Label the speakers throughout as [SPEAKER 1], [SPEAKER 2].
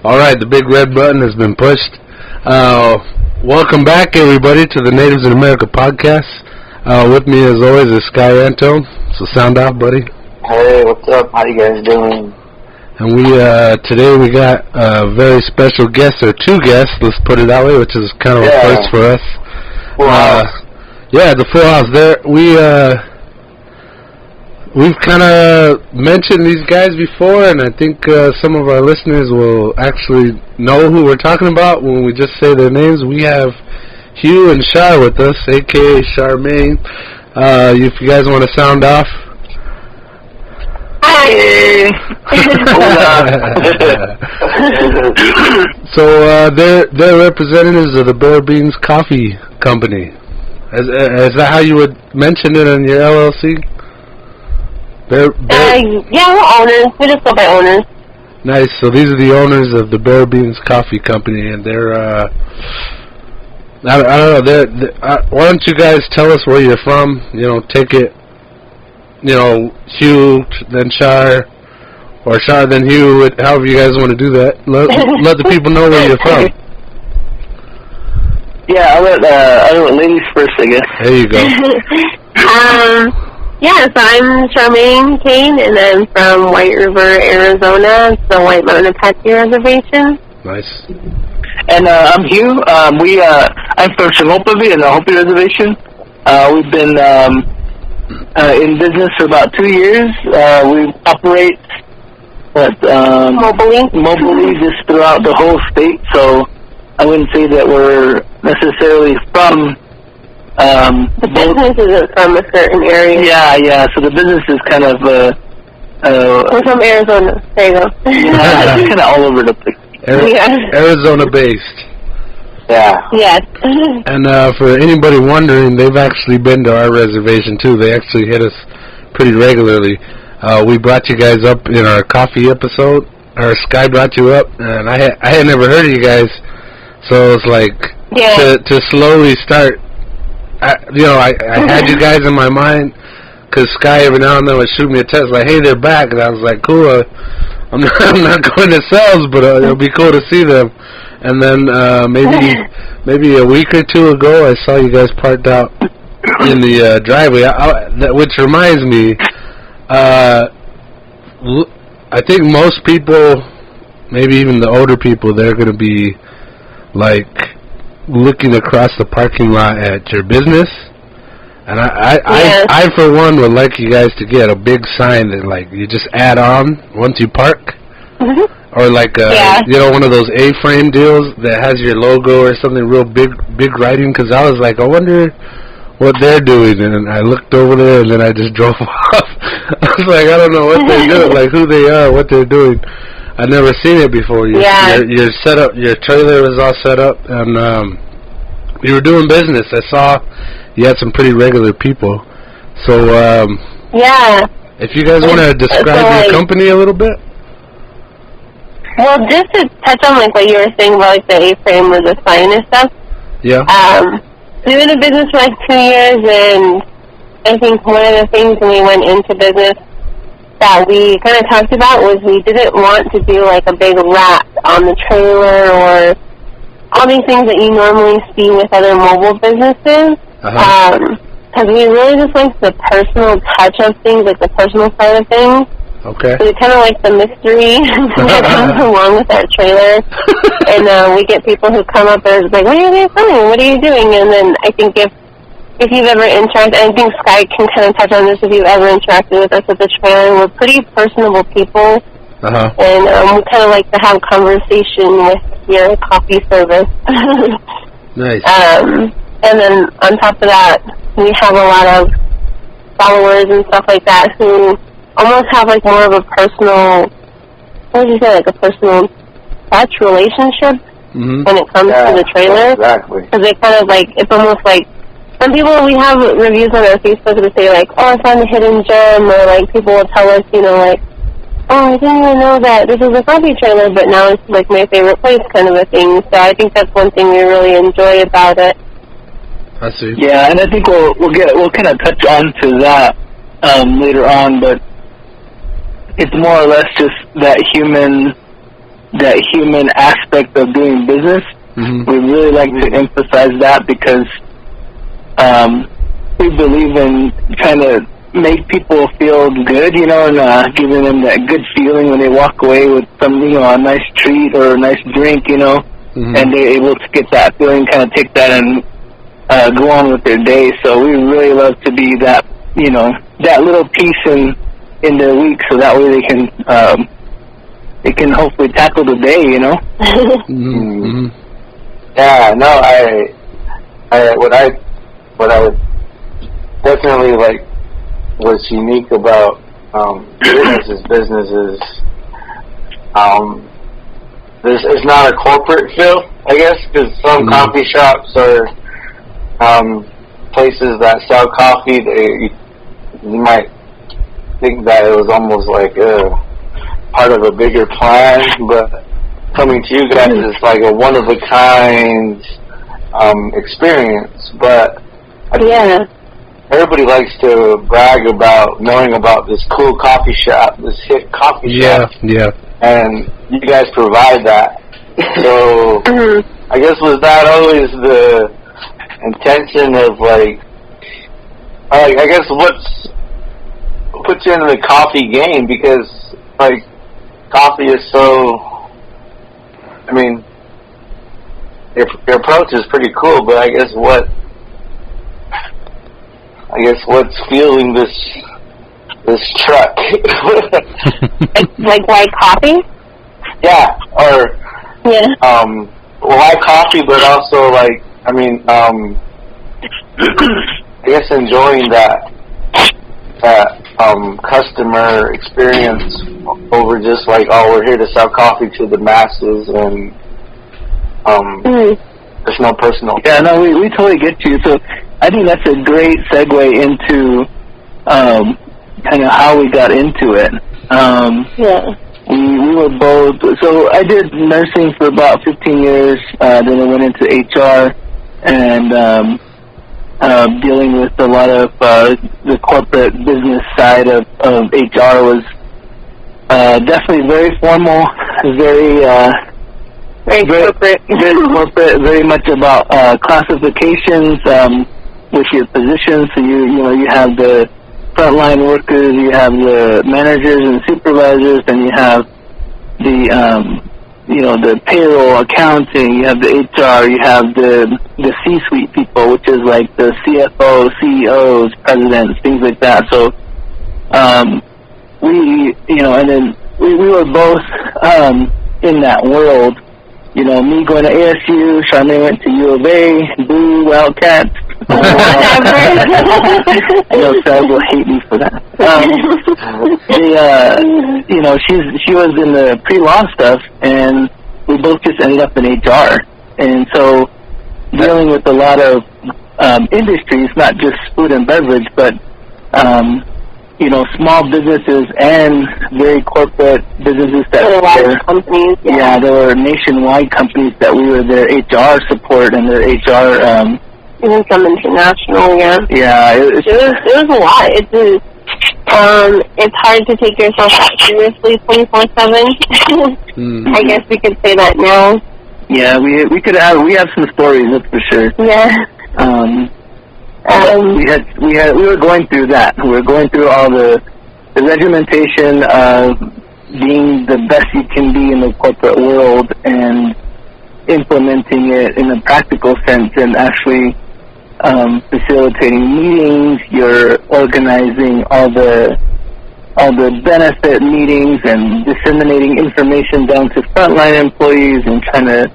[SPEAKER 1] Alright, the big red button has been pushed. Welcome back, everybody, to the Natives in America podcast. With me, as always, is Sky Antone. So sound off, buddy.
[SPEAKER 2] Hey, what's up? How you guys doing?
[SPEAKER 1] And today we got a very special guest, or two guests, let's put it that way, which is kind of a first for us.
[SPEAKER 2] Wow.
[SPEAKER 1] The full house there. We've kind of mentioned these guys before, and I think some of our listeners will actually know who we're talking about when we just say their names. We have Hugh and Char with us, a.k.a. Charmaine. If you guys want to sound off.
[SPEAKER 2] Hi!
[SPEAKER 1] So they're representatives of the Bare Beans Coffee Company. Is that how you would mention it in your LLC?
[SPEAKER 3] Yeah, we're owners. We just go by owners.
[SPEAKER 1] Nice. So these are the owners of the Bare Beans Coffee Company, and they're I don't know. Why don't you guys tell us where you're from? Take it. Hugh, then Char, or Char, then Hugh. However you guys want to do that. Let the people know where you're from.
[SPEAKER 2] Yeah, I'll let ladies first, I guess.
[SPEAKER 1] There you go.
[SPEAKER 3] So I'm Charmaine Kane, and I'm from White River, Arizona. It's the White Mountain Apache Reservation.
[SPEAKER 1] Nice.
[SPEAKER 2] And I'm Hugh. I'm from Shamopavi in the Hopi Reservation. We've been in business for about 2 years. We operate mobily just throughout the whole state. So I wouldn't say that we're necessarily from.
[SPEAKER 3] The business isn't from a certain area.
[SPEAKER 2] Yeah. So the business is kind of.
[SPEAKER 3] We're from Arizona. There you go.
[SPEAKER 2] Yeah, it's kind of all over the place.
[SPEAKER 1] Arizona-based.
[SPEAKER 2] Yeah.
[SPEAKER 3] Yes.
[SPEAKER 1] And for anybody wondering, they've actually been to our reservation too. They actually hit us pretty regularly. We brought you guys up in our coffee episode. Or Sky brought you up, and I had never heard of you guys, so it's like to slowly start. I had you guys in my mind, because Sky every now and then would shoot me a text like, "Hey, they're back," and I was like, "Cool." I'm not going to sales, but it'll be cool to see them. And then maybe a week or two ago, I saw you guys parked out in the driveway. Which reminds me, I think most people, maybe even the older people, they're going to be like looking across the parking lot at your business. And I for one would like you guys to get a big sign that like you just add on once you park, or like one of those A-frame deals that has your logo or something real big writing. Because I was like, I wonder what they're doing, and I looked over there and then I just drove off. I was like, I don't know what they're doing, like who they are, what they're doing. I've never seen it before. Your setup, your trailer was all set up, and you were doing business. I saw. You had some pretty regular people. So, if you guys want to describe your company a little bit?
[SPEAKER 3] Well, just to touch on, like, what you were saying about, like, the A-frame or the sign and stuff.
[SPEAKER 1] Yeah.
[SPEAKER 3] We've been in business for, like, 2 years, and I think one of the things when we went into business that we kind of talked about was we didn't want to do, like, a big wrap on the trailer or all these things that you normally see with other mobile businesses. Because we really just like the personal touch of things, like the personal side of things.
[SPEAKER 1] Okay.
[SPEAKER 3] So we kind of like the mystery that comes along with our trailer. And we get people who come up and are like, "What are you doing? What are you doing?" And then I think if you've ever interacted, I think Sky can kind of touch on this, if you've ever interacted with us at the trailer, we're pretty personable people. And we kind of like to have conversation with your coffee service.
[SPEAKER 1] Nice.
[SPEAKER 3] And then on top of that, we have a lot of followers and stuff like that who almost have like more of a personal, what would you say, like a personal touch relationship when it comes to the trailer.
[SPEAKER 2] Exactly.
[SPEAKER 3] Because they kind of like, it's almost like, some people, we have reviews on our Facebook that say like, "Oh, I found a hidden gem," or like people will tell us, like, "Oh, I didn't even know that this was a coffee trailer, but now it's like my favorite place," kind of a thing. So I think that's one thing we really enjoy about it.
[SPEAKER 1] I see.
[SPEAKER 2] Yeah, and I think we'll kind of touch on to that later on, but it's more or less just that human that human aspect of doing business. We really like to emphasize that because we believe in trying to make people feel good, you know, and giving them that good feeling when they walk away with some, you know, a nice treat or a nice drink, you know, and they're able to get that feeling, kind of take that and go on with their day. So we really love to be that, you know, that little piece in their week, so that way they can hopefully tackle the day, you know.
[SPEAKER 4] Yeah, no, what I definitely like what's unique about business is it's not a corporate feel, I guess, because some coffee shops are places that sell coffee. You might think that it was almost like part of a bigger plan, but coming to you guys is like a one-of-a-kind experience. But everybody likes to brag about knowing about this cool coffee shop, this hit coffee shop. And you guys provide that. So I guess was that always the intention of like I guess what's put you into the coffee game, because like coffee is so, I mean, your approach is pretty cool, but I guess what's fueling this truck?
[SPEAKER 3] Like why coffee?
[SPEAKER 4] Yeah, or why coffee, but also like, I mean, I guess enjoying that customer experience over just like, oh, we're here to sell coffee to the masses, and there's no personal.
[SPEAKER 2] Yeah, no, we totally get you. So I think that's a great segue into kind of how we got into it. We were both, so I did nursing for about 15 years, then I went into HR, and dealing with a lot of the corporate business side of HR was definitely very formal, very corporate, very much about classifications with your positions. So you have the frontline workers, you have the managers and supervisors, and you have the the payroll, accounting, you have the HR, you have the C-suite people, which is like the CFO, CEOs, presidents, things like that. So we and then we were both in that world. You know, me going to ASU, Charmaine went to U of A, Brew, Wildcats. I know Seb will hate me for that. She was in the pre-law stuff, and we both just ended up in HR. And so dealing with a lot of industries, not just food and beverage, but small businesses and very corporate businesses that were companies. Yeah, there were nationwide companies that we were their HR support and their HR.
[SPEAKER 3] Even some international,
[SPEAKER 2] Yeah, it was
[SPEAKER 3] a lot. It's hard to take yourself seriously 24/7. I guess we could say that now.
[SPEAKER 2] Yeah, we have some stories, that's for sure.
[SPEAKER 3] Yeah.
[SPEAKER 2] We were going through that. We were going through all the regimentation of being the best you can be in the corporate world and implementing it in a practical sense, and actually facilitating meetings. You're organizing all the benefit meetings and disseminating information down to frontline employees, and trying to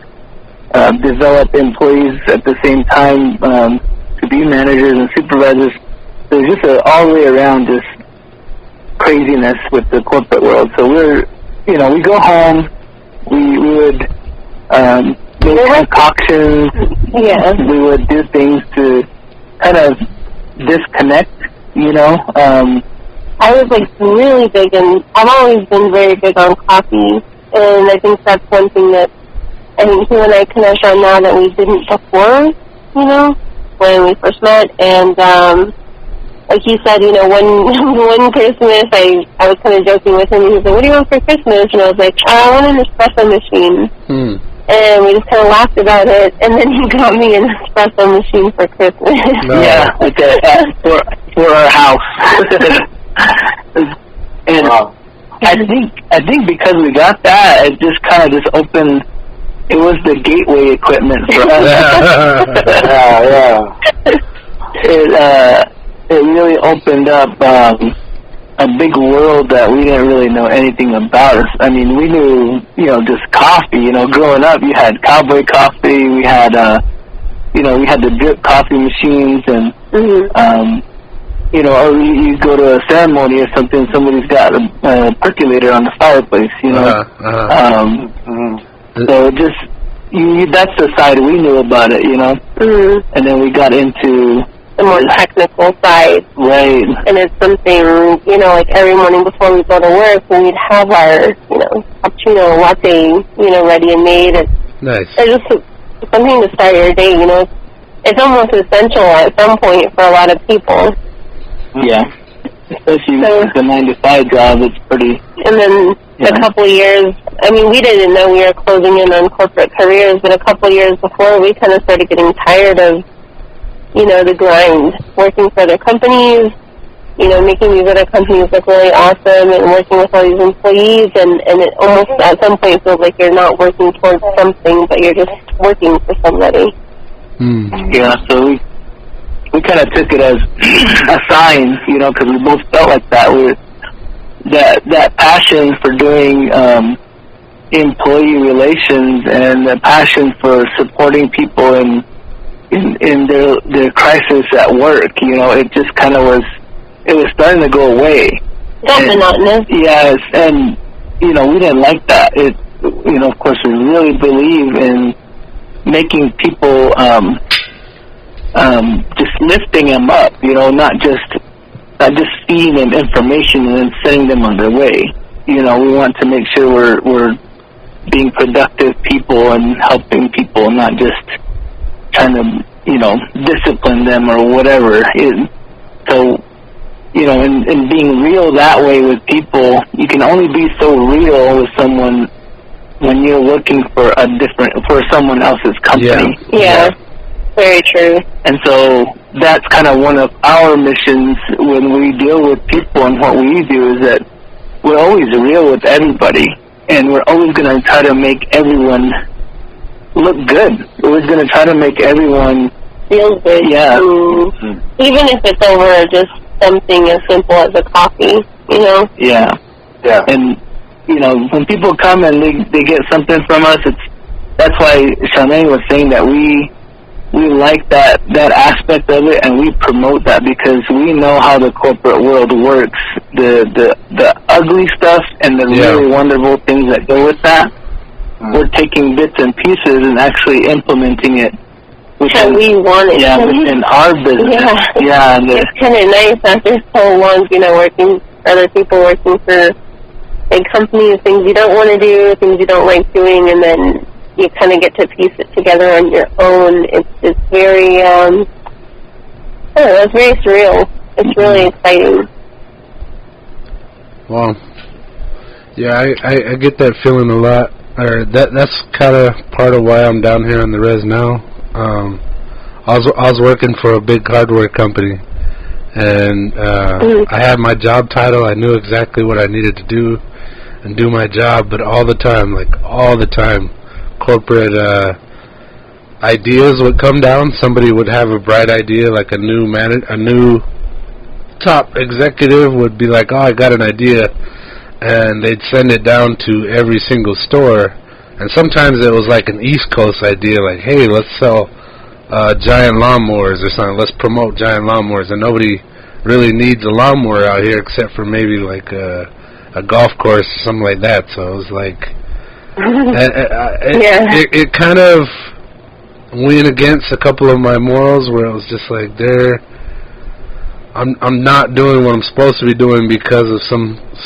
[SPEAKER 2] develop employees at the same time to be managers and supervisors. There's just all the way around just craziness with the corporate world. So we go home, we would make concoctions. Yeah. We would do things to kind of disconnect,
[SPEAKER 3] I was really big, and I've always been very big on coffee, and I think that's one thing that I think Hugh and I connect on now that we didn't before, when we first met. And like he said, you know, one Christmas, I was kind of joking with him. He was like, "What do you want for Christmas?" And I was like, "I want an espresso machine." And we just kind of laughed about it. And then he got me an espresso machine for Christmas.
[SPEAKER 2] No. Yeah, for our house. And I think because we got that, it just kind of just opened. It was the gateway equipment for us. It really opened up a big world that we didn't really know anything about. I mean, we knew, you know, just coffee. You know, growing up, you had cowboy coffee. We had, you know, we had the drip coffee machines, and you know, or you go to a ceremony or something, somebody's got a percolator on the fireplace. You know, so just that's the side we knew about it. You know, and then we got into the more technical side. Right. And it's something, you know, like every morning before we go to work, we'd have our, you know, cappuccino latte, you know, ready and made. Nice. It's just something to start your day, you know. It's almost essential at some point for a lot of people. Yeah. Especially with the 9-to-5 job, it's pretty... And then a couple of years, I mean, we didn't know we were closing in on corporate careers, but a couple of years before, we kind of started getting tired of, you know, the grind, working for other companies, you know, making these other companies look really awesome and working with all these employees, and it almost at some point feels like you're not working towards something, but you're just working for somebody. Yeah, so we kind of took it as a sign, you know, because we both felt like that. That passion for doing employee relations and the passion for supporting people in their crisis at work, you know, it just kind of it was starting to go away. That's monotonous. Yes, and, you know, we didn't like that. You know, of course, we really believe in making people, just lifting them up, you know, not just feeding them information and then sending them on their way. You know, we want to make sure we're being productive people and helping people, not just trying to, you know, discipline them or whatever. So, you know, and being real that way with people, you can only be so real with someone when you're working for someone else's company. Yeah. Very true. And so that's kind of one of our missions when we deal with people, and what we do is that we're always real with everybody, and we're always going to try to make everyone look good. We're always going to try to make everyone feel good. Yeah. Even if it's over just something as simple as a coffee, you know? Yeah. Yeah. And, you know, when people come and they get something from us, that's why Charmaine was saying that we like that aspect of it, and we promote that because we know how the corporate world works, the ugly stuff and the really wonderful things that go with that. We're taking bits and pieces and actually implementing it how we want it. Yeah, within our business. Yeah, and it's kind of nice after so long, you know, working for other people, working for big companies, things you don't want to do, things you don't like doing, and then you kind of get to piece it together on your own. It's very, I don't know, it's very surreal. It's really exciting.
[SPEAKER 1] Well, yeah, I get that feeling a lot. Or that's kind of part of why I'm down here on the res now. I was working for a big hardware company, and I had my job title. I knew exactly what I needed to do and do my job, but all the time, corporate ideas would come down. Somebody would have a bright idea, like a new top executive would be like, "Oh, I got an idea," and they'd send it down to every single store. And sometimes it was like an East Coast idea, like, "Hey, let's sell giant lawnmowers or something. Let's promote giant lawnmowers." And nobody really needs a lawnmower out here except for maybe like a golf course or something like that. So it was like, it kind of went against a couple of my morals, where it was just like, I'm not doing what I'm supposed to be doing because of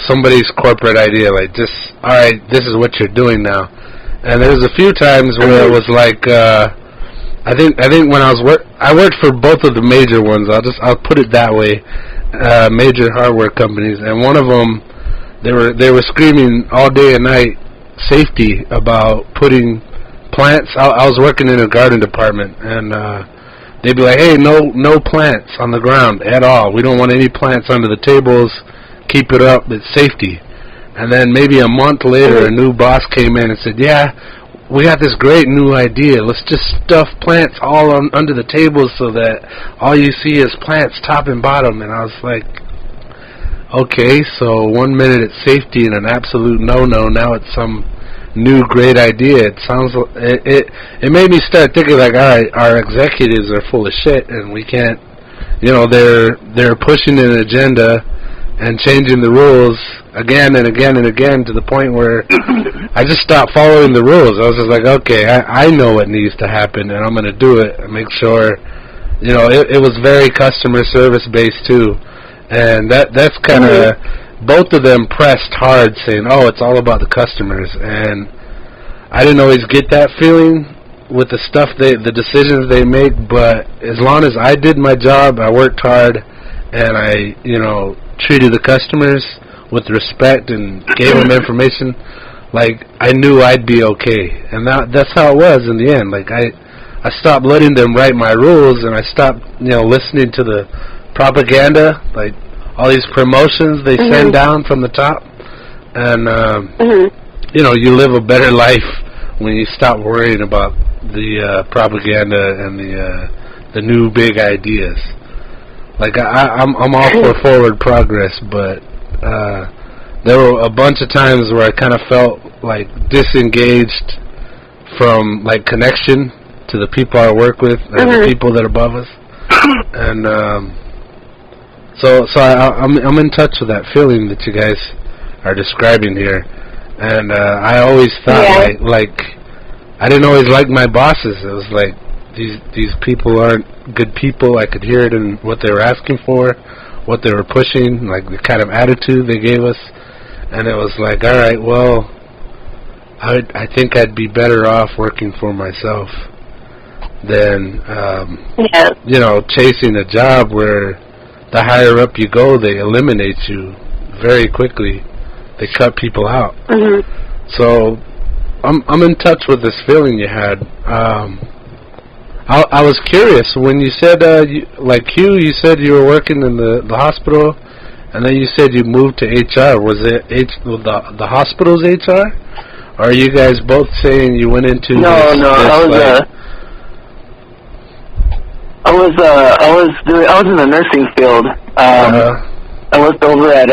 [SPEAKER 1] somebody's corporate idea. Like, just, all right, this is what you're doing now. And there's a few times where it was like, I think when I worked for both of the major ones. I'll put it that way. major hardware companies, and one of them, they were screaming all day and night safety about putting plants. I was working in a garden department, and they'd be like, "Hey, no plants on the ground at all. We don't want any plants under the tables. Keep it up. It's safety." And then maybe a month later, a new boss came in and said, "Yeah, we got this great new idea. Let's just stuff plants all under the tables so that all you see is plants top and bottom." And I was like, okay, so 1 minute it's safety and an absolute no-no. Now it's some new great idea. It sounds, it made me start thinking like, all right, our executives are full of shit, and we can't, they're pushing an agenda and changing the rules again and again and again to the point where I just stopped following the rules. I was just like, okay, I know what needs to happen, and I'm going to do it and make sure, it was very customer service based too. And that's kind of, both of them pressed hard saying, oh, it's all about the customers. And I didn't always get that feeling with the stuff the decisions they make, but as long as I did my job, I worked hard, and I, treated the customers with respect and gave them information, like, I knew I'd be okay. And that's how it was in the end. Like, I stopped letting them write my rules, and I stopped, listening to the propaganda, like all these promotions they send down from the top. And, you live a better life when you stop worrying about the propaganda and the new big ideas. Like, I'm all for forward progress, but there were a bunch of times where I kind of felt like disengaged from like connection to the people I work with and the people that are above us. And so I'm in touch with that feeling that you guys are describing here. And I always thought like I didn't always like my bosses. It was like these people aren't good people. I could hear it in what they were asking for, what they were pushing, like the kind of attitude they gave us. And it was like, all right, well, I think I'd be better off working for myself than chasing a job where the higher up you go, they eliminate you very quickly. They cut people out. So I'm in touch with this feeling you had. I was curious when you said, like Hugh, you said you were working in the hospital, and then you said you moved to HR. Was it the hospital's HR? Or are you guys both saying you went into I was in the nursing field.
[SPEAKER 2] I worked over at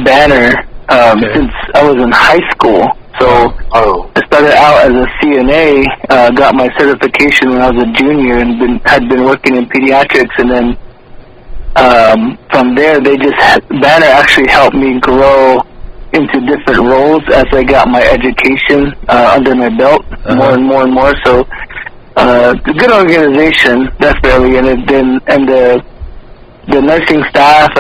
[SPEAKER 2] Banner since I was in high school. So I started out as a CNA, got my certification when I was a junior, and had been working in pediatrics. And then from there, Banner actually helped me grow into different roles as I got my education under my belt, more and more and more. So a good organization, definitely, and the nursing staff,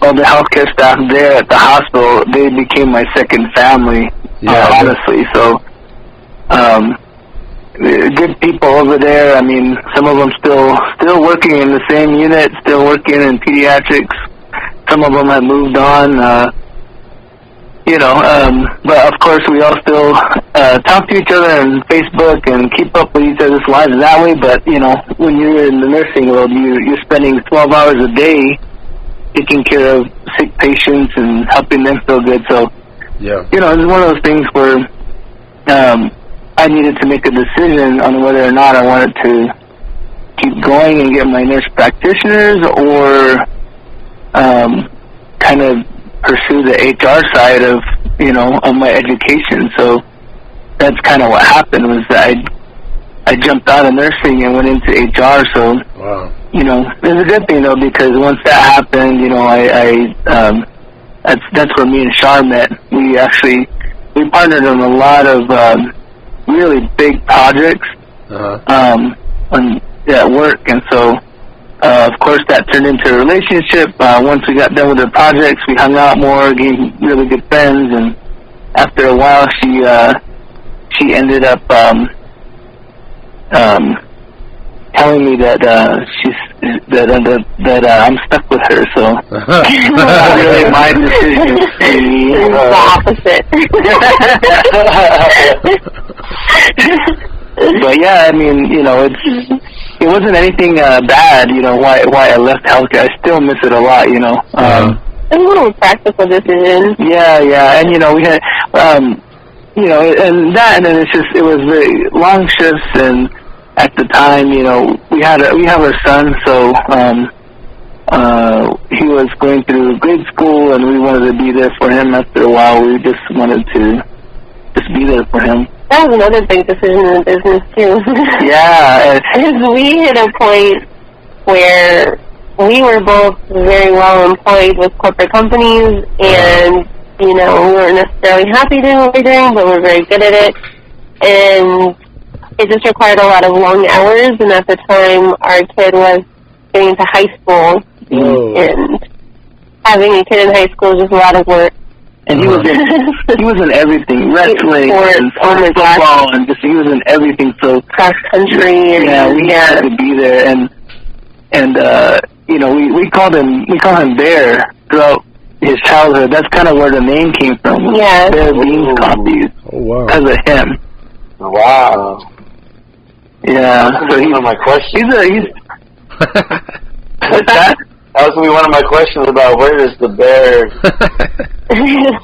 [SPEAKER 2] all the healthcare staff there at the hospital, they became my second family. Honestly, so good people over there. I mean, some of them still working in the same unit, still working in pediatrics. Some of them have moved on. But of course we all still talk to each other on Facebook and keep up with each other's lives that way. But when you're in the nursing world, you're spending 12 hours a day taking care of sick patients and helping them feel good. So. Yeah. It's one of those things where I needed to make a decision on whether or not I wanted to keep going and get my nurse practitioners or kind of pursue the HR side of, of my education. So that's kind of what happened was that I jumped out of nursing and went into HR. So, it was a good thing, though, because once that happened, that's where me and Char met. We partnered on a lot of really big projects at work, and so of course that turned into a relationship. Once we got done with the projects, we hung out more, became really good friends, and after a while, she ended up telling me that that I'm stuck with her. So it's not really my decision.
[SPEAKER 3] It's the opposite.
[SPEAKER 2] But yeah, I mean, you know, it wasn't anything bad. You know, why I left healthcare. I still miss it a lot. You know.
[SPEAKER 3] It's a little practical decision.
[SPEAKER 2] Yeah, and you know, we had, you know, and then it was very long shifts, and at the time, you know, we have our son, so he was going through grade school, and we wanted to be there for him. After a while, we just wanted to just be there for him.
[SPEAKER 3] That was another big decision in the business too.
[SPEAKER 2] Yeah,
[SPEAKER 3] because we hit a point where we were both very well employed with corporate companies, and you know, we weren't necessarily happy doing what we're doing, but we're very good at it, and it just required a lot of long hours. And at the time, our kid was getting to high school, and having a kid in high school is just a lot of work.
[SPEAKER 2] And he was in everything, wrestling, and football, and just he was in everything. So
[SPEAKER 3] cross country, and
[SPEAKER 2] we had to be there, and you know, we called him Bear throughout his childhood. That's kind of where the name came from.
[SPEAKER 3] Yeah,
[SPEAKER 2] Bear Beans Coffee.
[SPEAKER 1] Oh wow!
[SPEAKER 2] Because of him.
[SPEAKER 4] Wow.
[SPEAKER 2] Yeah. So
[SPEAKER 4] one of my questions.
[SPEAKER 2] What's that?
[SPEAKER 4] That was one of my questions about where does the bear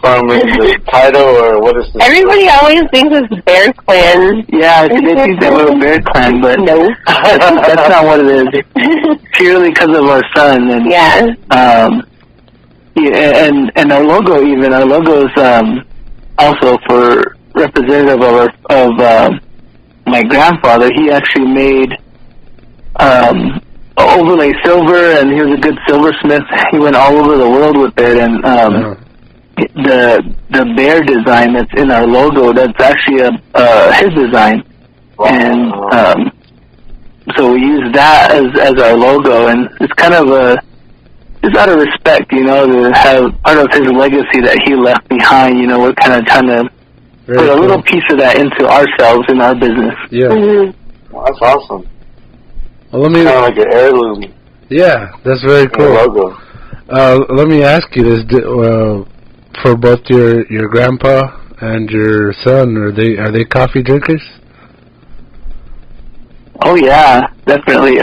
[SPEAKER 4] from? Is the title, or what is the...
[SPEAKER 3] Everybody always thinks it's Bear Clan.
[SPEAKER 2] Yeah, they think that we're a Bear Clan, but
[SPEAKER 3] no.
[SPEAKER 2] That's not what it is. Purely because of our son. And,
[SPEAKER 3] yeah,
[SPEAKER 2] and our logo even. Our logo is also for representative of my grandfather. He actually made overlay silver, and he was a good silversmith. He went all over the world with it, and the bear design that's in our logo, that's actually his design. Wow. And so we use that as our logo, and it's kind of just out of respect, you know, to have part of his legacy that he left behind. You know, we're kind of trying to put a little piece of that into ourselves in our business.
[SPEAKER 1] Yeah.
[SPEAKER 3] Mm-hmm.
[SPEAKER 4] Well, that's awesome.
[SPEAKER 1] Well, let me.
[SPEAKER 4] Kind of like an heirloom.
[SPEAKER 1] Yeah, that's very cool.
[SPEAKER 4] Logo.
[SPEAKER 1] Let me ask you this: for both your grandpa and your son, are they coffee drinkers?
[SPEAKER 2] Oh yeah, definitely.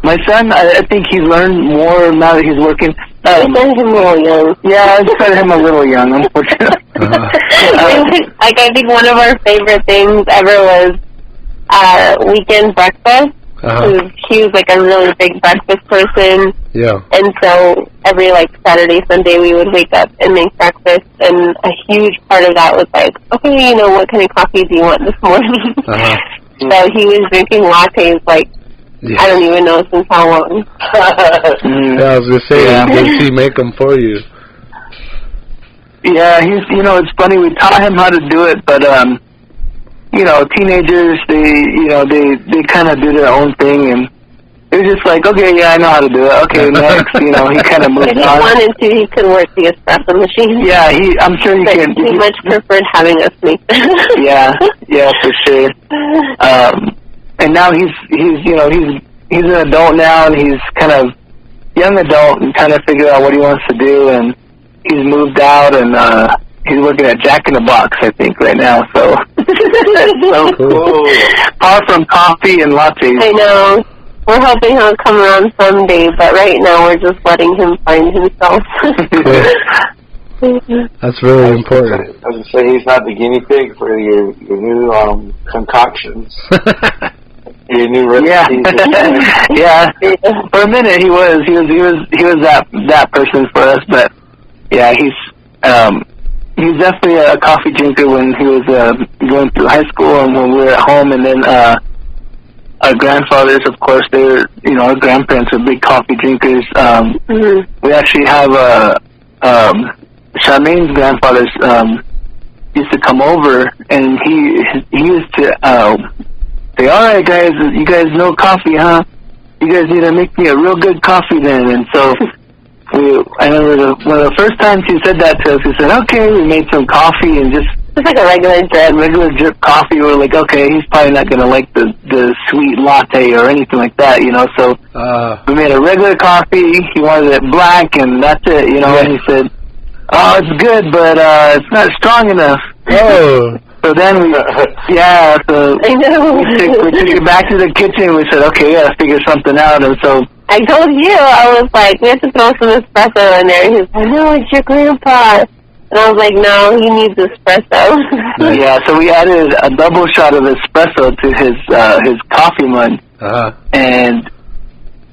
[SPEAKER 2] My son, I think he's learned more now that he's working.
[SPEAKER 3] I started him a little young.
[SPEAKER 2] Yeah, I started him a little young, unfortunately.
[SPEAKER 3] Like, I think one of our favorite things ever was weekend breakfast. He was like a really big breakfast person. Yeah. And so every like Saturday, Sunday, we would wake up and make breakfast, and a huge part of that was like, okay, you know, what kind of coffee do you want this morning? So he was drinking lattes like, I don't even know since how long.
[SPEAKER 1] Yeah, I was going to say, does he make them for you?
[SPEAKER 2] Yeah, he's, you know, it's funny, we taught him how to do it, but, you know, teenagers, they kind of do their own thing, and it was just like, okay, yeah, I know how to do it. Okay, next, you know, he kind of moved on. If he
[SPEAKER 3] wanted to, he could work the espresso machine.
[SPEAKER 2] Yeah, I'm sure he can.
[SPEAKER 3] He much preferred having us make them.
[SPEAKER 2] Yeah, for sure. And now he's an adult now, and he's kind of young adult and trying to figure out what he wants to do, and he's moved out, and he's working at Jack in the Box, I think, right now. So, so cool. Far from coffee and lattes.
[SPEAKER 3] I know. We're hoping he'll come around someday, but right now we're just letting him find himself.
[SPEAKER 1] That's really important.
[SPEAKER 4] I was going to say, he's not the guinea pig for your new concoctions. Your new recipes.
[SPEAKER 2] Yeah. For a minute he was that person for us, but yeah, he's definitely a coffee drinker when he was going through high school and when we were at home, and then our grandfathers, of course, our grandparents were big coffee drinkers. We actually have Charmaine's grandfathers used to come over, and he used to say, "All right, guys, you guys know coffee, huh? You guys need to make me a real good coffee then." And so I remember one of the first times he said that to us, he said, "Okay," we made some coffee and just
[SPEAKER 3] Just like a regular drip.
[SPEAKER 2] Regular drip coffee. We're like, okay, he's probably not gonna like the sweet latte or anything like that, you know. So we made a regular coffee. He wanted it black, and that's it, you know. Yeah. And he said, "Oh, it's good, but it's not strong enough."
[SPEAKER 1] Oh.
[SPEAKER 2] So then we, so
[SPEAKER 3] I know.
[SPEAKER 2] we took it back to the kitchen. We said, okay, we gotta figure something out. And so
[SPEAKER 3] I told you, I was like, we have to throw some espresso in there. He was like, no, it's your grandpa. And I was like, no, he needs espresso.
[SPEAKER 2] Yeah, so we added a double shot of espresso to his coffee mug. And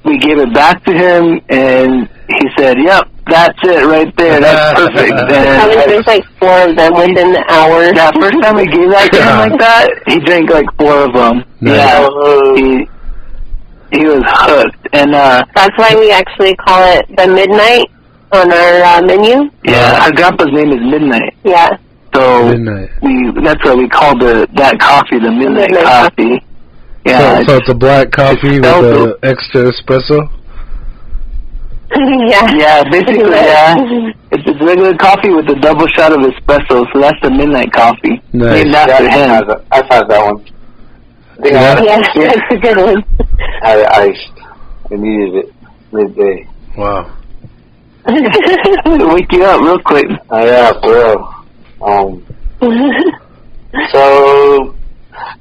[SPEAKER 2] we gave it back to him, and he said, yep, that's it right there. That's perfect.
[SPEAKER 3] Probably there's like 4 of them within the hour.
[SPEAKER 2] Yeah, first time we gave that to him like that, he drank like 4 of them.
[SPEAKER 1] Nice.
[SPEAKER 2] Yeah, he was hooked. And
[SPEAKER 3] that's why we actually call it the Midnight on our menu.
[SPEAKER 2] Yeah, our grandpa's name is Midnight.
[SPEAKER 3] Yeah.
[SPEAKER 2] So
[SPEAKER 1] Midnight.
[SPEAKER 2] That's why we call that coffee the Midnight coffee. Yeah.
[SPEAKER 1] So it's a black coffee with the extra espresso?
[SPEAKER 2] Yeah, basically, yeah. It's a regular coffee with a double shot of espresso, so that's the Midnight coffee.
[SPEAKER 1] Nice.
[SPEAKER 2] Named after him.
[SPEAKER 4] I've had that one.
[SPEAKER 3] Yeah, that's a good one.
[SPEAKER 4] I needed it midday.
[SPEAKER 1] Wow.
[SPEAKER 2] It'll wake you up real quick.
[SPEAKER 4] Yeah, for real. So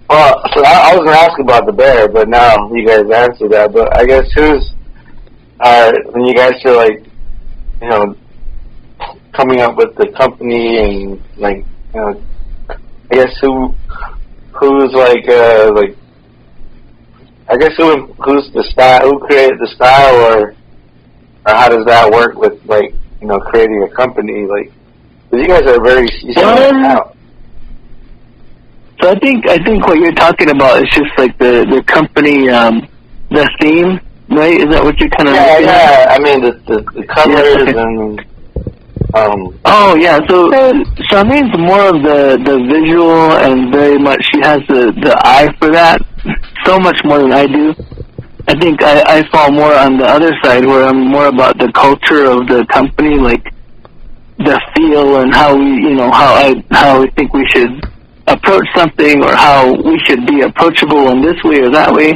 [SPEAKER 4] I was going to ask about the bear, but now you guys answered that. But I guess when you guys are like, you know, coming up with the company and like, you know, I guess who's like, I guess who's the style, who created the style, or how does that work with like, you know, creating a company? Like, because you guys are you stand out.
[SPEAKER 2] So I think what you're talking about is just like the company, the theme, right? Is that what you're kind of?
[SPEAKER 4] Yeah. I mean the colors and.
[SPEAKER 2] Oh yeah, so Charmaine's more of the visual, and very much she has the eye for that, so much more than I do. I think I fall more on the other side, where I'm more about the culture of the company, like the feel and how we think we should approach something, or how we should be approachable in this way or that way.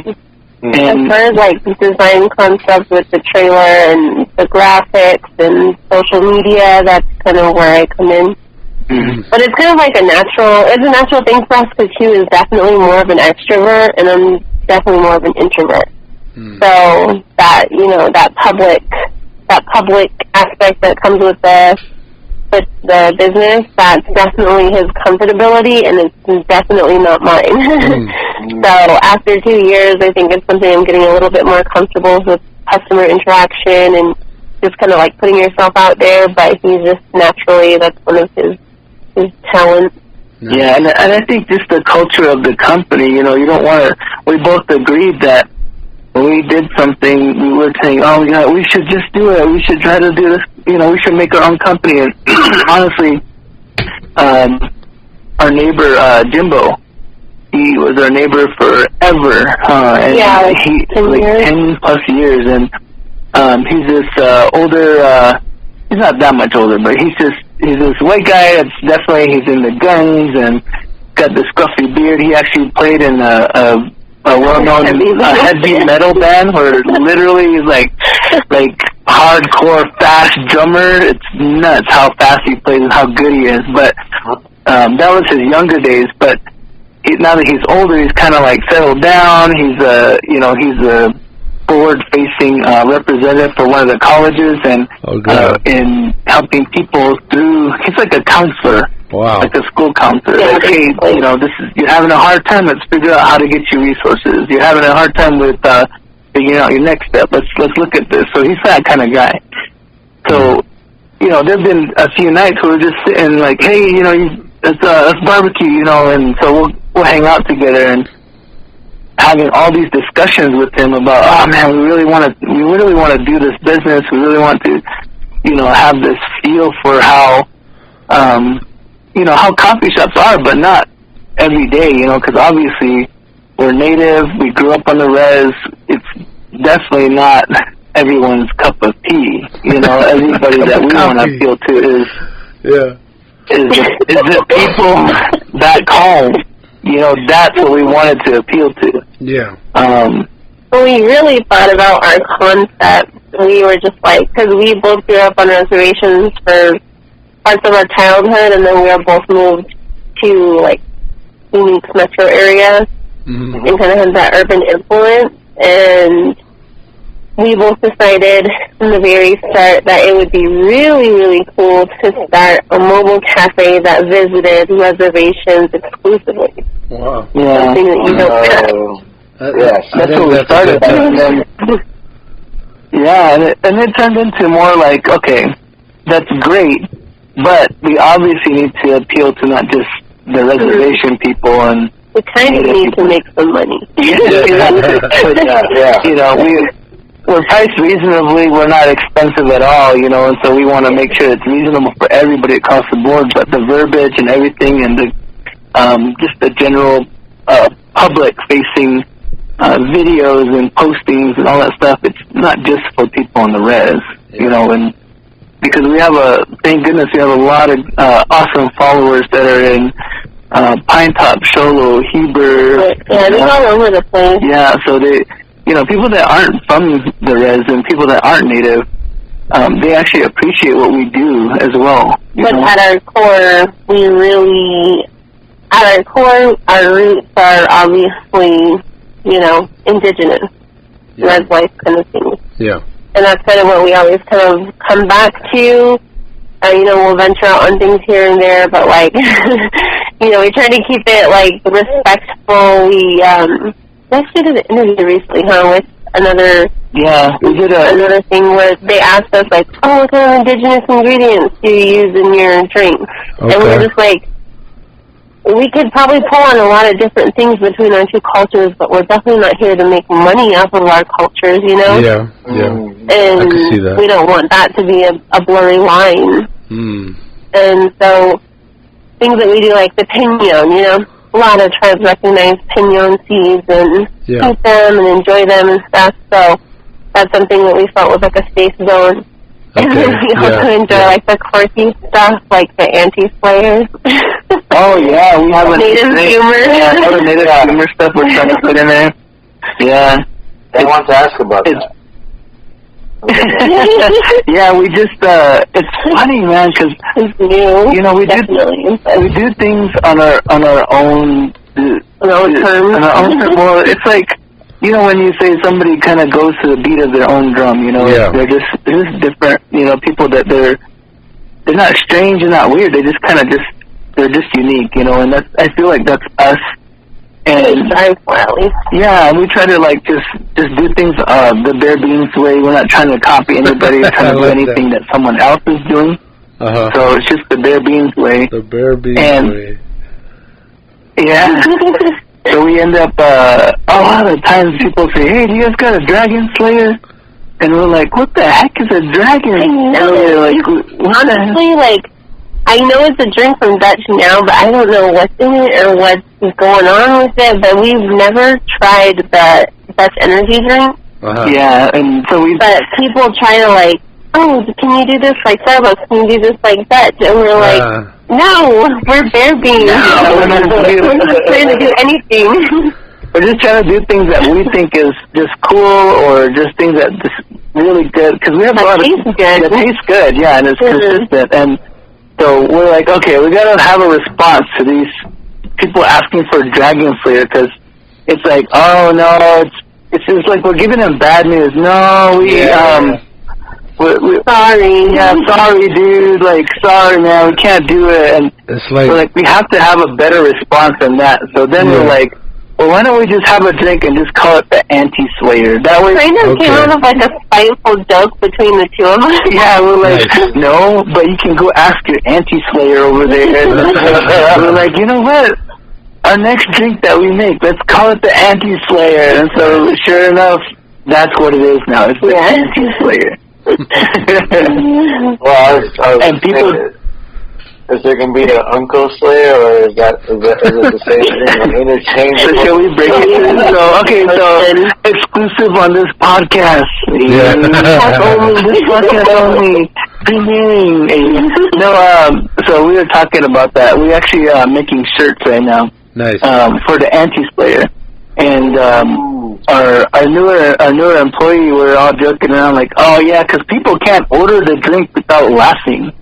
[SPEAKER 3] And as far as like design concepts with the trailer and the graphics and social media, that's kind of where I come in. Mm-hmm. But it's kind of like a natural thing for us, because Hugh is definitely more of an extrovert and I'm definitely more of an introvert. So that, you know, that public aspect that comes with the business, that's definitely his comfortability, and it's definitely not mine. So after 2 years, I think it's something I'm getting a little bit more comfortable with, customer interaction and just kind of like putting yourself out there. But he's just naturally, that's one of his talents.
[SPEAKER 2] Yeah, and I think just the culture of the company, you know, you don't want to. We both agreed that when we did something, we were saying, oh, yeah, we should just do it. We should try to do this. You know, we should make our own company. And honestly, our neighbor, Jimbo, he was our neighbor forever. And he, like 10 plus years. And he's this older, he's not that much older, but he's this white guy that's he's in the guns and got this scruffy beard. He actually played in a well-known heavy metal band where literally is like hardcore fast drummer. It's nuts how fast he plays and how good he is. But that was his younger days. But now that he's older, he's kind of like settled down. He's a forward-facing representative for one of the colleges and in helping people through. He's like a counselor.
[SPEAKER 1] Wow.
[SPEAKER 2] Like a school counselor.
[SPEAKER 3] Yeah,
[SPEAKER 2] like, hey, you know, you're having a hard time. Let's figure out how to get you resources. You're having a hard time with figuring out your next step. Let's look at this. So he's that kind of guy. So, you know, there've been a few nights where we're just sitting like, hey, you know, let's barbecue, you know, and so we'll hang out together and having all these discussions with him about, oh man, we really want to do this business. We really want to, you know, have this feel for how. You know, how coffee shops are, but not every day, you know, because obviously we're native, we grew up on the res, it's definitely not everyone's cup of tea, you know, everybody that we want to appeal to is...
[SPEAKER 1] Yeah.
[SPEAKER 2] is the people back home. You know, that's what we wanted to appeal to.
[SPEAKER 1] Yeah.
[SPEAKER 3] When we really thought about our concept, we were just like, because we both grew up on reservations for parts of our childhood, and then we were both moved to, like, Phoenix metro area, and kind of had that urban influence, and we both decided from the very start that it would be really, really cool to start a mobile cafe that visited reservations exclusively.
[SPEAKER 1] Wow.
[SPEAKER 2] Yeah.
[SPEAKER 3] Something that you don't have.
[SPEAKER 2] Yes, that's what we started at. And then, yeah, and it turned into more like, okay, that's great, but we obviously need to appeal to not just the reservation people and
[SPEAKER 3] we kind of need to make some money.
[SPEAKER 2] Yeah. You know, we're priced reasonably. We're not expensive at all, you know, and so we want to make sure it's reasonable for everybody across the board. But the verbiage and everything, and the just the general public-facing videos and postings and all that stuff, it's not just for people on the res, you know, and because we have thank goodness, we have a lot of awesome followers that are in Pine Top, Sholo, Heber.
[SPEAKER 3] Yeah, they're all over the place.
[SPEAKER 2] Yeah, so they, you know, people that aren't from the res and people that aren't native, they actually appreciate what we do as well.
[SPEAKER 3] But at our core, our roots are obviously, you know, indigenous, res life kind of thing.
[SPEAKER 1] Yeah.
[SPEAKER 3] And that's kind of what we always kind of come back to. You know, we'll venture out on things here and there, but, like, you know, we try to keep it, like, respectful. We actually did an interview recently, with another...
[SPEAKER 2] Yeah, we did
[SPEAKER 3] another thing where they asked us, like, oh, what kind of indigenous ingredients do you use in your drinks? Okay. And we were just like, we could probably pull on a lot of different things between our two cultures, but we're definitely not here to make money off of our cultures, you know?
[SPEAKER 1] Yeah.
[SPEAKER 3] And
[SPEAKER 1] I can see that.
[SPEAKER 3] We don't want that to be a blurry line. And so things that we do, like the pinon, you know, a lot of tribes recognize pinon seeds and eat them and enjoy them and stuff. So that's something that we felt was like a safe zone.
[SPEAKER 1] Okay.
[SPEAKER 3] And then we also enjoy like the quirky stuff, like the anti-slayers.
[SPEAKER 2] Oh yeah, we have
[SPEAKER 3] native humor.
[SPEAKER 2] Yeah, all the native humor stuff we're trying to put in there. Yeah.
[SPEAKER 4] I want to ask about that.
[SPEAKER 2] Yeah, we just, it's funny, man, because, you know, we do things on our own terms. Well, it's like, you know, when you say somebody kind of goes to the beat of their own drum, you know, they're just different, you know, people that they're not strange and not weird, they just kind of they're just unique, you know, and I feel like that's us. And yeah, and we try to like just do things the bare beans way. We're not trying to copy anybody or trying to do anything that someone else is doing. So it's just the bare beans way.
[SPEAKER 1] The bare beans way.
[SPEAKER 2] Yeah. So we end up a lot of times people say, "Hey, do you guys got a dragon slayer?" And we're like, "What the heck is a dragon?"
[SPEAKER 3] I know.
[SPEAKER 2] And like,
[SPEAKER 3] honestly, like, I know it's a drink from Dutch now, but I don't know what's in it or what's going on with it, but we've never tried the Dutch energy drink.
[SPEAKER 2] Yeah, and so
[SPEAKER 3] But people try to, like, oh, can you do this like Starbucks? Can you do this like Dutch? And we're like, no, we're bare beans. We're not trying to do anything.
[SPEAKER 2] We're just trying to do things that we think is just cool or just things that just really good. Because we have a lot of... That tastes good, yeah, and it's consistent. And so we're like, okay, we got to have a response to these people asking for Dragon Slayer, because it's like, oh, no, it's just like we're giving them bad news. No, we're sorry. Yeah, sorry, dude. Like, sorry, man, we can't do it. And
[SPEAKER 1] it's like,
[SPEAKER 2] so, like, we have to have a better response than that. So then we're like, well, why don't we just have a drink and just call it the Anti-Slayer? That way,
[SPEAKER 3] kind of came out of like a spiteful joke between the two of us.
[SPEAKER 2] Yeah, we're like, no, but you can go ask your Anti-Slayer over there. We're like, you know what? Our next drink that we make, let's call it the Anti-Slayer. And so, sure enough, that's what it is now. It's the Anti-Slayer.
[SPEAKER 4] Well,
[SPEAKER 2] and people...
[SPEAKER 4] Is there going to be an Uncle Slayer, or is it the same thing, interchangeable?
[SPEAKER 2] So shall we break it in? So exclusive on this podcast.
[SPEAKER 1] Yeah.
[SPEAKER 2] This podcast only. So we were talking about that. We actually making shirts right now.
[SPEAKER 1] Nice.
[SPEAKER 2] For the anti-slayer. And our newer employee, we're all joking around like, oh yeah, because people can't order the drink without laughing.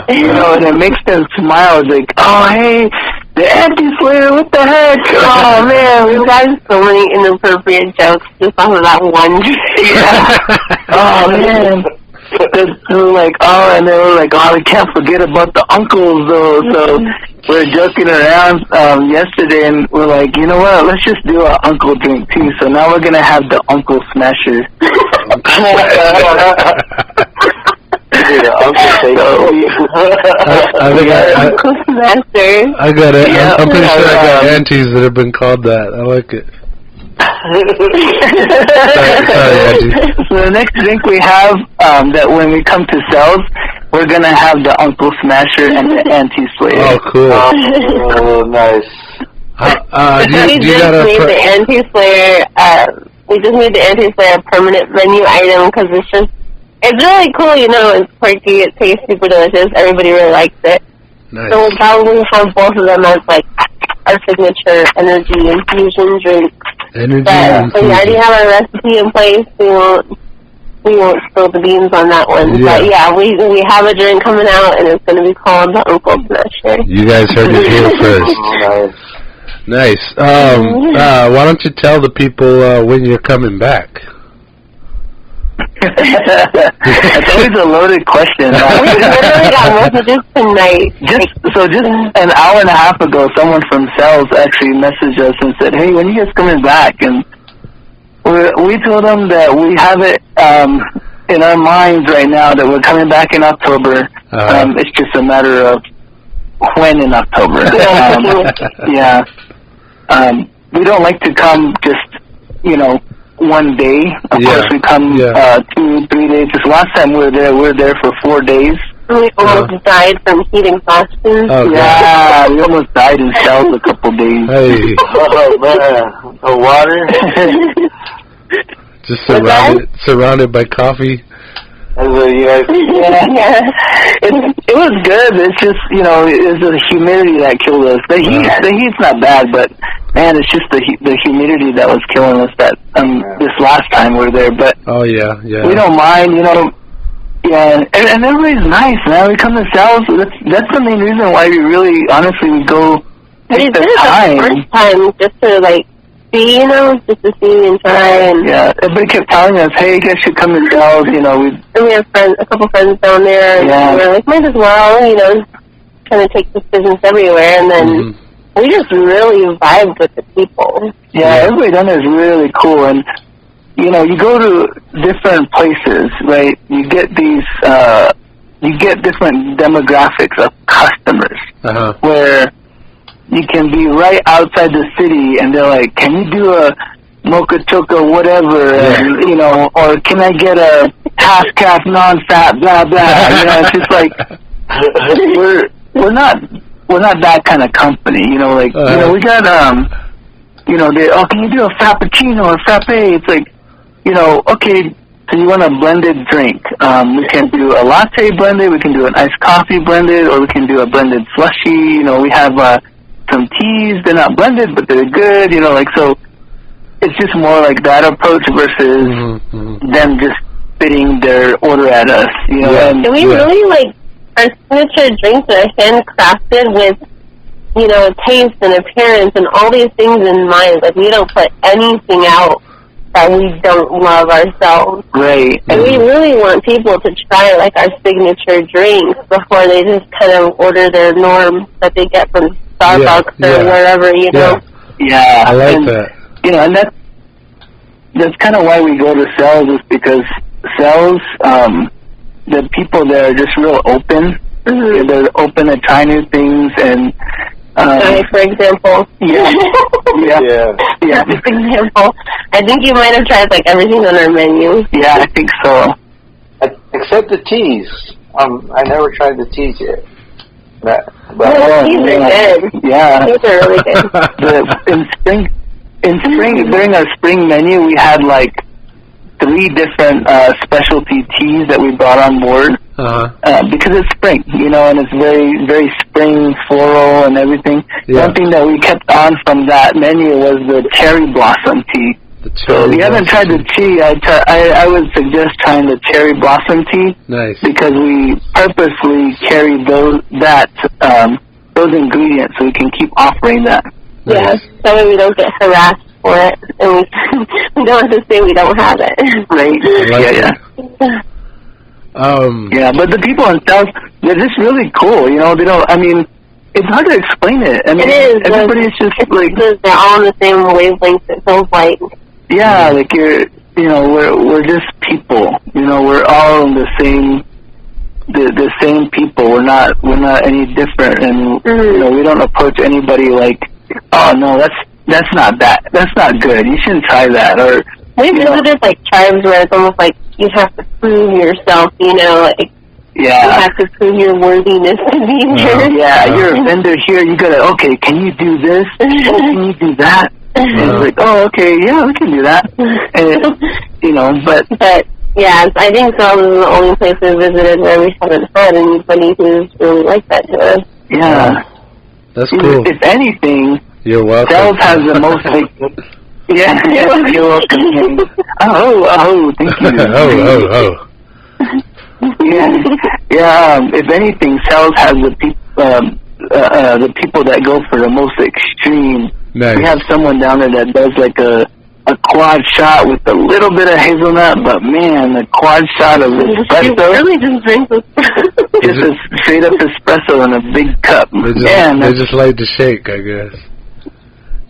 [SPEAKER 2] You know, and it makes them smile. It's like, oh hey, the anti-slayer, what the heck?
[SPEAKER 3] Oh man, we've gotten so many inappropriate jokes just off of that one.
[SPEAKER 2] Oh man. They were like, oh, and they were like, oh, we can't forget about the uncles, though. So we're joking around yesterday, and we're like, you know what? Let's just do an uncle drink too. So now we're gonna have the Uncle Smasher.
[SPEAKER 3] Uncle Smasher.
[SPEAKER 1] I got it. Yeah, I'm pretty sure I got aunties that have been called that. I like it.
[SPEAKER 2] sorry, so the next drink we have, that when we come to sales, we're gonna have the Uncle Smasher and the Anti-Slayer.
[SPEAKER 1] Oh, cool.
[SPEAKER 4] Oh, nice.
[SPEAKER 3] We just made the Anti-Slayer. We just made the Anti-Slayer a permanent menu item because it's really cool. You know, it's quirky. It tastes super delicious. Everybody really likes it.
[SPEAKER 1] Nice.
[SPEAKER 3] So we'll probably have both of them as like our signature energy infusion drink.
[SPEAKER 1] Energy
[SPEAKER 3] but we already have our recipe in place. We won't spill the beans on that one. Yeah. But yeah, we have a drink coming out, and it's going to be called the Uncle Smasher.
[SPEAKER 1] You guys heard it here first. Nice. Why don't you tell the people when you're coming back?
[SPEAKER 2] It's always a loaded question.
[SPEAKER 3] We literally got messages tonight.
[SPEAKER 2] Just an hour and a half ago, someone from sales actually messaged us and said, hey, when are you guys coming back? And we told them that we have it in our minds right now that we're coming back in October. It's just a matter of when in October. Yeah. We don't like to come just, one day. Of course, we come 2-3 days. This last time we were there for 4 days.
[SPEAKER 3] We almost died from heat exhaustion.
[SPEAKER 1] Oh,
[SPEAKER 2] yeah, we almost died in cells a couple days.
[SPEAKER 1] Hey.
[SPEAKER 4] Oh, man. The water?
[SPEAKER 1] Just surrounded by coffee.
[SPEAKER 2] Yeah. It was good. It's just, it was the humidity that killed us. The heat's not bad, but man, it's just the humidity that was killing us this last time we were there. But we don't mind, Yeah, and everybody's nice, man. We come to sales. That's the main reason why we really, honestly, we go take the time.
[SPEAKER 3] The first time just to see, just to see and try. And
[SPEAKER 2] yeah, everybody kept telling us, hey, you guys should come to sales. And
[SPEAKER 3] we have a couple friends down there, and we're like, might as well, kind of take this business everywhere, and then we just really vibed with the people.
[SPEAKER 2] Yeah, everybody down there is really cool, and you go to different places, right? You get these, different demographics of customers, where you can be right outside the city, and they're like, can you do a mocha choco whatever, and, or can I get a half-calf non-fat, blah, blah, it's just like, we're not that kind of company, we got, can you do a frappuccino or frappe? It's like, okay, so you want a blended drink. We can do a latte blended, we can do an iced coffee blended, or we can do a blended slushy. We have some teas. They're not blended, but they're good, so it's just more like that approach versus them just spitting their order at us,
[SPEAKER 3] And we really, our signature drinks are handcrafted with, taste and appearance and all these things in mind. We don't put anything out that we don't love ourselves.
[SPEAKER 2] Right.
[SPEAKER 3] And we really want people to try our signature drinks before they just kind of order their norm that they get from Starbucks or wherever,
[SPEAKER 2] Yeah,
[SPEAKER 1] I like that.
[SPEAKER 2] And that's kind of why we go to sales, is because sales, the people there are just real open. They're open to try new things, and
[SPEAKER 3] for example.
[SPEAKER 2] Yeah.
[SPEAKER 3] For example, I think you might have tried everything on our menu.
[SPEAKER 2] Yeah, I think so.
[SPEAKER 4] Except the teas. I never tried the teas yet.
[SPEAKER 3] Teas are good.
[SPEAKER 2] Yeah.
[SPEAKER 3] Teas are really good.
[SPEAKER 2] In spring, during our spring menu, we had 3 different specialty teas that we brought on board. because it's spring, and it's very, very spring floral and everything. Yeah. One thing that we kept on from that menu was the cherry blossom tea. So if you haven't tried the tea, I would suggest trying the cherry blossom tea.
[SPEAKER 1] Nice.
[SPEAKER 2] Because we purposely carry those ingredients so we can keep offering that.
[SPEAKER 1] Nice.
[SPEAKER 3] Yeah, that way we don't get harassed for it, and we don't have to say we don't have it.
[SPEAKER 2] Right. Yeah. Yeah, but the people themselves, they're just really cool. They don't. I mean, it's hard to explain it. I mean,
[SPEAKER 3] it is.
[SPEAKER 2] Everybody's just like
[SPEAKER 3] they're all on the same wavelength. It feels like.
[SPEAKER 2] Yeah, like we're just people. We're all the same people. We're not any different, and we don't approach anybody like, oh no, that's not good. You shouldn't try that. Or
[SPEAKER 3] we visited like tribes where it's almost like you have to prove yourself. Like you have to prove your worthiness to be here.
[SPEAKER 2] Yeah, you're a vendor here. You gotta can you do this? Can you do that? And it's like, okay, yeah, we can do that. And, but
[SPEAKER 3] yeah, I think Sales is the only place we visited where we haven't had anybody who's really like that to us.
[SPEAKER 2] Yeah.
[SPEAKER 1] That's cool.
[SPEAKER 2] If anything,
[SPEAKER 1] you're welcome.
[SPEAKER 2] Sales has the most, yeah, you're welcome. Oh, thank you. Yeah. If anything, Sales has the people that go for the most extreme.
[SPEAKER 1] Nice.
[SPEAKER 2] We have someone down there that does like a quad shot with a little bit of hazelnut, but man, the quad shot of espresso.
[SPEAKER 3] Really just drinks espresso.
[SPEAKER 2] Just a straight up espresso in a big cup.
[SPEAKER 1] They just like to shake, I guess.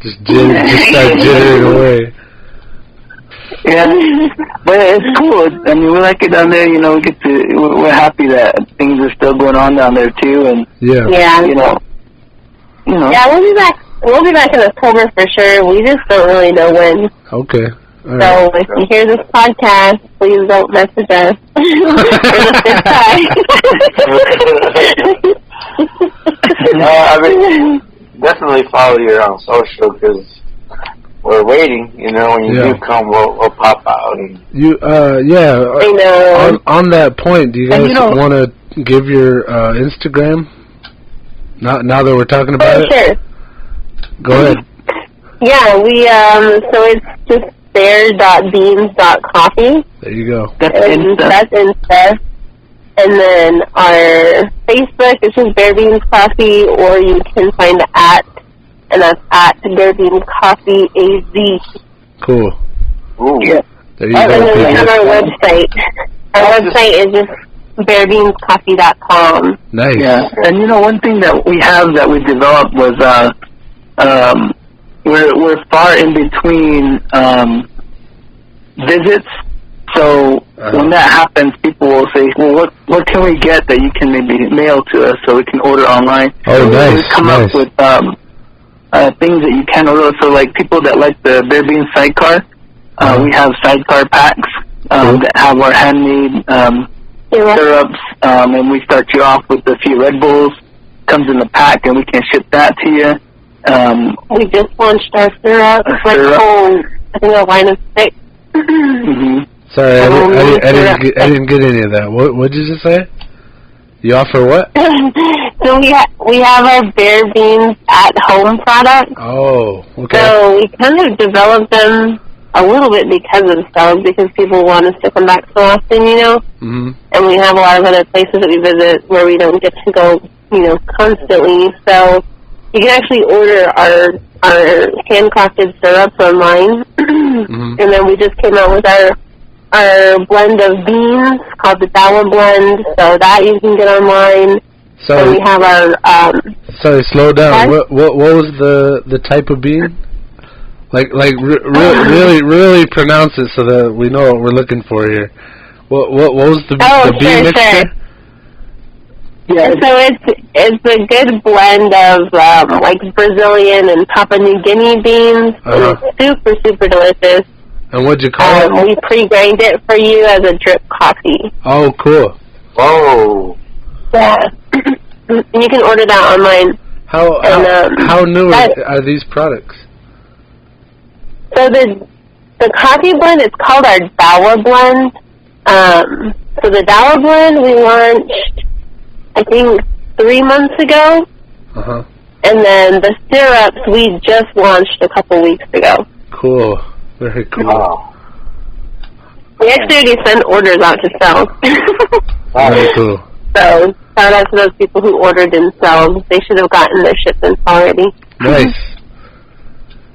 [SPEAKER 1] Just start jittering away.
[SPEAKER 2] Yeah, but it's cool. I mean, we like it down there. We're happy that things are still going on down there too, and
[SPEAKER 3] Yeah, we'll be back. We'll be back in October for sure. We just don't really know when.
[SPEAKER 1] Okay. All
[SPEAKER 3] so if you hear this podcast, please don't message us.
[SPEAKER 4] I mean, definitely follow you on social because we're waiting. When you do come, we'll pop out. And
[SPEAKER 3] I know.
[SPEAKER 1] On that point, do you guys want to give your Instagram? Now that we're talking about it?
[SPEAKER 3] Sure.
[SPEAKER 1] Go ahead.
[SPEAKER 3] Yeah, we so it's just bear.beans.coffee.
[SPEAKER 1] There you go.
[SPEAKER 3] That's Insta. And then our Facebook is just Bear Beans Coffee, or you can find the and that's at Bear Beans Coffee AZ.
[SPEAKER 1] Cool.
[SPEAKER 4] Ooh.
[SPEAKER 2] Yeah.
[SPEAKER 1] There you go.
[SPEAKER 3] And then we have our website. Our website is just bearbeanscoffee.com.
[SPEAKER 1] Nice.
[SPEAKER 2] Yeah, and one thing that we developed was we're far in between visits. So when that happens, people will say, "Well, what can we get that you can maybe mail to us so we can order online?"
[SPEAKER 1] Oh, nice.
[SPEAKER 2] We come up with things that you can order. So like people that like the Bear Beans sidecar, we have sidecar packs that have our handmade syrups, and we start you off with a few Red Bulls. Comes in the pack, and we can ship that to you.
[SPEAKER 3] We just launched our syrup. I think a line of 6.
[SPEAKER 2] Mm-hmm.
[SPEAKER 1] Sorry, I didn't get any of that. What did you just say? You offer what?
[SPEAKER 3] So we have our Bear Beans at home products.
[SPEAKER 1] Oh, okay.
[SPEAKER 3] So we kind of developed them a little bit because of Sales, because people want us to come back so often,
[SPEAKER 1] Mm-hmm.
[SPEAKER 3] And we have a lot of other places that we visit where we don't get to go, constantly. So you can actually order our handcrafted syrups online, and then we just came out with our blend of beans called the Dawa blend, so that you can get online. So we have our
[SPEAKER 1] sorry, slow down. What was the type of bean? Really pronounce it so that we know what we're looking for here. What was the bean mixture?
[SPEAKER 3] Sure. Yeah. So it's a good blend of Brazilian and Papua New Guinea beans. It's super, super delicious.
[SPEAKER 1] And what'd you call it?
[SPEAKER 3] We pre-grind it for you as a drip coffee.
[SPEAKER 1] Oh, cool.
[SPEAKER 4] Oh.
[SPEAKER 3] Yeah. And you can order that online.
[SPEAKER 1] How new are these products?
[SPEAKER 3] So the coffee blend is called our Dawa blend. So So the Dollar Blend we launched, I think, 3 months ago.
[SPEAKER 1] Uh-huh.
[SPEAKER 3] And then the syrups we just launched a couple weeks ago.
[SPEAKER 1] Cool. Very cool.
[SPEAKER 4] Wow.
[SPEAKER 3] We actually already sent orders out to sell.
[SPEAKER 1] Very cool.
[SPEAKER 3] So, shout out to those people who ordered themselves. They should have gotten their shipments already.
[SPEAKER 1] Nice.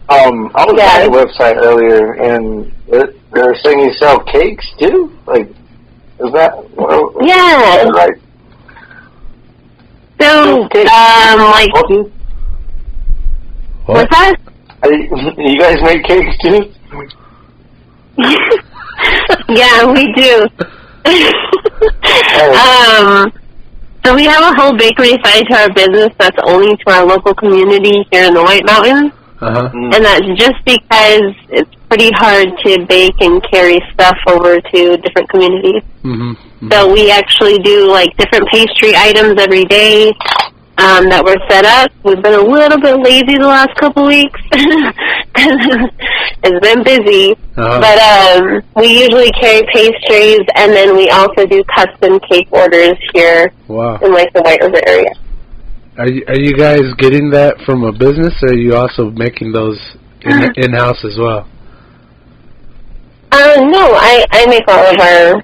[SPEAKER 4] I was on the website earlier, and they're saying you sell cakes, too? Like, is that...
[SPEAKER 3] Yeah.
[SPEAKER 4] Right.
[SPEAKER 3] So, like... What's that?
[SPEAKER 4] You guys make cakes, too?
[SPEAKER 3] Yeah, we do. So we have a whole bakery side to our business that's only to our local community here in the White Mountains.
[SPEAKER 1] Uh-huh.
[SPEAKER 3] And that's just because it's pretty hard to bake and carry stuff over to different communities.
[SPEAKER 1] Mm-hmm. Mm-hmm.
[SPEAKER 3] So we actually do, like, different pastry items every day that were set up. We've been a little bit lazy the last couple weeks. It's been busy.
[SPEAKER 1] Uh-huh.
[SPEAKER 3] But we usually carry pastries, and then we also do custom cake orders here in, like, the White River area.
[SPEAKER 1] Are you guys getting that from a business, or are you also making those in-house as well?
[SPEAKER 3] No, I make all of our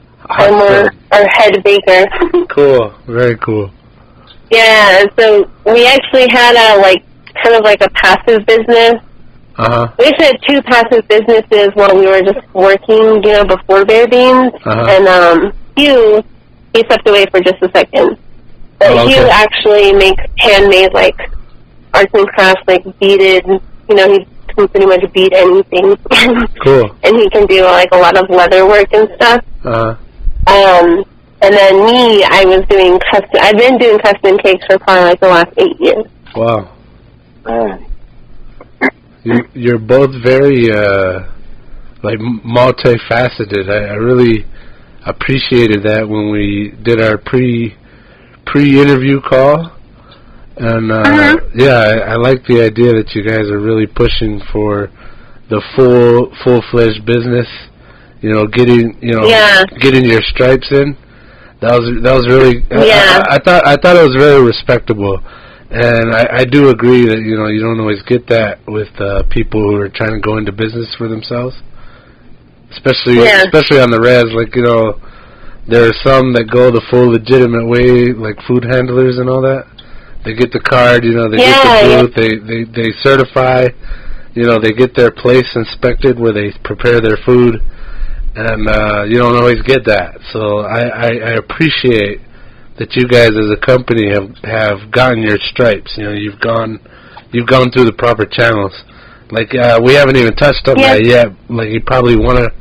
[SPEAKER 3] head baker.
[SPEAKER 1] Cool, very cool.
[SPEAKER 3] Yeah, so we actually had kind of like a passive business.
[SPEAKER 1] Uh-huh.
[SPEAKER 3] We actually had 2 passive businesses while we were just working, before Bear Beans.
[SPEAKER 1] Uh-huh.
[SPEAKER 3] And Hugh, he stepped away for just a second. But Hugh actually makes handmade, like, arts and crafts, like beaded, he can pretty much bead anything.
[SPEAKER 1] Cool.
[SPEAKER 3] And he can do, like, a lot of leather work and stuff.
[SPEAKER 1] Uh-huh.
[SPEAKER 3] And then me, I've been doing custom cakes for probably, like, the last 8 years.
[SPEAKER 1] Wow. You're both very, like, multifaceted. I really appreciated that when we did our pre-interview call. And, I like the idea that you guys are really pushing for the full-fledged business, getting your stripes in. That was really, I thought it was very respectable. And I do agree that, you don't always get that with people who are trying to go into business for themselves. Especially on the res, like, there are some that go the full legitimate way, like food handlers and all that. They get the card, they get the booth, they certify, they get their place inspected where they prepare their food, and you don't always get that. So I appreciate that you guys as a company have gotten your stripes. You've gone through the proper channels. Like we haven't even touched on that yet. Like you probably want to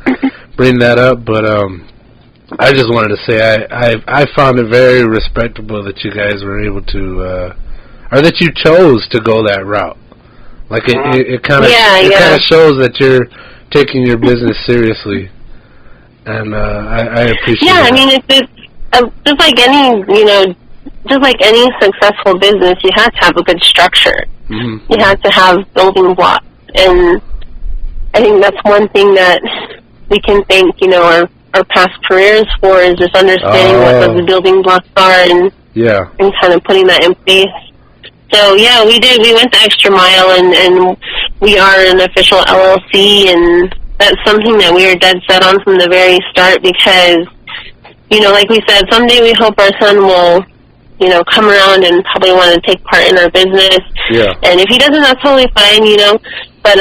[SPEAKER 1] bring that up, but I just wanted to say I found it very respectable that you guys were able to, or that you chose to go that route. Like it kind of shows that you're taking your business seriously, and I appreciate.
[SPEAKER 3] Yeah,
[SPEAKER 1] that.
[SPEAKER 3] I mean it's just like any successful business, you have to have a good structure.
[SPEAKER 1] Mm-hmm.
[SPEAKER 3] You have to have building blocks, and I think that's one thing that we can thank our past careers for, is just understanding what those building blocks are and kind of putting that in place. So yeah, we did. We went the extra mile, and we are an official LLC, and that's something that we are dead set on from the very start, because like we said, someday we hope our son will come around and probably want to take part in our business.
[SPEAKER 1] Yeah. And
[SPEAKER 3] if he doesn't, that's totally fine, But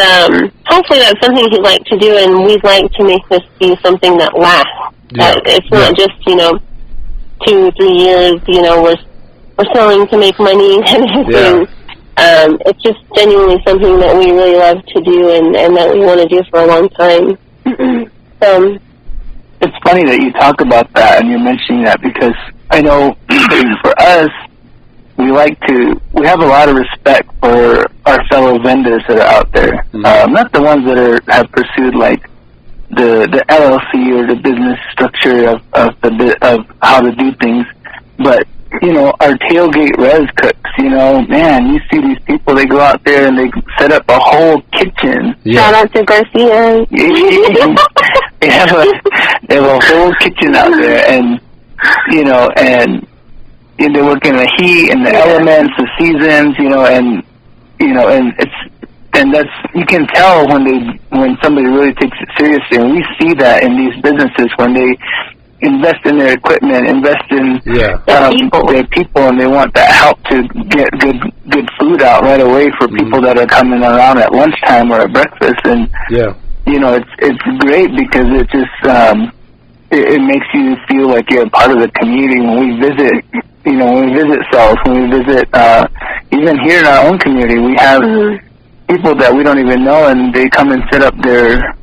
[SPEAKER 3] hopefully that's something he'd like to do, and we'd like to make this be something that lasts.
[SPEAKER 1] Yeah.
[SPEAKER 3] That it's not just, 2 3 years, we're selling to make money and everything.
[SPEAKER 1] Yeah.
[SPEAKER 3] It's just genuinely something that we really love to do, and that we want to do for a long time.
[SPEAKER 2] It's funny that you talk about that and you're mentioning that, because I know for us, we have a lot of respect for our fellow vendors that are out there.
[SPEAKER 1] Mm-hmm.
[SPEAKER 2] Not the ones that have pursued like the LLC or the business structure of how to do things, but our tailgate res cooks. Man, you see these people, they go out there and they set up a whole kitchen.
[SPEAKER 3] Yeah. Shout out to Garcia.
[SPEAKER 2] They have a whole kitchen out there, and you know, and they work in the heat and the elements, the seasons, you know, and that's, you can tell when somebody really takes it seriously, and we see that in these businesses when they invest in their equipment, invest in their people, and they want that help to get good food out right away for people that are coming around at lunchtime or at breakfast, and you know, it's great because it just it makes you feel like you're a part of the community. When we visit, you know, when we visit cells, when we visit even here in our own community, we have people that we don't even know, and they come and set up their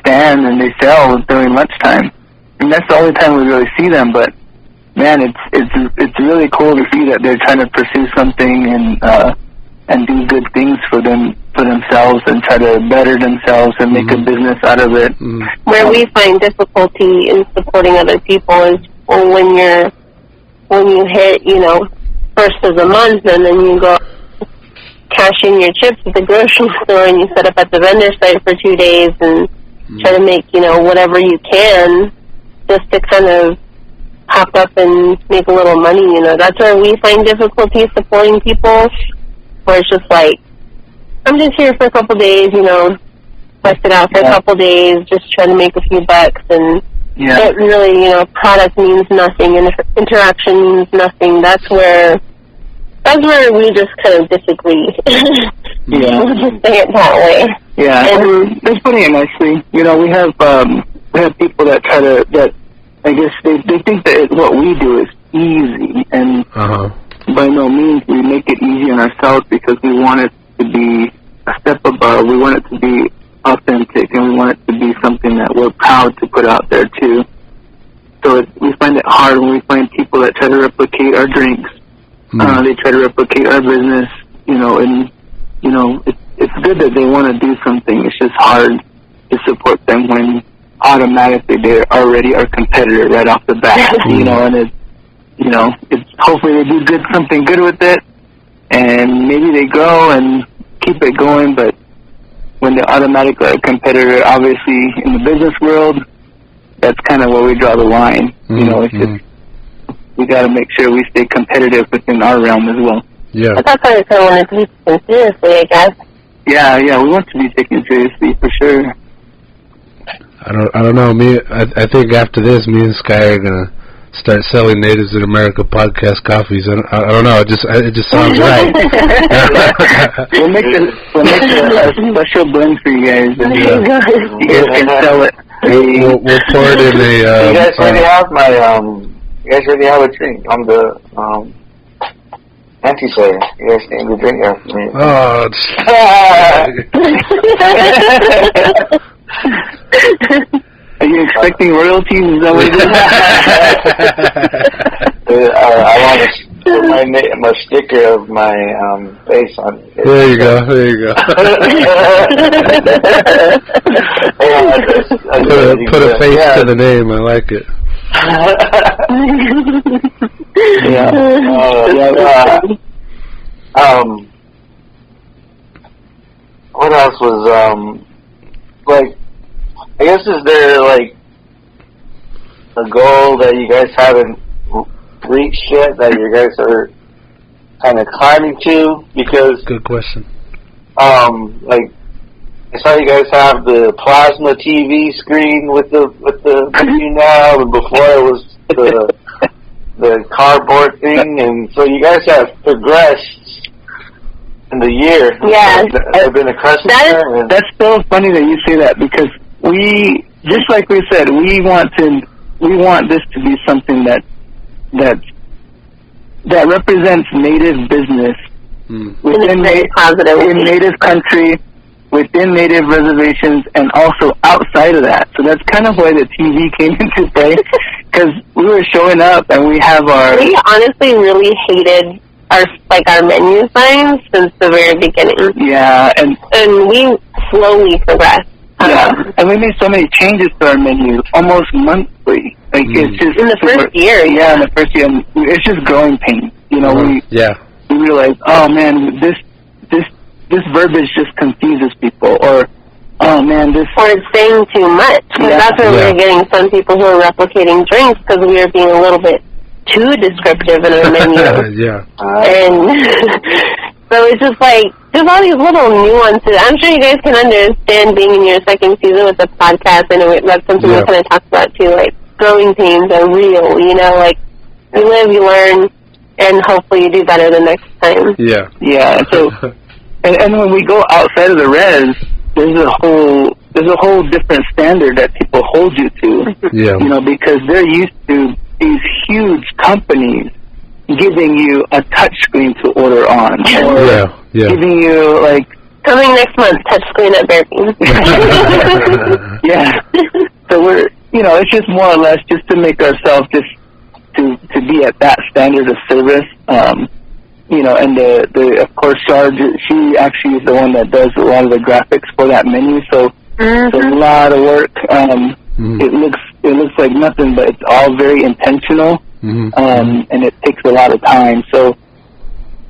[SPEAKER 2] stand and they sell during lunchtime. And that's the only time we really see them. But man, it's really cool to see that they're trying to pursue something and do good things for themselves and try to better themselves and make a business out of it.
[SPEAKER 3] Where we find difficulty in supporting other people is when you hit, you know, first of the month, and then you go cash in your chips at the grocery store, and you set up at the vendor site for 2 days and try to make, you know, whatever you can just to kind of pop up and make a little money. You know, that's where we find difficulty supporting people, where it's just like, I'm just here for a couple days, you know, bust it out for a couple days, just trying to make a few bucks, and it really, you know, product means nothing, and interaction means nothing. That's where we just kind of disagree. We'll just say it that way.
[SPEAKER 2] Yeah, and that's putting it nicely. You know, we have people that try to, that I guess they think that what we do is easy, and by no means we make it easy on ourselves, because we want it to be a step above. We want it to be authentic, and we want it to be something that we're proud to put out there too. So we find it hard when we find people that try to replicate our drinks. They try to replicate our business, you know, and you know, it's good that they want to do something. It's just hard to support them when automatically they're already our competitor right off the bat. You know, and it's hopefully they do something good with it, and maybe they grow and keep it going. But when they're automatically a competitor, obviously in the business world, that's kind of where we draw the line. You know, it's just, we got to make sure we stay competitive within our realm as well.
[SPEAKER 3] Yeah. But that's why we kind of want to be taken seriously, I guess.
[SPEAKER 2] Yeah, we want to be taken seriously for sure.
[SPEAKER 1] I don't know. I think after this, me and Sky are gonna start selling Natives in America podcast coffees. I don't know. It just sounds right.
[SPEAKER 2] We'll make a special blend for you guys, and you guys can sell it.
[SPEAKER 1] We'll pour it in a.
[SPEAKER 4] You guys already have my You guys already have a drink. I'm the anti-slayer. You guys named the drink after me.
[SPEAKER 2] Are you expecting royalties? Is that what it is?
[SPEAKER 4] I want to put my sticker of my face on it.
[SPEAKER 1] There you go. Put a face to the name. I like it.
[SPEAKER 4] What else was like? I guess is there like a goal that you guys haven't reached yet that you guys are kind of climbing to? Because
[SPEAKER 1] good question.
[SPEAKER 4] Like I saw you guys have the plasma TV screen with the menu now, and before it was the cardboard thing, and so you guys have progressed in the year.
[SPEAKER 3] Yeah,
[SPEAKER 4] I've been a customer.
[SPEAKER 2] That's so funny that you say that, because we, just like we said, we want this to be something that represents Native business within Native country, within Native reservations, and also outside of that. So that's kind of why the TV came into play, because we were showing up and we have our...
[SPEAKER 3] We honestly really hated our menu signs since the very beginning.
[SPEAKER 2] Yeah, and
[SPEAKER 3] we slowly progressed.
[SPEAKER 2] And we made so many changes to our menu, almost monthly. Like it's just
[SPEAKER 3] in the first year.
[SPEAKER 2] Yeah, in the first year, it's just growing pains. You know, we realized, oh man, this verbiage just confuses people, or oh man, this...
[SPEAKER 3] Or it's saying too much. That's where we were getting some people who are replicating drinks because we were being a little bit too descriptive in our menu. And so it's just like, there's all these little nuances. I'm sure you guys can understand being in your second season with the podcast. I know that's something we kind of talked about too, like, growing pains are real, you know, like, you live, you learn, and hopefully you do better the next time.
[SPEAKER 2] Yeah, so, and when we go outside of the res, there's a whole different standard that people hold you to. You know, because they're used to these huge companies giving you a touch screen to order on. Or giving you, like...
[SPEAKER 3] Coming next month, touch screen at Bear Bean.
[SPEAKER 2] So we're, you know, it's just more or less just to make ourselves just to be at that standard of service. You know, and the of course, Char, she actually is the one that does a lot of the graphics for that menu, so it's a lot of work. It looks like nothing, but it's all very intentional, and it takes a lot of time. So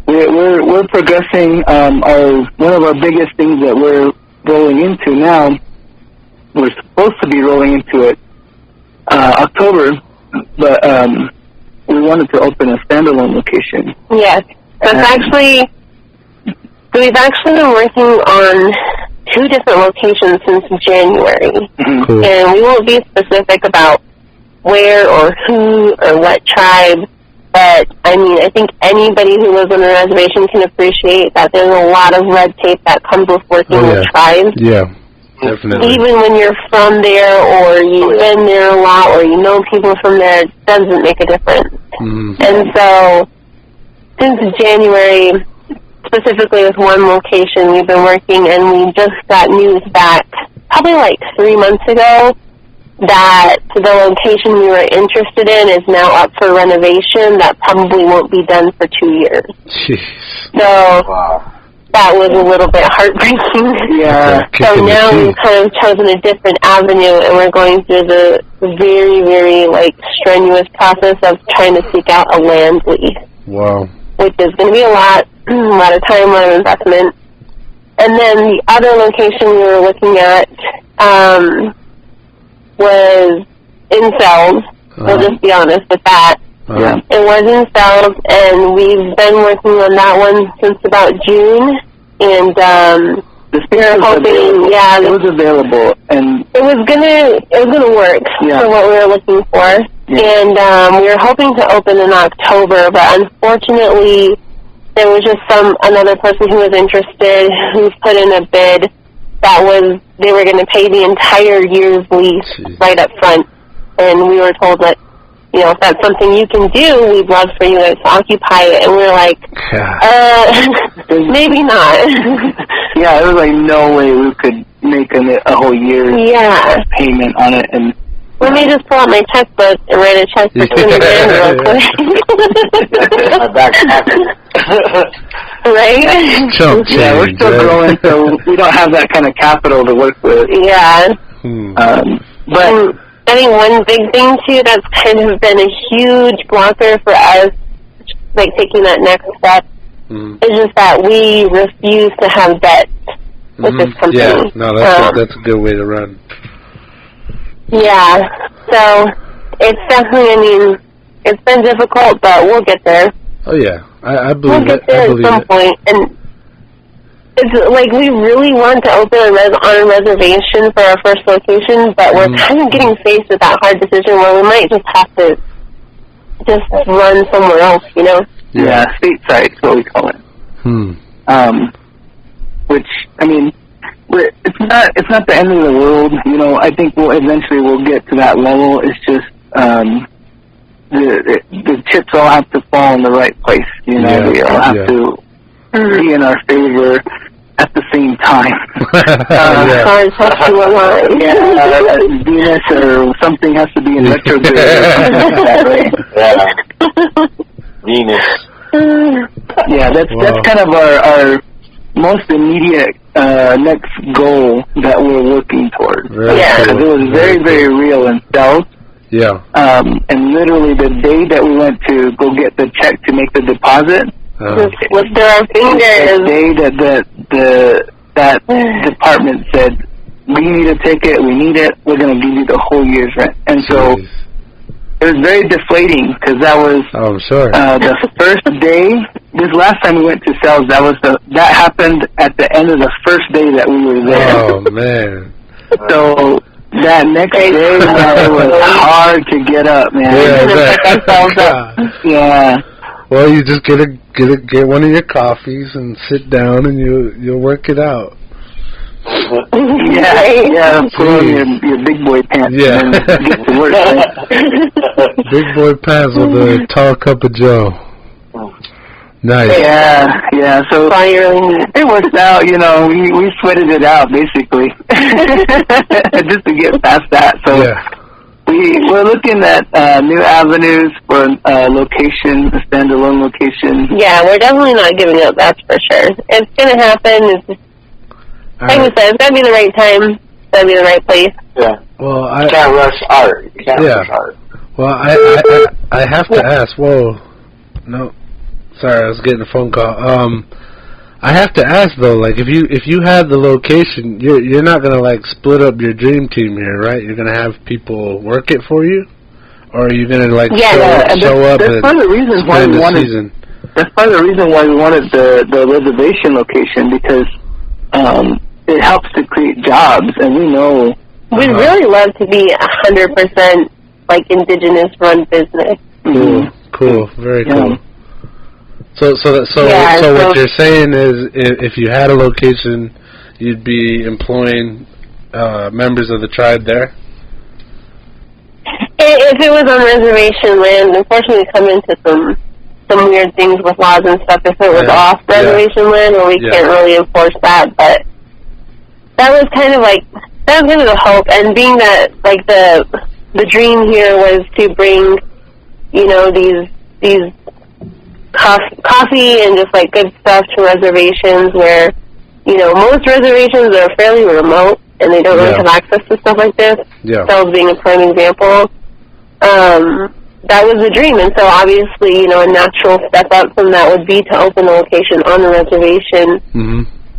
[SPEAKER 2] we're progressing. One of our biggest things that we're rolling into now, we're supposed to be rolling into it October, but we wanted to open a standalone location.
[SPEAKER 3] Yes, we've actually been working on 2 different locations since January.
[SPEAKER 1] Cool.
[SPEAKER 3] And we won't be specific about where or who or what tribe, but I mean, I think anybody who lives on a reservation can appreciate that there's a lot of red tape that comes with working with tribes.
[SPEAKER 1] Yeah, definitely.
[SPEAKER 3] Even when you're from there or you've been there a lot or you know people from there, it doesn't make a difference. And so, since January, specifically with one location, we've been working, and we just got news back probably like 3 months ago that the location we were interested in is now up for renovation. That probably won't be done for 2 years.
[SPEAKER 1] Jeez.
[SPEAKER 3] So that was a little bit heartbreaking. So now we've kind of chosen a different avenue, and we're going through the very, very like strenuous process of trying to seek out a land lease.
[SPEAKER 1] Wow.
[SPEAKER 3] Which is going to be a lot of time, a lot of investment. And then the other location we were looking at was in Cells. We'll just be honest with that. It was in Cells, and we've been working on that one since about June. And we're hoping,
[SPEAKER 2] it was available, and
[SPEAKER 3] it was gonna work for what we were looking for. And we were hoping to open in October, but unfortunately, there was just another person who was interested who put in a bid that was they were going to pay the entire year's lease right up front, and we were told that, you know, if that's something you can do, we'd love for you guys to occupy it. And we were like, maybe not.
[SPEAKER 2] There was like no way we could make a whole year's payment on it. And
[SPEAKER 3] let me just pull out my checkbook and write a check for $20,000 real quick.
[SPEAKER 4] My back pocket.
[SPEAKER 3] Right?
[SPEAKER 2] We're still growing, so we don't have that kind of capital to work with.
[SPEAKER 3] But I think one big thing, too, that's kind of been a huge blocker for us, like taking that next step, is just that we refuse to have debt with this company.
[SPEAKER 1] That's a good way to run.
[SPEAKER 3] So it's definitely, I mean, it's been difficult, but we'll get there.
[SPEAKER 1] Oh, yeah. I believe
[SPEAKER 3] we'll get there at some point. And it's like we really want to open on a reservation for our first location, but we're kind of getting faced with that hard decision where we might just have to just run somewhere else, you know?
[SPEAKER 2] Stateside is what we call it. Which, I mean, it's not the end of the world, you know. I think we'll get to that level. It's just the chips all have to fall in the right place, you know. They all have to be in our favor at the same time. Venus or something has to be in retrograde or something like that, right?
[SPEAKER 4] Venus.
[SPEAKER 2] That's kind of our most immediate next goal that we're working towards. Because it was very, very real in Cells. And literally the day that we went to go get the check to make the deposit,
[SPEAKER 3] was there our fingers.
[SPEAKER 2] The day that that department said, we need a ticket, we need it, we're going to give you the whole year's rent. And so it was very deflating because that was the first day. This last time we went to sales, that happened at the end of the first day that we were there.
[SPEAKER 1] Oh, man.
[SPEAKER 2] So that next day, man, it was hard to get up, man. Yeah.
[SPEAKER 1] Well, you just get one of your coffees and sit down, and you'll work it out.
[SPEAKER 2] Yeah. Put on your big boy pants.
[SPEAKER 1] Yeah.
[SPEAKER 2] And then get to work. Right?
[SPEAKER 1] Big boy pants with a tall cup of Joe. Nice.
[SPEAKER 2] Yeah. So it worked out. You know, we sweated it out basically, just to get past that. So we're looking at new avenues for location, a standalone location.
[SPEAKER 3] Yeah, we're definitely not giving up. That's for sure. It's gonna happen. It's just, like we said, it's gotta be the right time. It's gotta be the right place.
[SPEAKER 4] Yeah.
[SPEAKER 1] Well,
[SPEAKER 4] you can't rush art. You can't rush art.
[SPEAKER 1] Well, I have to ask. Whoa, no. Sorry, I was getting a phone call. I have to ask though, like if you had the location, you're not gonna like split up your dream team here, right? You're gonna have people work it for you, or are you gonna like show up?
[SPEAKER 2] That's part of the reason why we wanted. That's part of the reason why we wanted the reservation location, because it helps to create jobs, and we know
[SPEAKER 3] we'd really love to be 100% like indigenous run business.
[SPEAKER 1] Cool, very cool. So what you're saying is, if you had a location, you'd be employing members of the tribe there?
[SPEAKER 3] If it was on reservation land, unfortunately, we come into some weird things with laws and stuff. If it was off reservation land, well, we can't really enforce that. But that was kind of the hope, and being that like the dream here was to bring, you know, these coffee and just like good stuff to reservations where, you know, most reservations are fairly remote and they don't really have access to stuff like this. Cells being a prime example. That was the dream, and so obviously, you know, a natural step up from that would be to open a location on the reservation.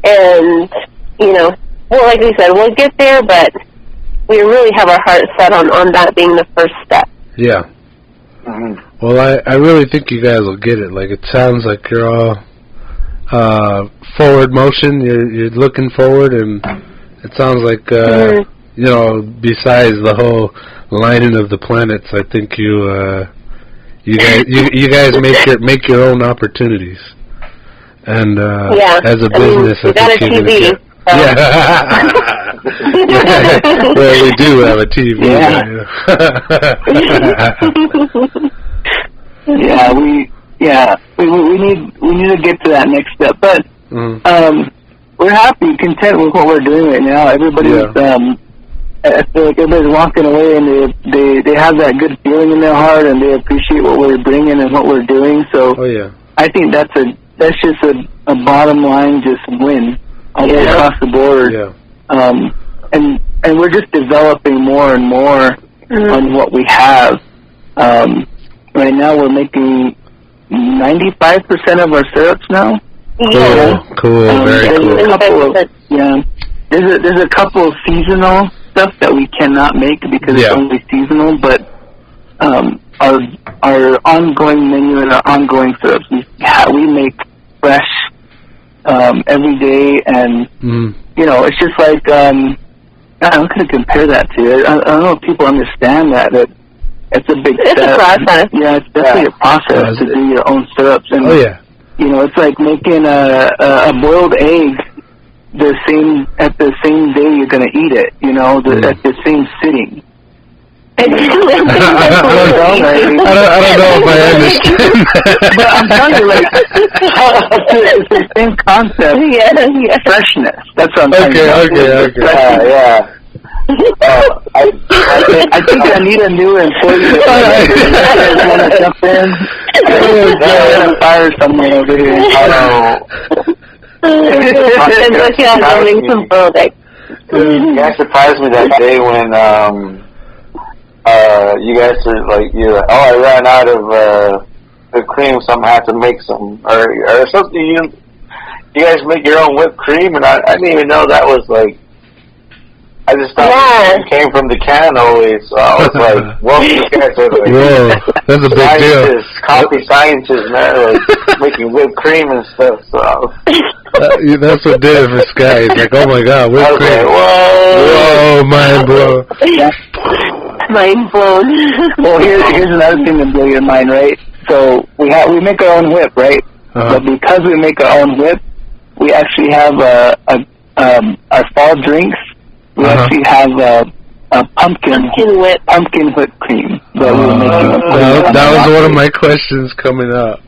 [SPEAKER 3] And, you know, well, like we said, we'll get there, but we really have our heart set on that being the first step.
[SPEAKER 1] Yeah. Well, I really think you guys will get it. Like, it sounds like you're all forward motion. You're looking forward, and it sounds like you know, besides the whole lining of the planets, I think you guys make your own opportunities. And as a business, I think you're gonna get. Well, we do have a TV. We need to get to that next step, but we're happy, content with what we're doing right now. Everybody's I feel like everybody's walking away and they have that good feeling in their heart, and they appreciate what we're bringing and what we're doing. So I think that's just a bottom line, just win all the way across the board. And we're just developing more and more on what we have. Right now we're making 95% of our syrups now. Cool. Very cool. There's a couple of seasonal stuff that we cannot make because it's only seasonal, but our ongoing menu and our ongoing syrups, we make fresh every day, and you know, it's just like I'm going to compare that to. I don't know if people understand that it's a big step. It's a process. Yeah, it's definitely a process to do your own syrups, and you know, it's like making a boiled egg at the same day you're going to eat it. You know, at the same sitting. I don't know if I understand.
[SPEAKER 2] But I'm telling you, like, it's the same concept. Freshness. That's what I'm saying. Okay. I think I need a new employee. I want to jump in. I'm fire someone over here.
[SPEAKER 4] You guys surprised me that day when you guys are like, you're like, I ran out of the cream, so I'm gonna have to make some, or something. You guys make your own whipped cream, and I didn't even know that was like. I I just thought it came from the can always, so I was like, well, you guys are like,
[SPEAKER 1] whoa, that's a big deal.
[SPEAKER 4] Coffee scientists, man, like making whipped cream and stuff, so.
[SPEAKER 1] That's what did it for Sky. He's like, oh my God, whipped cream.
[SPEAKER 4] Like, whoa,
[SPEAKER 1] mind blown.
[SPEAKER 3] Mind blown.
[SPEAKER 2] Well, here's another thing to blow your mind, right? So we make our own whip, right? But because we make our own whip, we actually have our fall drinks. We actually have a pumpkin whipped cream that we were making.
[SPEAKER 1] That was one of my questions coming up.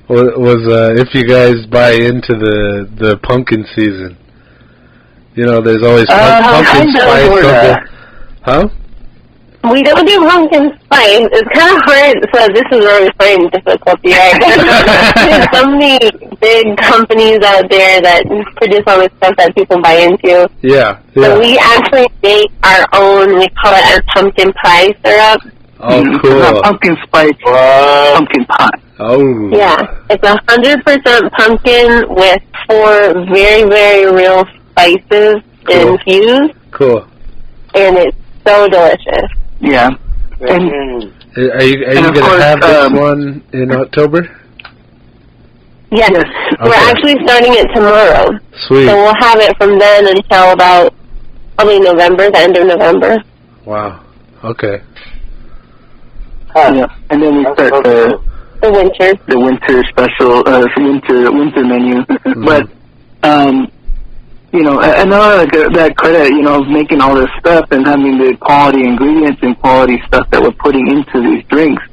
[SPEAKER 1] Was if you guys buy into the pumpkin season? You know, there's always pumpkin spice. Huh?
[SPEAKER 3] We don't do pumpkin spice. It's kind of hard. So this is where we find difficulty, right? There's so many big companies out there that produce all this stuff that people buy into.
[SPEAKER 1] Yeah.
[SPEAKER 3] So we actually make our own. We call it our pumpkin pie syrup.
[SPEAKER 1] Oh, cool.
[SPEAKER 2] Pumpkin spice pumpkin pie.
[SPEAKER 1] Oh.
[SPEAKER 3] Yeah, it's 100% pumpkin with 4 very, very real spices infused.
[SPEAKER 1] Cool.
[SPEAKER 3] And it's so delicious.
[SPEAKER 2] Yeah.
[SPEAKER 1] And are you going to have this one in October?
[SPEAKER 3] Yes. We're actually starting it tomorrow.
[SPEAKER 1] Sweet.
[SPEAKER 3] So we'll have it from then until about probably November, the end of November.
[SPEAKER 1] Wow. Okay.
[SPEAKER 2] Yeah. And then we start the winter special, winter menu. But, you know, another that credit, you know, of making all this stuff and having the quality ingredients and quality stuff that we're putting into these drinks,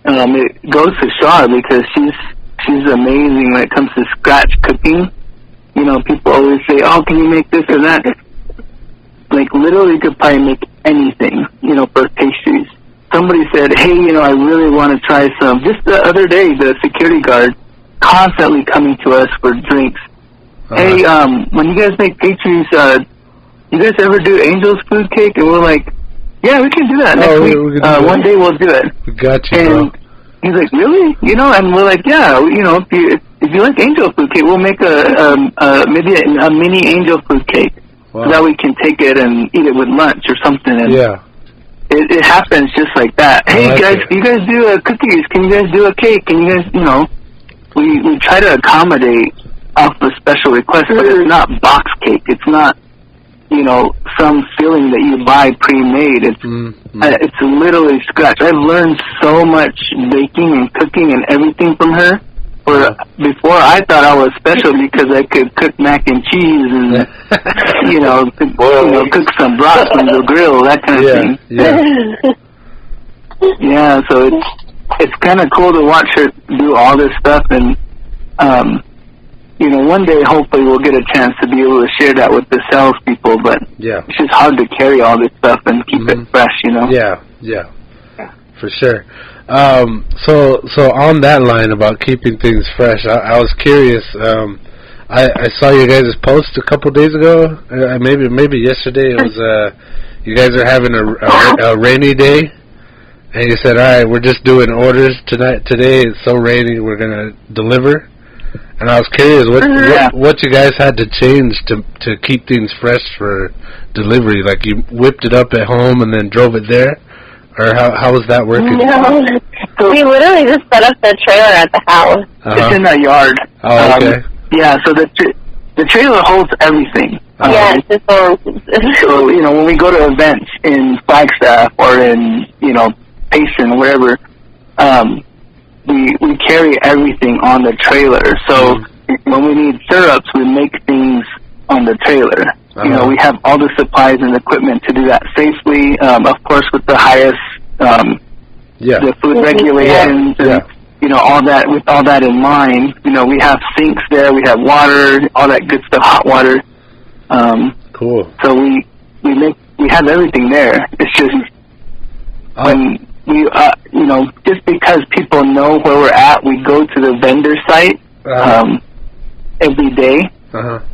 [SPEAKER 2] it goes to Char because she's amazing when it comes to scratch cooking. You know, people always say, oh, can you make this or that? Like, literally, you could probably make anything, you know, for pastries. Somebody said, hey, you know, I really want to try some. Just the other day, the security guard constantly coming to us for drinks. Hey, when you guys make pastries, you guys ever do Angel's food cake? And we're like, yeah, we can do that next week. One day we'll do it.
[SPEAKER 1] We got you,
[SPEAKER 2] and he's like, really? You know, and we're like, yeah, you know, if you like Angel food cake, we'll make maybe a mini Angel food cake. Wow. So that we can take it and eat it with lunch or something. And
[SPEAKER 1] yeah.
[SPEAKER 2] It happens just like that. Hey, guys, you guys do cookies? Can you guys do a cake? Can you guys, you know, we try to accommodate off the special request, but it's not box cake. It's not, you know, some filling that you buy pre-made. It's literally scratch. I've learned so much baking and cooking and everything from her. Before I thought I was special because I could cook mac and cheese and you know, cook some brats on the grill, that kind of thing. Yeah, so it's kind of cool to watch her do all this stuff, and you know, one day hopefully we'll get a chance to be able to share that with the salespeople. But it's just hard to carry all this stuff and keep it fresh, you know.
[SPEAKER 1] Yeah, for sure. So on that line about keeping things fresh, I was curious. I saw you guys' post a couple days ago, maybe yesterday. It was you guys are having a rainy day, and you said, all right, we're just doing orders today. It's so rainy, we're gonna deliver. And I was curious what you guys had to change to keep things fresh for delivery. Like you whipped it up at home and then drove it there. Or how was that working?
[SPEAKER 3] No, we literally just set up the trailer at the house.
[SPEAKER 2] It's in the yard.
[SPEAKER 1] Oh, okay.
[SPEAKER 2] Yeah, so the trailer holds everything.
[SPEAKER 3] Yeah, it's just
[SPEAKER 2] so, you know, when we go to events in Flagstaff or in, you know, Payson, wherever, we carry everything on the trailer. So when we need syrups, we make things on the trailer. You know, we have all the supplies and equipment to do that safely. Of course, with the highest, the food regulations and, you know, all that, with all that in mind, you know, we have sinks there, we have water, all that good stuff, hot water.
[SPEAKER 1] Cool.
[SPEAKER 2] So we have everything there. It's just, when we, you know, just because people know where we're at, we go to the vendor site, every day.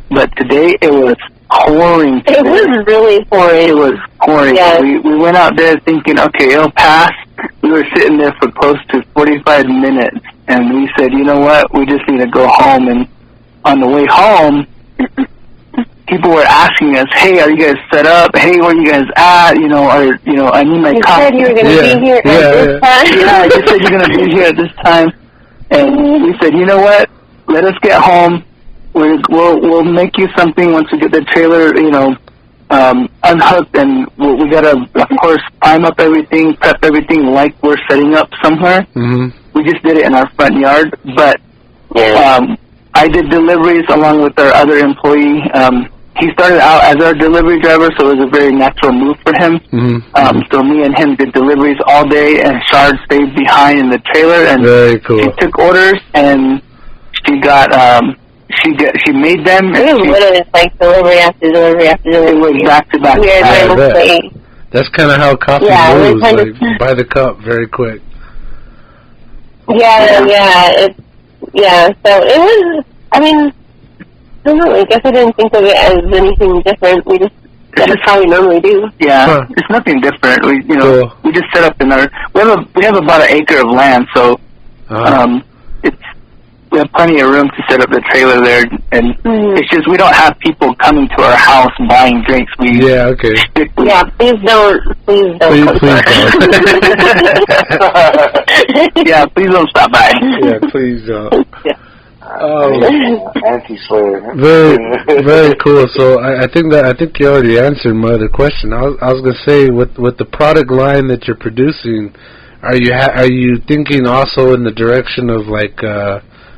[SPEAKER 2] But today it was pouring.
[SPEAKER 3] It was really pouring.
[SPEAKER 2] It was pouring. Yes. We went out there thinking, okay, it'll pass. We were sitting there for close to 45 minutes, and we said, you know what, we just need to go home. And on the way home, people were asking us, "Hey, are you guys set up? Hey, where are you guys at? You know, I need my coffee."
[SPEAKER 3] You said you were going to be here at this time.
[SPEAKER 2] Yeah, you said you're going to be here at this time. And we said, you know what? Let us get home. We'll make you something once we get the trailer, unhooked, and we got to, of course, prime up everything, prep everything like we're setting up somewhere.
[SPEAKER 1] Mm-hmm.
[SPEAKER 2] We just did it in our front yard, but I did deliveries along with our other employee. He started out as our delivery driver, so it was a very natural move for him.
[SPEAKER 1] Mm-hmm.
[SPEAKER 2] So me and him did deliveries all day, and Char stayed behind in the trailer, and
[SPEAKER 1] very cool.
[SPEAKER 2] She took orders, and she got she made them.
[SPEAKER 3] It was literally like delivery after delivery after delivery.
[SPEAKER 2] It was back to back.
[SPEAKER 1] That's kind of how coffee moves, like by the cup, very quick.
[SPEAKER 3] Yeah. So it was. I mean, I don't know. I guess I didn't think of it as anything different. That's how we normally do.
[SPEAKER 2] Yeah, it's nothing different. We just set up in our. We have about an acre of land, so we have plenty of room to set up the trailer there, and it's just we don't have people coming to our house buying drinks.
[SPEAKER 1] Okay.
[SPEAKER 3] Yeah, please don't. Please don't.
[SPEAKER 2] Yeah, please don't stop by.
[SPEAKER 1] Yeah, please don't.
[SPEAKER 2] Yeah.
[SPEAKER 4] Anti-Slayer.
[SPEAKER 1] Very, very cool. So I think you already answered my other question. I was gonna say with the product line that you're producing, are you thinking also in the direction of like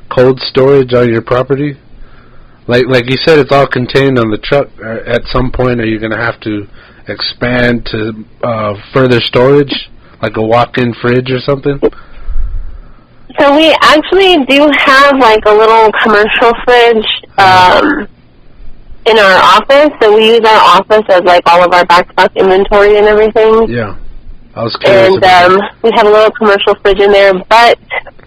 [SPEAKER 1] cold storage on your property? Like you said, it's all contained on the truck. At some point, are you gonna have to expand to further storage, like a walk-in fridge or something?
[SPEAKER 3] So we actually do have like a little commercial fridge in our office. So we use our office as like all of our backstock inventory and everything.
[SPEAKER 1] Yeah, I was curious.
[SPEAKER 3] And we have a little commercial fridge in there, but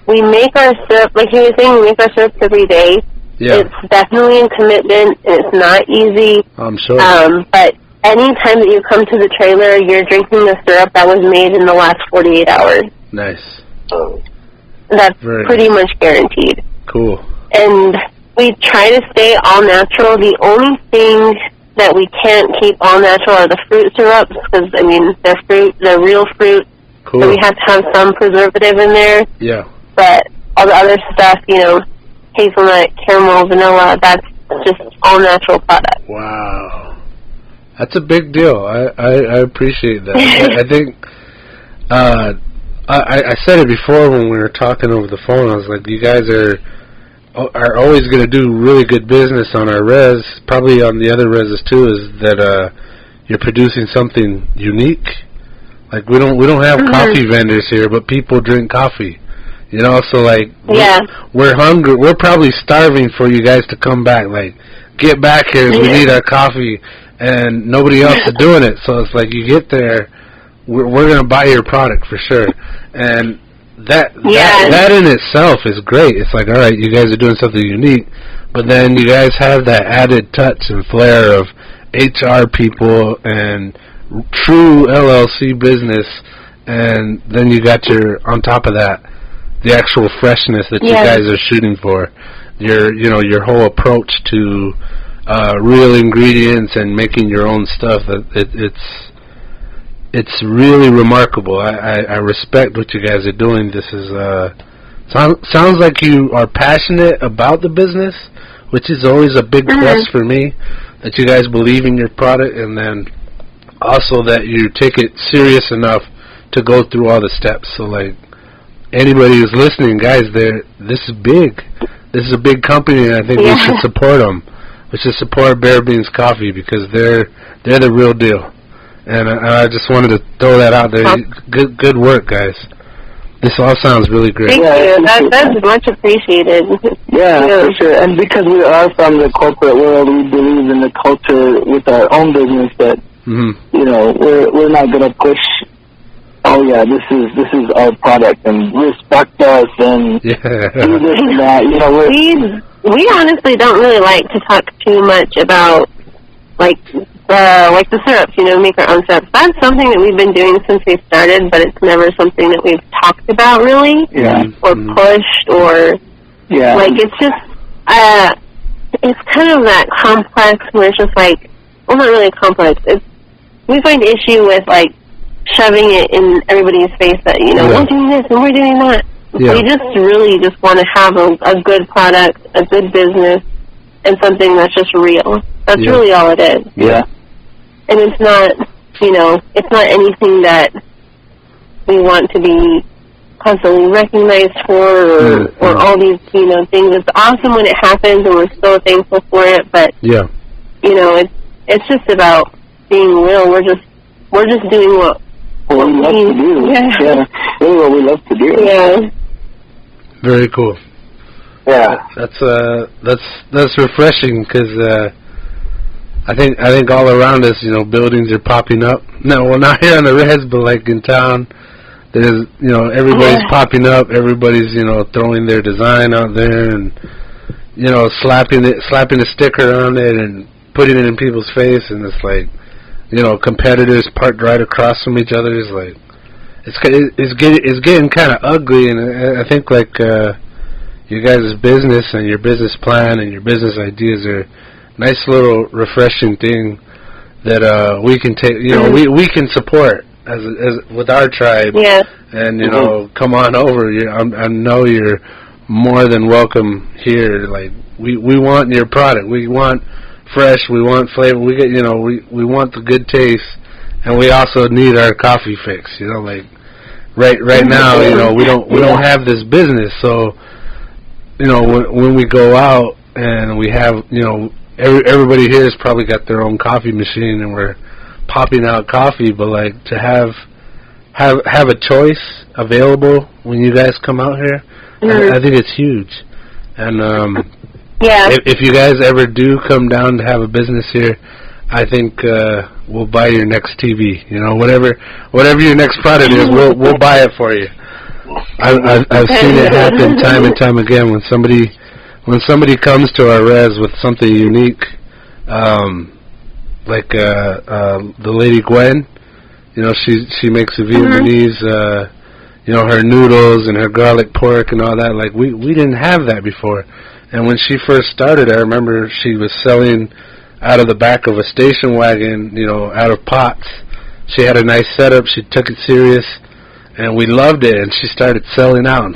[SPEAKER 3] we make our syrup, like you were saying, we make our syrup every day.
[SPEAKER 1] Yeah.
[SPEAKER 3] It's definitely a commitment, and it's not easy.
[SPEAKER 1] I'm sure.
[SPEAKER 3] But any time that you come to the trailer, you're drinking the syrup that was made in the last 48 hours.
[SPEAKER 1] Nice.
[SPEAKER 3] That's
[SPEAKER 1] very
[SPEAKER 3] pretty much guaranteed.
[SPEAKER 1] Cool.
[SPEAKER 3] And we try to stay all natural. The only thing that we can't keep all natural are the fruit syrups, because, I mean, they're real fruit.
[SPEAKER 1] Cool.
[SPEAKER 3] So we have to have some preservative in there.
[SPEAKER 1] Yeah.
[SPEAKER 3] But all the other stuff, hazelnut, caramel, vanilla, that's just all natural product.
[SPEAKER 1] Wow. That's a big deal. I appreciate that. I think I said it before when we were talking over the phone. I was like, you guys are always going to do really good business on our res, probably on the other reses too, is that you're producing something unique. Like we don't have coffee vendors here, but people drink coffee. So like we're hungry. We're probably starving for you guys to come back. Like, get back here, we need our coffee, and nobody else is doing it. So it's like you get there, we're gonna buy your product for sure, and that in itself is great. It's like, all right, you guys are doing something unique, but then you guys have that added touch and flair of HR people and true LLC business, and then you got on top of that, the actual freshness that you guys are shooting for. Your whole approach to real ingredients and making your own stuff. It's really remarkable. I respect what you guys are doing. This is sounds like you are passionate about the business, which is always a big plus for me. That you guys believe in your product, and then also that you take it serious enough to go through all the steps. So like, anybody who's listening, guys, this is big. This is a big company, and I think we should support them. We should support Bare Beans Coffee because they're the real deal. And I just wanted to throw that out there. Good work, guys. This all sounds really great.
[SPEAKER 3] Thank you. That's much appreciated.
[SPEAKER 2] Yeah, for sure. And because we are from the corporate world, we believe in the culture with our own business that we're not gonna push. Oh yeah, this is our product, and respect us, and do this and that.
[SPEAKER 3] We honestly don't really like to talk too much about like the syrups. Make our own syrups. That's something that we've been doing since we started, but it's never something that we've talked about really, or pushed, or like it's just it's kind of that complex where it's just like, well, not really complex. We find issue with like shoving it in everybody's face that, you know, we're doing this and we're doing that. Yeah. We just really just want to have a good product, a good business, and something that's just real. That's really all it is.
[SPEAKER 2] Yeah.
[SPEAKER 3] And it's not, you know, it's not anything that we want to be constantly recognized for or all these, you know, things. It's awesome when it happens and we're so thankful for it, but, you know, it's just about being real. We're just doing what
[SPEAKER 2] we love to do. Yeah. Really what we love to do.
[SPEAKER 3] Yeah.
[SPEAKER 1] Very cool.
[SPEAKER 2] Yeah.
[SPEAKER 1] That's refreshing because I think all around us, you know, buildings are popping up. No, well, not here on the res, but like in town, there's, you know, everybody's popping up. Everybody's, you know, throwing their design out there and, you know, slapping a sticker on it and putting it in people's face, and it's like, you know, competitors parked right across from each other. It's like, it's getting kind of ugly, and I think like you guys' business and your business plan and your business ideas are a nice little refreshing thing that we can take. You know, we can support as with our tribe.
[SPEAKER 3] Yeah.
[SPEAKER 1] And you know, come on over. I know you're more than welcome here. Like we want your product. We want fresh. We want flavor. We get, you know, we want the good taste, and we also need our coffee fix. You know, like right now, you know, we don't have this business, so you know, when we go out and we have, you know, everybody here has probably got their own coffee machine and we're popping out coffee, but like to have a choice available when you guys come out here, I think it's huge. And if you guys ever do come down to have a business here, I think we'll buy your next TV. You know, whatever your next product is, we'll buy it for you. I've seen it happen time and time again when somebody comes to our res with something unique, like the lady Gwen. You know, she makes a Vietnamese, you know, her noodles and her garlic pork and all that. Like we didn't have that before. And when she first started, I remember she was selling out of the back of a station wagon, you know, out of pots. She had a nice setup. She took it serious. And we loved it, and she started selling out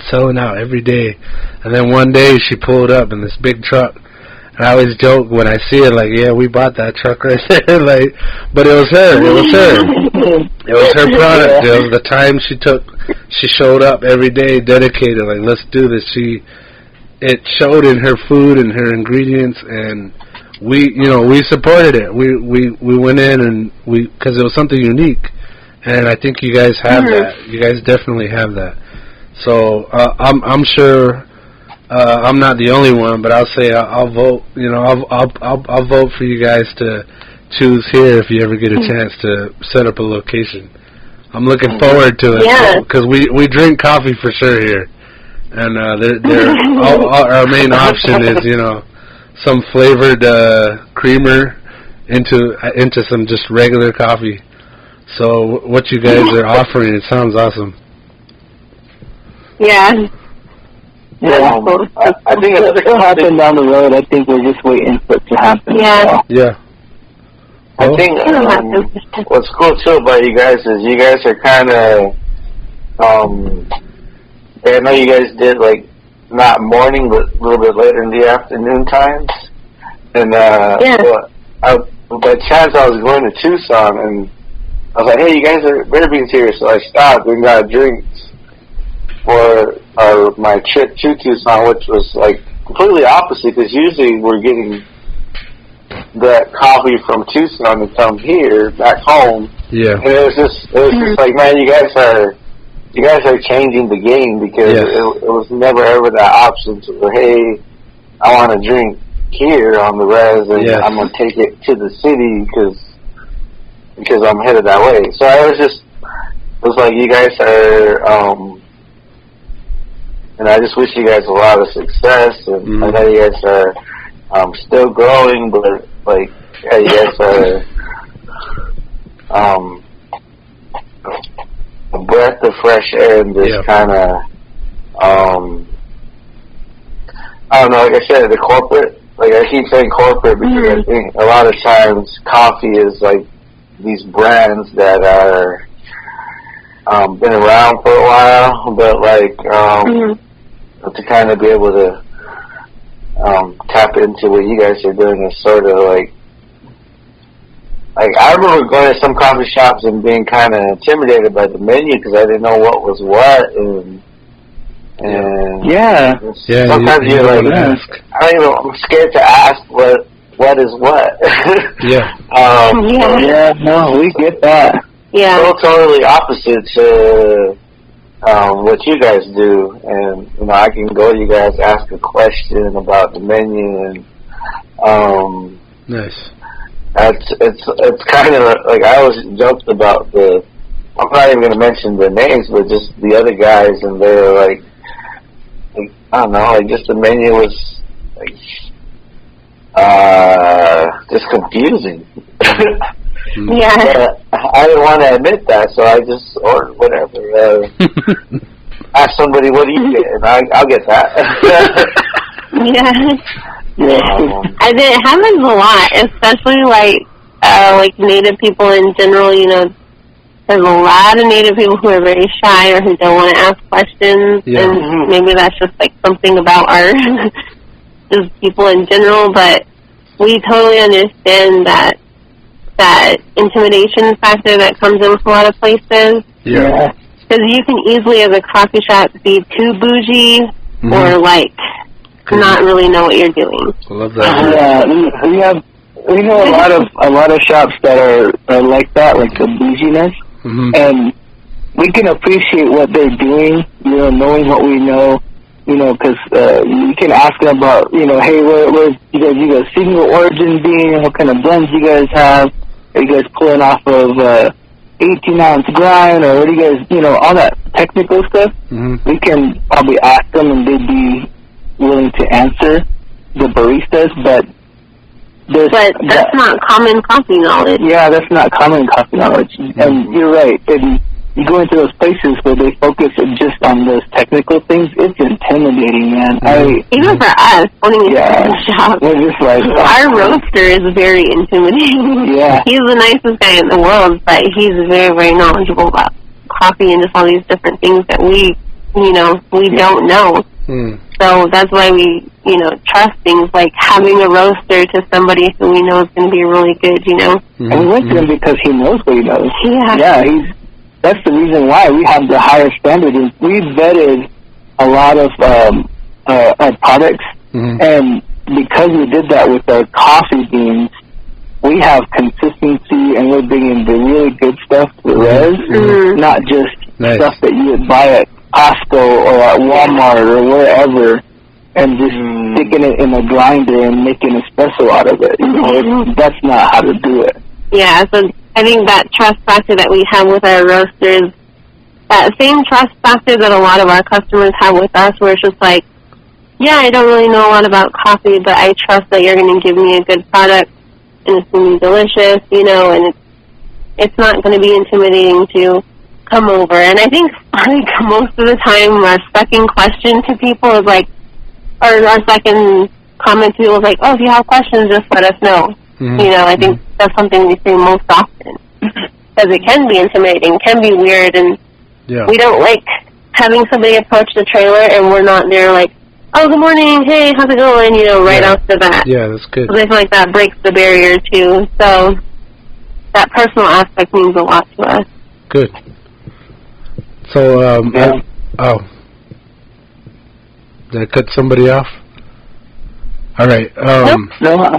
[SPEAKER 1] every day. And then one day she pulled up in this big truck. And I always joke when I see it, like, yeah, we bought that truck right there. Like, but it was her. It was her product. It was the time she took. She showed up every day, dedicated, like, let's do this. It showed in her food and her ingredients, and we supported it. We went in and because it was something unique. And I think you guys have that. You guys definitely have that. So I'm sure I'm not the only one, but I'll say I'll vote. You know, I'll vote for you guys to choose here if you ever get a chance to set up a location. I'm looking forward to it because we drink coffee for sure here, and our main option is, you know, some flavored creamer into some just regular coffee. So what you guys are offering, it sounds awesome.
[SPEAKER 3] Yeah.
[SPEAKER 2] I think it'll happen down the road. I think we're just waiting for it to happen.
[SPEAKER 3] Yeah.
[SPEAKER 1] Yeah.
[SPEAKER 4] I think what's cool too about you guys is you guys are kind of, I know you guys did like not morning, but a little bit later in the afternoon times. And by chance I was going to Tucson and I was like, hey, you guys are better being serious. So I stopped and got drinks for my trip to Tucson, which was like completely opposite because usually we're getting that coffee from Tucson to come here back home.
[SPEAKER 1] Yeah.
[SPEAKER 4] And it was just like, man, you guys are changing the game because it was never ever that option to go, hey, I want to drink here on the res and I'm gonna take it to the city because I'm headed that way. So it was like you guys are, and I just wish you guys a lot of success. And I know you guys are still growing, but like, yeah, you guys are a breath of fresh air in this kind of, I don't know, like I said, the corporate like I keep saying corporate because I think a lot of times coffee is like these brands that are been around for a while, but like to kind of be able to tap into what you guys are doing is sort of like I remember going to some coffee shops and being kind of intimidated by the menu because I didn't know what was what, and sometimes you're like, I'm scared to ask what is what.
[SPEAKER 2] No, we get that.
[SPEAKER 3] Yeah.
[SPEAKER 4] So totally opposite to what you guys do, and I can go to you guys, ask a question about the menu, and
[SPEAKER 1] nice.
[SPEAKER 4] It's kind of like I always joked about I'm not even going to mention the names, but just the other guys, and they were like I don't know, like just the menu was like just confusing.
[SPEAKER 3] Yeah.
[SPEAKER 4] But I didn't want to admit that, so I just ordered whatever. Ask somebody, what do you get? And I'll get that.
[SPEAKER 3] And it happens a lot, especially like Native people in general. There's a lot of Native people who are very shy or who don't want to ask questions, and maybe that's just like something about our just people in general. But we totally understand that intimidation factor that comes in with a lot of places.
[SPEAKER 1] Yeah.
[SPEAKER 3] Because you can easily, as a coffee shop, be too bougie or like not really know what you're doing.
[SPEAKER 1] I love that.
[SPEAKER 2] We know a lot of shops that are like that, like the bouginess, and we can appreciate what they're doing. Knowing what we know. Because you can ask them about, hey, where's you guys single origin bean? What kind of blends you guys have? Are you guys pulling off of 18-ounce grind, or what do you guys, all that technical stuff? We can probably ask them, and they'd be willing to answer the baristas, but that's
[SPEAKER 3] not common coffee knowledge.
[SPEAKER 2] Yeah, that's not common coffee knowledge, and you're right. And you go into those places where they focus just on those technical things, it's intimidating, man.
[SPEAKER 3] Even for us, owning a shop,
[SPEAKER 2] we're just like,
[SPEAKER 3] our roaster is very intimidating.
[SPEAKER 2] Yeah.
[SPEAKER 3] He's the nicest guy in the world, but he's very, very knowledgeable about coffee and just all these different things that we don't know. So that's why we, trust things like having a roaster to somebody who we know is going to be really good, And
[SPEAKER 2] we went to him because he knows what he knows.
[SPEAKER 3] Yeah.
[SPEAKER 2] That's the reason why we have the higher standard. We vetted a lot of our products, and because we did that with our coffee beans, we have consistency, and we're bringing the really good stuff to the res, not just stuff that you would buy at Costco or at Walmart or wherever, and just sticking it in a grinder and making espresso out of it. That's not how to do it.
[SPEAKER 3] Yeah, so I think that trust factor that we have with our roasters, that same trust factor that a lot of our customers have with us, where it's just like, yeah, I don't really know a lot about coffee, but I trust that you're going to give me a good product, and it's going to be delicious, and it's not going to be intimidating to come over. And I think like most of the time our second question to people is like, or our second comment to people is like, oh, if you have questions, just let us know. I think that's something we say most often, because it can be intimidating, can be weird, and we don't like having somebody approach the trailer and we're not there like, oh, good morning, hey, how's it going, right off the bat.
[SPEAKER 1] Yeah, that's good.
[SPEAKER 3] So I feel like that breaks the barrier too, so that personal aspect means a lot to us.
[SPEAKER 1] Good. So, did I cut somebody off? All right.
[SPEAKER 2] No.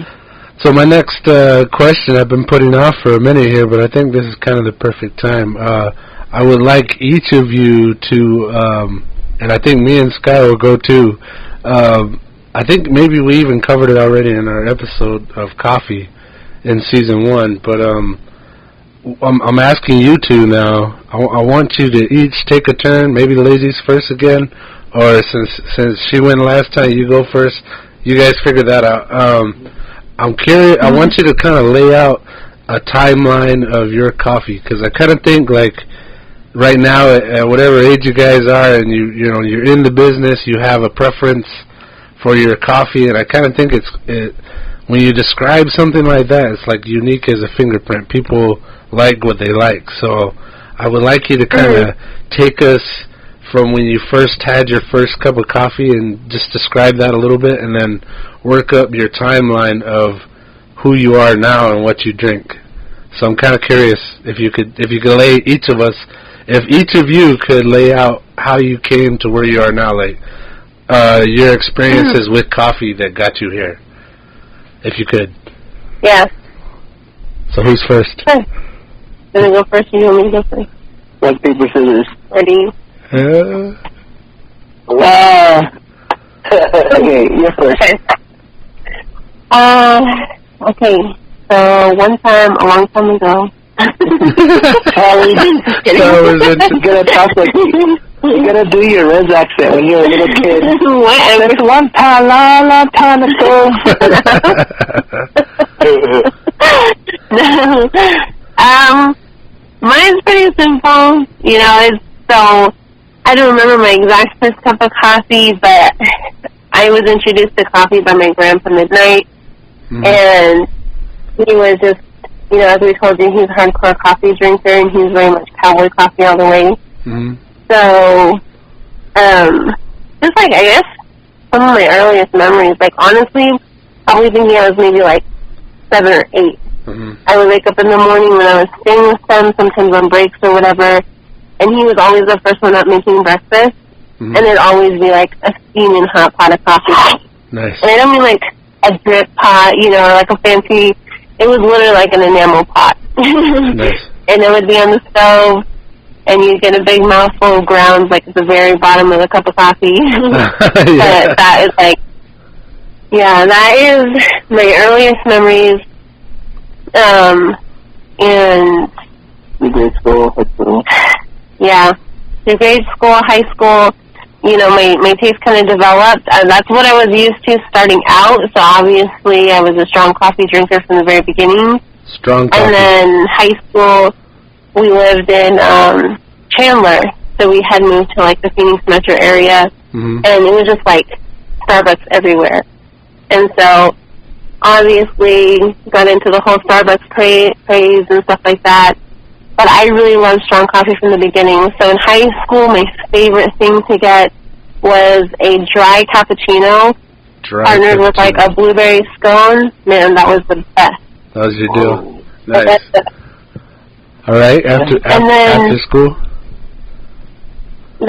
[SPEAKER 1] So my next question I've been putting off for a minute here, but I think this is kind of the perfect time. I would like each of you to, and I think me and Sky will go too. I think maybe we even covered it already in our episode of coffee in season 1, but I'm asking you two now. I want you to each take a turn. Maybe the ladies first again, or since she went last time, you go first. You guys figure that out. I'm curious. I want you to kind of lay out a timeline of your coffee, because I kind of think like right now, at whatever age you guys are, and you're in the business, you have a preference for your coffee, and I kind of think when you describe something like that, it's like unique as a fingerprint. People like what they like. So I would like you to kind of take us from when you first had your first cup of coffee and just describe that a little bit, and then work up your timeline of who you are now and what you drink. So I'm kind of curious if you could lay each of you could lay out how you came to where you are now, like your experiences with coffee that got you here, if you could.
[SPEAKER 3] Yeah.
[SPEAKER 1] So who's first?
[SPEAKER 3] Sure. You want to go first, or you want me to go first?
[SPEAKER 2] Rock, paper, scissors.
[SPEAKER 3] Ready?
[SPEAKER 2] Okay, you're first.
[SPEAKER 3] Okay. So one time, a long time ago.
[SPEAKER 2] You gotta do your Rez accent when you're a little kid.
[SPEAKER 3] Whatever.
[SPEAKER 2] There's one time, long time ago.
[SPEAKER 3] No. Mine's pretty simple. You know, so I don't remember my exact first cup of coffee, but I was introduced to coffee by my grandpa Midnight, and he was just, you know, as we told you, he's a hardcore coffee drinker, and he's very much cowboy coffee all the way. So, just like, I guess, some of my earliest memories, like, honestly, probably thinking I was maybe, like, 7 or 8. I would wake up in the morning when I was staying with them, sometimes on breaks or whatever, and he was always the first one up making breakfast, and it'd always be, like, a steaming hot pot of coffee.
[SPEAKER 1] Nice.
[SPEAKER 3] And I don't mean, like, a drip pot, you know, or, like, a fancy, it was literally like an enamel pot.
[SPEAKER 1] Nice.
[SPEAKER 3] And it would be on the stove, and you'd get a big mouthful of grounds, like, at the very bottom of a cup of coffee. But that is, like, yeah, that is my earliest memories. And
[SPEAKER 2] grade school, high school.
[SPEAKER 3] Yeah, through grade school, high school, you know, my taste kind of developed. That's what I was used to starting out. So obviously, I was a strong coffee drinker from the very beginning.
[SPEAKER 1] Strong coffee.
[SPEAKER 3] And then high school, we lived in Chandler, so we had moved to like the Phoenix metro area, and it was just like Starbucks everywhere. And so obviously got into the whole Starbucks craze and stuff like that. But I really loved strong coffee from the beginning. So in high school, my favorite thing to get was a dry cappuccino partnered with like a blueberry scone. Man, that was the best.
[SPEAKER 1] That was your deal. Nice. All right, after school?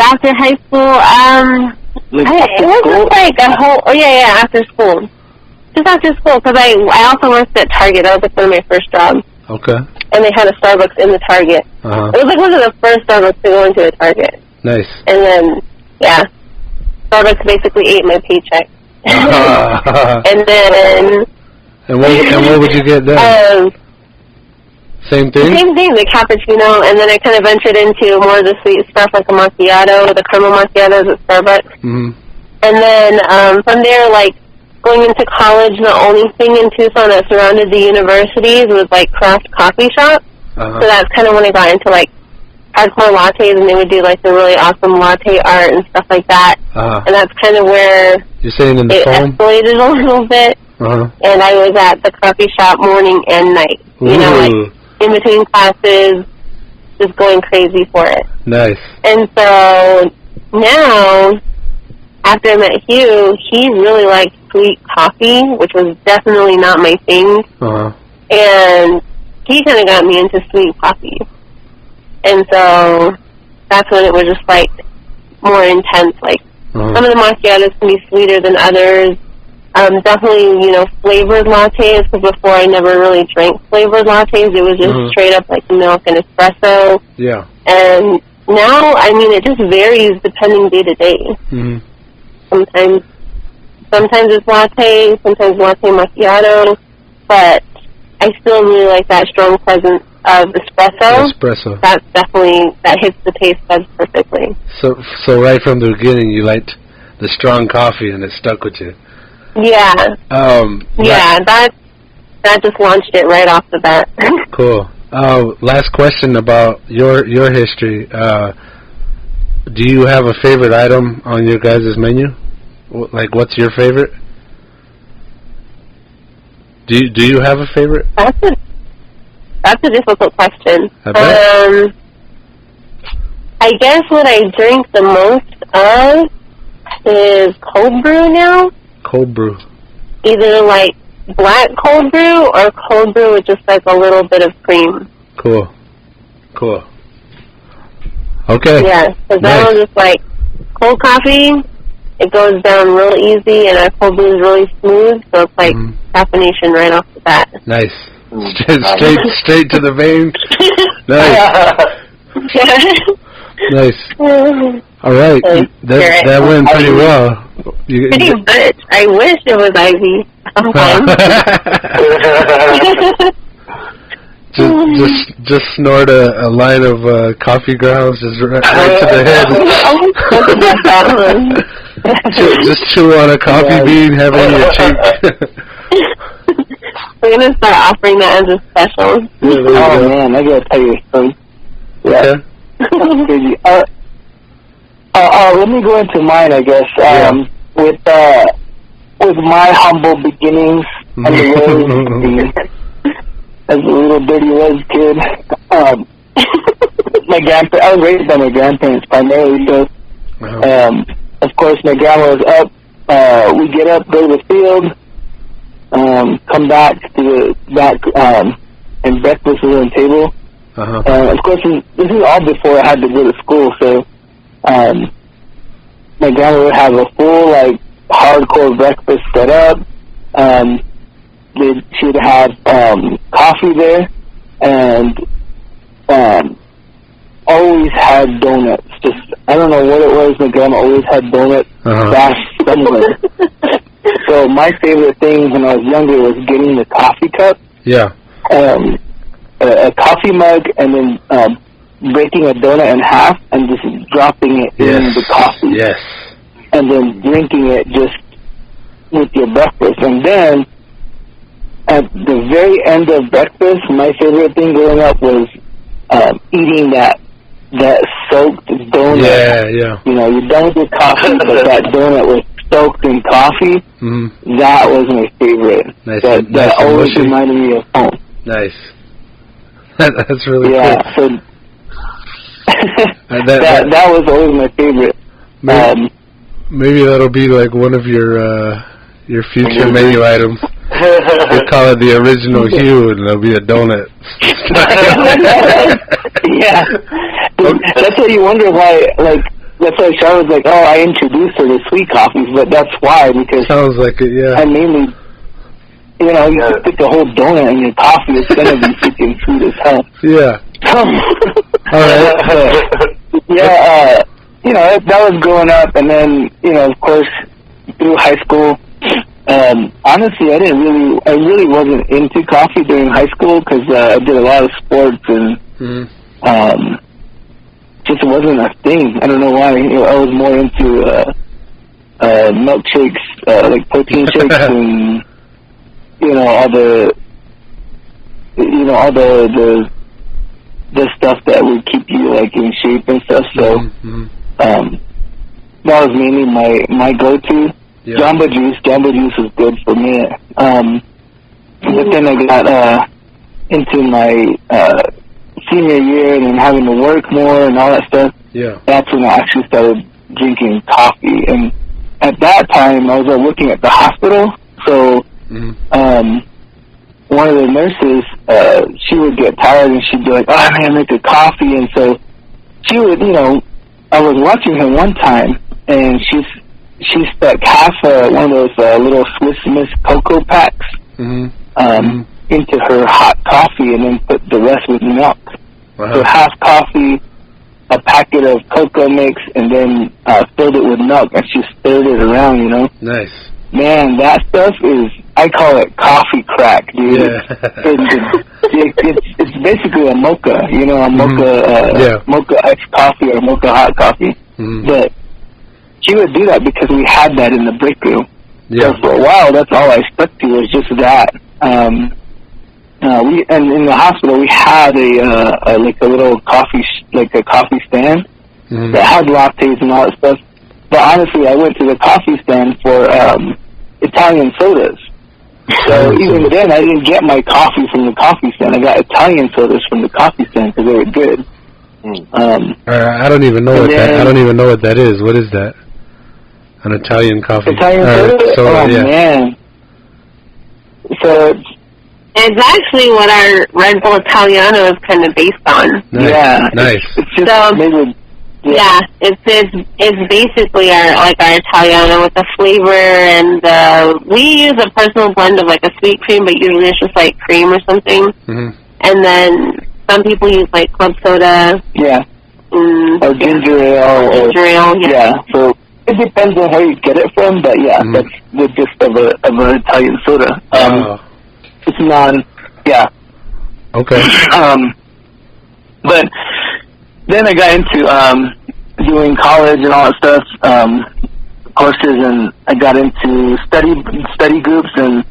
[SPEAKER 3] After high school, it was just like a whole, after school. Just after school, because I also worked at Target. That was like one of my first jobs.
[SPEAKER 1] Okay.
[SPEAKER 3] And they had a Starbucks in the Target. It was like one of the first Starbucks to go into a Target.
[SPEAKER 1] Nice.
[SPEAKER 3] And then, yeah, Starbucks basically ate my paycheck. And then...
[SPEAKER 1] And what would you get then? Same thing?
[SPEAKER 3] Same thing, the cappuccino, and then I kind of ventured into more of the sweet stuff like a macchiato, the caramel macchiatos at Starbucks. And then from there, like, going into college, the only thing in Tucson that surrounded the universities was, like, craft coffee shops. So that's kind of when I got into, like, hardcore lattes, and they would do, like, the really awesome latte art and stuff like that. And that's kind of where
[SPEAKER 1] You're saying in the phone?
[SPEAKER 3] Escalated a little bit. And I was at the coffee shop morning and night. You know, like, in between classes, just going crazy for it.
[SPEAKER 1] Nice.
[SPEAKER 3] And so now, after I met Hugh, he really liked sweet coffee, which was definitely not my thing. And he kind of got me into sweet coffee. And so that's when it was just like more intense. Like some of the macchiatos can be sweeter than others. Definitely, you know, flavored lattes, because before I never really drank flavored lattes. It was just straight up like milk and espresso.
[SPEAKER 1] Yeah.
[SPEAKER 3] And now, I mean, it just varies depending day to day. Sometimes it's latte, sometimes latte macchiato, but I still really like that strong presence of espresso. That's definitely, that hits the taste buds perfectly.
[SPEAKER 1] So right from the beginning, you liked the strong coffee, and it stuck with you.
[SPEAKER 3] Yeah. That just launched it right off the bat.
[SPEAKER 1] Cool. Last question about your history. Do you have a favorite item on your guys' menu? Like, what's your favorite? Do you have a favorite?
[SPEAKER 3] That's a difficult question.
[SPEAKER 1] I bet.
[SPEAKER 3] I guess what I drink the most of is cold brew now.
[SPEAKER 1] Cold brew.
[SPEAKER 3] Either like black cold brew or cold brew with just like a little bit of cream.
[SPEAKER 1] Cool. Okay.
[SPEAKER 3] Yeah, because that one's just like cold coffee. It goes down real easy, and our cold brew is really smooth, so it's like caffeination right off the bat.
[SPEAKER 1] Nice. Straight to the vein. Nice. Nice. All right. That went pretty well.
[SPEAKER 3] Pretty much. I wish it was Ivy.
[SPEAKER 1] Just snort a line of coffee grounds just right to the head. Just chew on a coffee bean, have it in your cheek.
[SPEAKER 3] We're going to start offering that as a special.
[SPEAKER 2] Oh, man, I got to tell you something. Yeah.
[SPEAKER 1] Okay.
[SPEAKER 2] That's crazy. Let me go into mine, I guess. With my humble beginnings and the road as a little dirty Rez kid, I was raised by my grandparents primarily, so of course my grandma was up. We get up, go to the field, come back and breakfast was on the table. Of course, this is all before I had to go to school, so my grandma would have a full, like, hardcore breakfast set up. She would have coffee there, and always had donuts. Just, I don't know what it was, my grandma always had donuts stashed somewhere. So my favorite thing when I was younger was getting the coffee cup.
[SPEAKER 1] Yeah.
[SPEAKER 2] A coffee mug, and then breaking a donut in half and just dropping it in the coffee.
[SPEAKER 1] Yes.
[SPEAKER 2] And then drinking it just with your breakfast. And then at the very end of breakfast, my favorite thing growing up was eating that soaked donut.
[SPEAKER 1] Yeah.
[SPEAKER 2] You know, you're done with your coffee, but that donut was soaked in coffee. That was my favorite.
[SPEAKER 1] Nice.
[SPEAKER 2] That always reminded me of home.
[SPEAKER 1] Nice. That's really cool.
[SPEAKER 2] Yeah, so that was always my favorite.
[SPEAKER 1] Maybe that'll be like one of your future menu items. You call it the original Hugh, and there'll be a donut.
[SPEAKER 2] Yeah, that's why you wonder why. Like, that's why Char was like, "Oh, I introduced her to sweet coffees," but that's why, because
[SPEAKER 1] sounds like it. Yeah.
[SPEAKER 2] I mainly, you stick the whole donut in your coffee, it's gonna be freaking sweet as hell.
[SPEAKER 1] Yeah. All right.
[SPEAKER 2] That was growing up, and then, of course, through high school. Honestly, I really wasn't into coffee during high school because I did a lot of sports, and just wasn't a thing. I don't know why. I was more into milkshakes, like protein shakes, and all the stuff that would keep you like in shape and stuff. So that was mainly my go-to. Yeah. Jamba juice was good for me. But then I got into my senior year and then having to work more and all that stuff.
[SPEAKER 1] Yeah. That's
[SPEAKER 2] when I actually started drinking coffee. And at that time, I was working at the hospital. So one of the nurses, she would get tired and she'd be like, "Oh, I gotta make a coffee." And so she would, I was watching her one time, and she stuck half one of those little Swiss Miss cocoa packs into her hot coffee, and then put the rest with milk. So half coffee, a packet of cocoa mix, and then filled it with milk, and she stirred it around.
[SPEAKER 1] Nice.
[SPEAKER 2] Man, that stuff is, I call it coffee crack, dude.
[SPEAKER 1] Yeah.
[SPEAKER 2] It's basically a mocha, mocha iced coffee or mocha hot coffee. But she would do that because we had that in the break room.
[SPEAKER 1] Yeah.
[SPEAKER 2] So for a while, that's all I stuck to was just that. And in the hospital, we had a little coffee, like a coffee stand that had lattes and all that stuff. But honestly, I went to the coffee stand for Italian sodas. So even then, I didn't get my coffee from the coffee stand. I got Italian sodas from the coffee stand because they were good.
[SPEAKER 1] I don't even know what that. I don't even know what that is. What is that? An Italian coffee.
[SPEAKER 2] Italian soda?
[SPEAKER 1] Yeah.
[SPEAKER 2] Man. So
[SPEAKER 3] it's actually what our Red Bull Italiano is kind of based on.
[SPEAKER 1] Nice.
[SPEAKER 2] Yeah.
[SPEAKER 1] Nice.
[SPEAKER 2] It's just
[SPEAKER 3] it's basically our Italiano with the flavor, and we use a personal blend of like a sweet cream, but usually it's just like cream or something.
[SPEAKER 1] Mm-hmm.
[SPEAKER 3] And then some people use like club soda.
[SPEAKER 2] Yeah. Or ginger ale.
[SPEAKER 3] Ginger ale.
[SPEAKER 2] Yeah. So it depends on where you get it from, but yeah, that's the gist of an Italian soda. It's yeah.
[SPEAKER 1] Okay.
[SPEAKER 2] But then I got into doing college and all that stuff, courses, and I got into study groups, and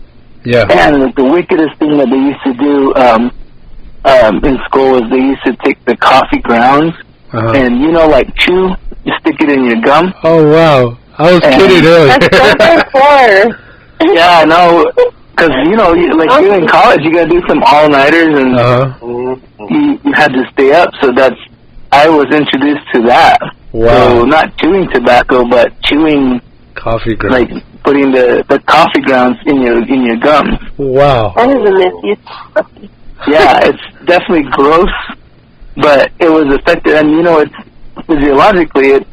[SPEAKER 2] the wickedest thing that they used to do in school was they used to take the coffee grounds and like chew, you stick it in your gum.
[SPEAKER 1] Oh wow! I was kidding earlier.
[SPEAKER 3] That's so
[SPEAKER 2] Yeah, I know. Because, you're in college, you got to do some all-nighters, and you had to stay up, so I was introduced to that.
[SPEAKER 1] Wow.
[SPEAKER 2] So, not chewing tobacco, but chewing...
[SPEAKER 1] Coffee grounds.
[SPEAKER 2] Like, putting the coffee grounds in your gums.
[SPEAKER 1] Wow.
[SPEAKER 3] That is a misuse.
[SPEAKER 2] Yeah, it's definitely gross, but it was effective, and, it's physiologically, it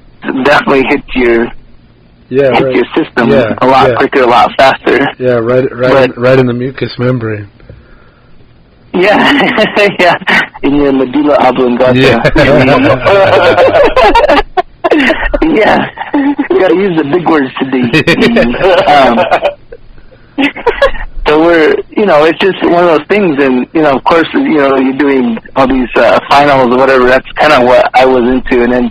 [SPEAKER 2] definitely hits your... your system a lot quicker, a lot faster.
[SPEAKER 1] Yeah, right in the mucous membrane.
[SPEAKER 2] Yeah, in your medulla oblongata. Yeah, you gotta use the big words today. So it's just one of those things, and of course, you're doing all these finals or whatever. That's kind of what I was into, and then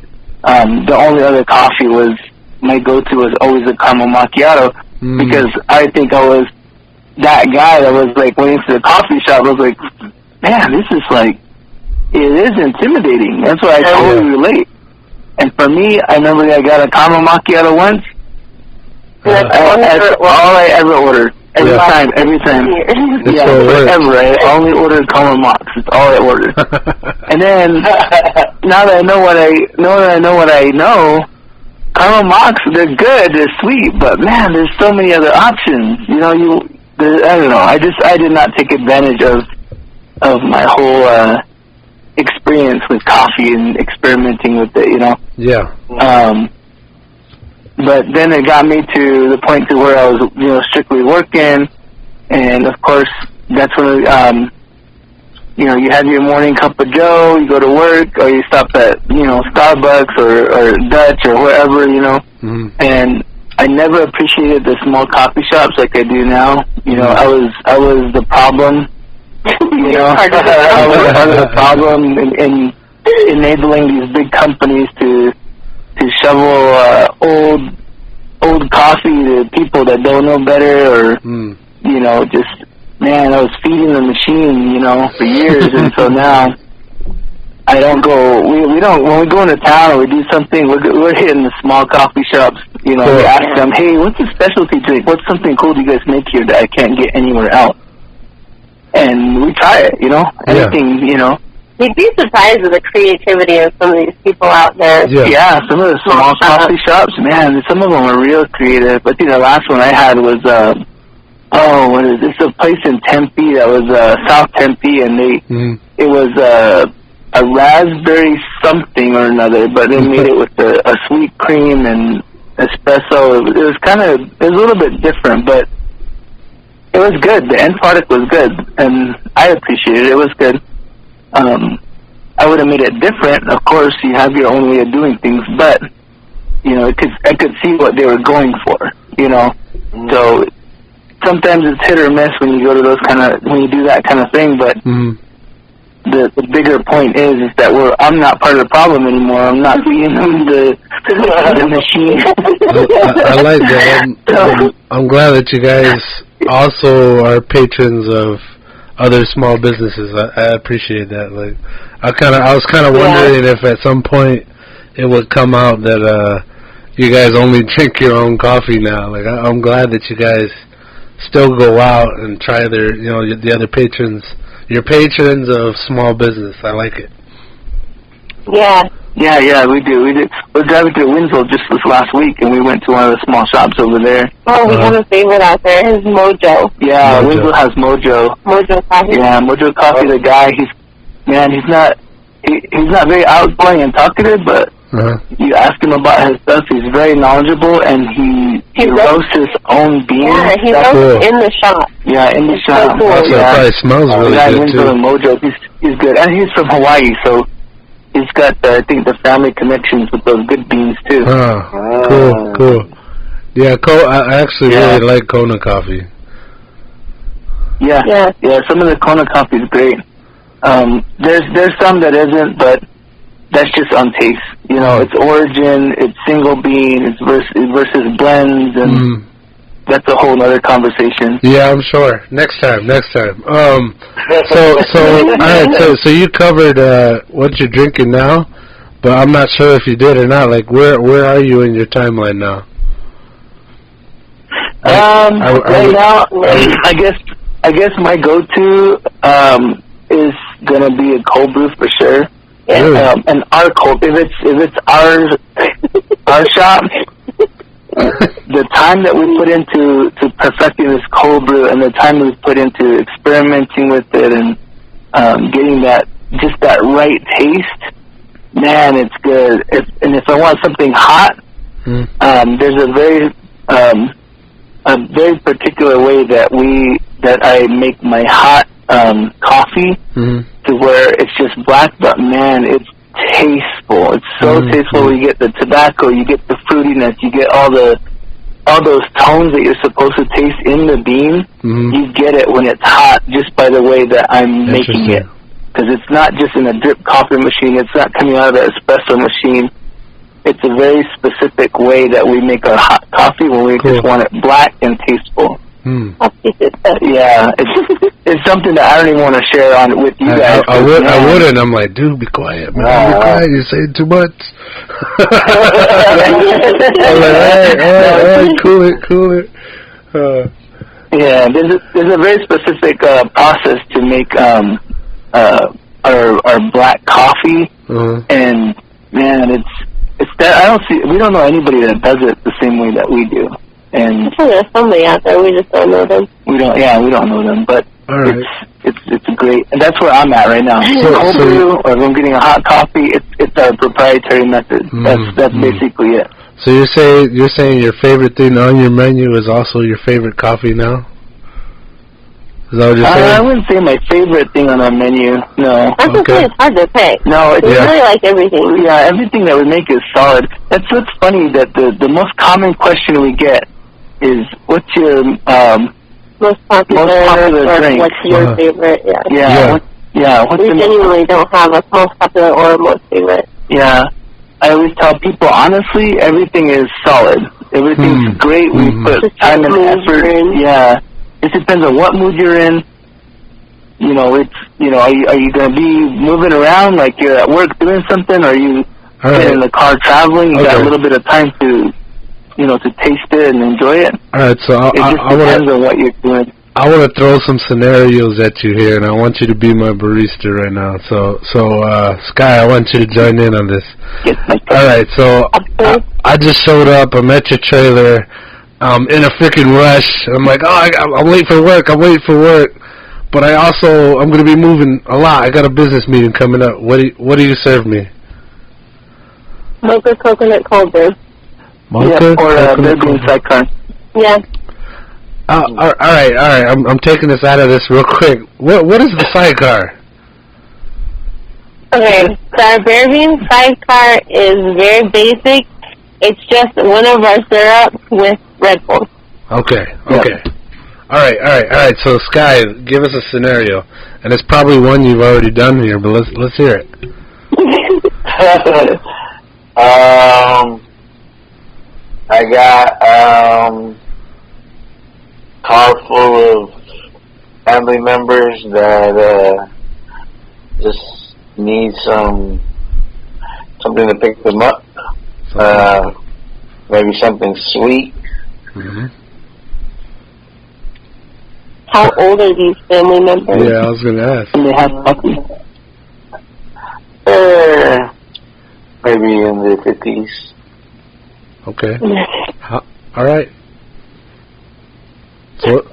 [SPEAKER 2] the only other coffee was. My go-to was always a caramel macchiato because I think I was that guy that was like went into the coffee shop. I was like, man, this is like, it is intimidating. That's why I totally relate. And for me, I remember I got a caramel macchiato once. That's all I ever ordered. Every time. Forever. I only ordered caramel mocks. It's all I ordered. And then now that I know what I know. Caramel mocks, they're good, they're sweet, but man, there's so many other options. I don't know. I did not take advantage of my whole experience with coffee and experimenting with it.
[SPEAKER 1] Yeah.
[SPEAKER 2] But then it got me to the point to where I was, strictly working, and of course that's when you have your morning cup of joe, you go to work, or you stop at, Starbucks or Dutch or wherever, and I never appreciated the small coffee shops like I do now. I was the problem, I was part of the problem in enabling these big companies to shovel old coffee to people that don't know better, or, just... Man, I was feeding the machine, for years, and so now I don't go. We don't. When we go into town or we do something, we're hitting the small coffee shops. We ask them, "Hey, what's a specialty drink? What's something cool you guys make here that I can't get anywhere else?" And we try it. Anything.
[SPEAKER 3] You'd be surprised at the creativity of some of these people out there.
[SPEAKER 2] Yeah, some of the small coffee shops, man. Some of them are real creative. I think the last one I had was. What is this? A place in Tempe that was South Tempe, and it was a raspberry something or another, but they made it with a sweet cream and espresso. It was a little bit different, but it was good. The end product was good, and I appreciated it. It was good. I would have made it different. Of course, you have your own way of doing things, but I could see what they were going for. So. Sometimes it's hit or miss when you go to when you do that kind of thing, but the bigger point is that I'm not part of the problem anymore. I'm not feeding them the machine.
[SPEAKER 1] I like that. I'm glad that you guys also are patrons of other small businesses. I appreciate that. Like, I was kind of wondering if at some point it would come out that you guys only drink your own coffee now. Like, I'm glad that you guys still go out and try their, the other patrons, your patrons of small business. I like it.
[SPEAKER 3] Yeah.
[SPEAKER 2] Yeah, we do. We're driving through Winslow just this last week, and we went to one of the small shops over there.
[SPEAKER 3] Oh, we have a favorite out there. It's Mojo.
[SPEAKER 2] Yeah, Winslow has Mojo.
[SPEAKER 3] Mojo Coffee.
[SPEAKER 2] Yeah, Mojo Coffee. The guy, he's not very outgoing and talkative, but you ask him about his stuff, he's very knowledgeable, and he roasts his own beans.
[SPEAKER 3] Yeah, he roasts in the shop.
[SPEAKER 2] Yeah, in the shop.
[SPEAKER 3] So cool.
[SPEAKER 1] Also, it probably smells really good too.
[SPEAKER 2] Mojo, he's good, and he's from Hawaii, so. He's got, I think, the family connections with those good beans, too.
[SPEAKER 1] Oh, cool. Yeah, I actually really like Kona coffee.
[SPEAKER 2] Yeah, some of the Kona coffee is great. There's some that isn't, but that's just on taste. It's origin, it's single bean, it's versus blends, and that's a whole other conversation.
[SPEAKER 1] Yeah, I'm sure. Next time. So you covered what you're drinking now, but I'm not sure if you did or not. Like, where are you in your timeline now?
[SPEAKER 2] Right now, I guess my go-to is gonna be a cold brew for sure.
[SPEAKER 1] Really?
[SPEAKER 2] And our cold, if it's our shop. The time that we put into perfecting this cold brew, and the time we put into experimenting with it, and getting that right taste, man, it's good. If I want something hot, there's a very particular way that I make my hot coffee to where it's just black, but man, it's tasteful. It's so tasteful. You get the tobacco, you get the fruitiness, you get all those tones that you're supposed to taste in the bean. You get it when it's hot just by the way that I'm making it. Because it's not just in a drip coffee machine. It's not coming out of an espresso machine. It's a very specific way that we make our hot coffee when we just want it black and tasteful. Yeah, it's something that I don't even want to share on with you guys.
[SPEAKER 1] I wouldn't. I'm like, dude, be quiet, man. Be quiet. You're saying too much. I'm like, all right, cool it.
[SPEAKER 2] Yeah, there's a very specific process to make our black coffee, and man, it's that we don't know anybody that does it the same way that we do. And
[SPEAKER 3] I'm sure there's somebody out there, we just don't know them.
[SPEAKER 2] We don't know them, but it's great, and that's where I'm at right now. Cold brew, or if I'm getting a hot coffee, it's our proprietary method. That's basically it.
[SPEAKER 1] So you're saying your favorite thing on your menu is also your favorite coffee now? Is that what you're saying?
[SPEAKER 2] I wouldn't say my favorite thing on our menu. No.
[SPEAKER 3] I was say it's hard to pick.
[SPEAKER 2] No,
[SPEAKER 3] we really like everything.
[SPEAKER 2] Yeah, everything that we make is solid. That's what's funny, that the most common question we get is, what's your
[SPEAKER 3] most popular
[SPEAKER 2] drink?
[SPEAKER 3] What's your favorite?
[SPEAKER 2] What's
[SPEAKER 3] we genuinely don't have a most popular or most favorite.
[SPEAKER 2] Yeah. I always tell people, honestly, everything is solid. Everything's great. We put time and effort. Yeah. It depends on what mood you're in. Are you going to be moving around like you're at work doing something? Or are you in the car traveling? You got a little bit of time to taste it and enjoy it.
[SPEAKER 1] All right, so
[SPEAKER 2] it just depends on what you're doing.
[SPEAKER 1] I want to throw some scenarios at you here, and I want you to be my barista right now. So Sky, I want you to join in on this.
[SPEAKER 2] Yes,
[SPEAKER 1] all right, so I just showed up. I'm at your trailer. In a freaking rush. I'm like, I'm late for work. But I'm going to be moving a lot. I got a business meeting coming up. What do you serve me?
[SPEAKER 3] Mocha coconut cold brew.
[SPEAKER 2] Mocha or bean sidecar.
[SPEAKER 3] Yeah.
[SPEAKER 1] All right. I'm taking this out of this real quick. What is the sidecar?
[SPEAKER 3] Okay, so our bear bean sidecar is very basic. It's just one of our syrups with Red Bull.
[SPEAKER 1] Okay. All right. So Sky, give us a scenario, and it's probably one you've already done here, but let's hear it.
[SPEAKER 4] I got car full of family members that just need something to pick them up. maybe something sweet.
[SPEAKER 1] Mm-hmm.
[SPEAKER 3] How old are these family members?
[SPEAKER 1] Yeah, I was going to ask.
[SPEAKER 2] And they have puppies.
[SPEAKER 4] Maybe in the 50s.
[SPEAKER 1] Okay. All right. So, is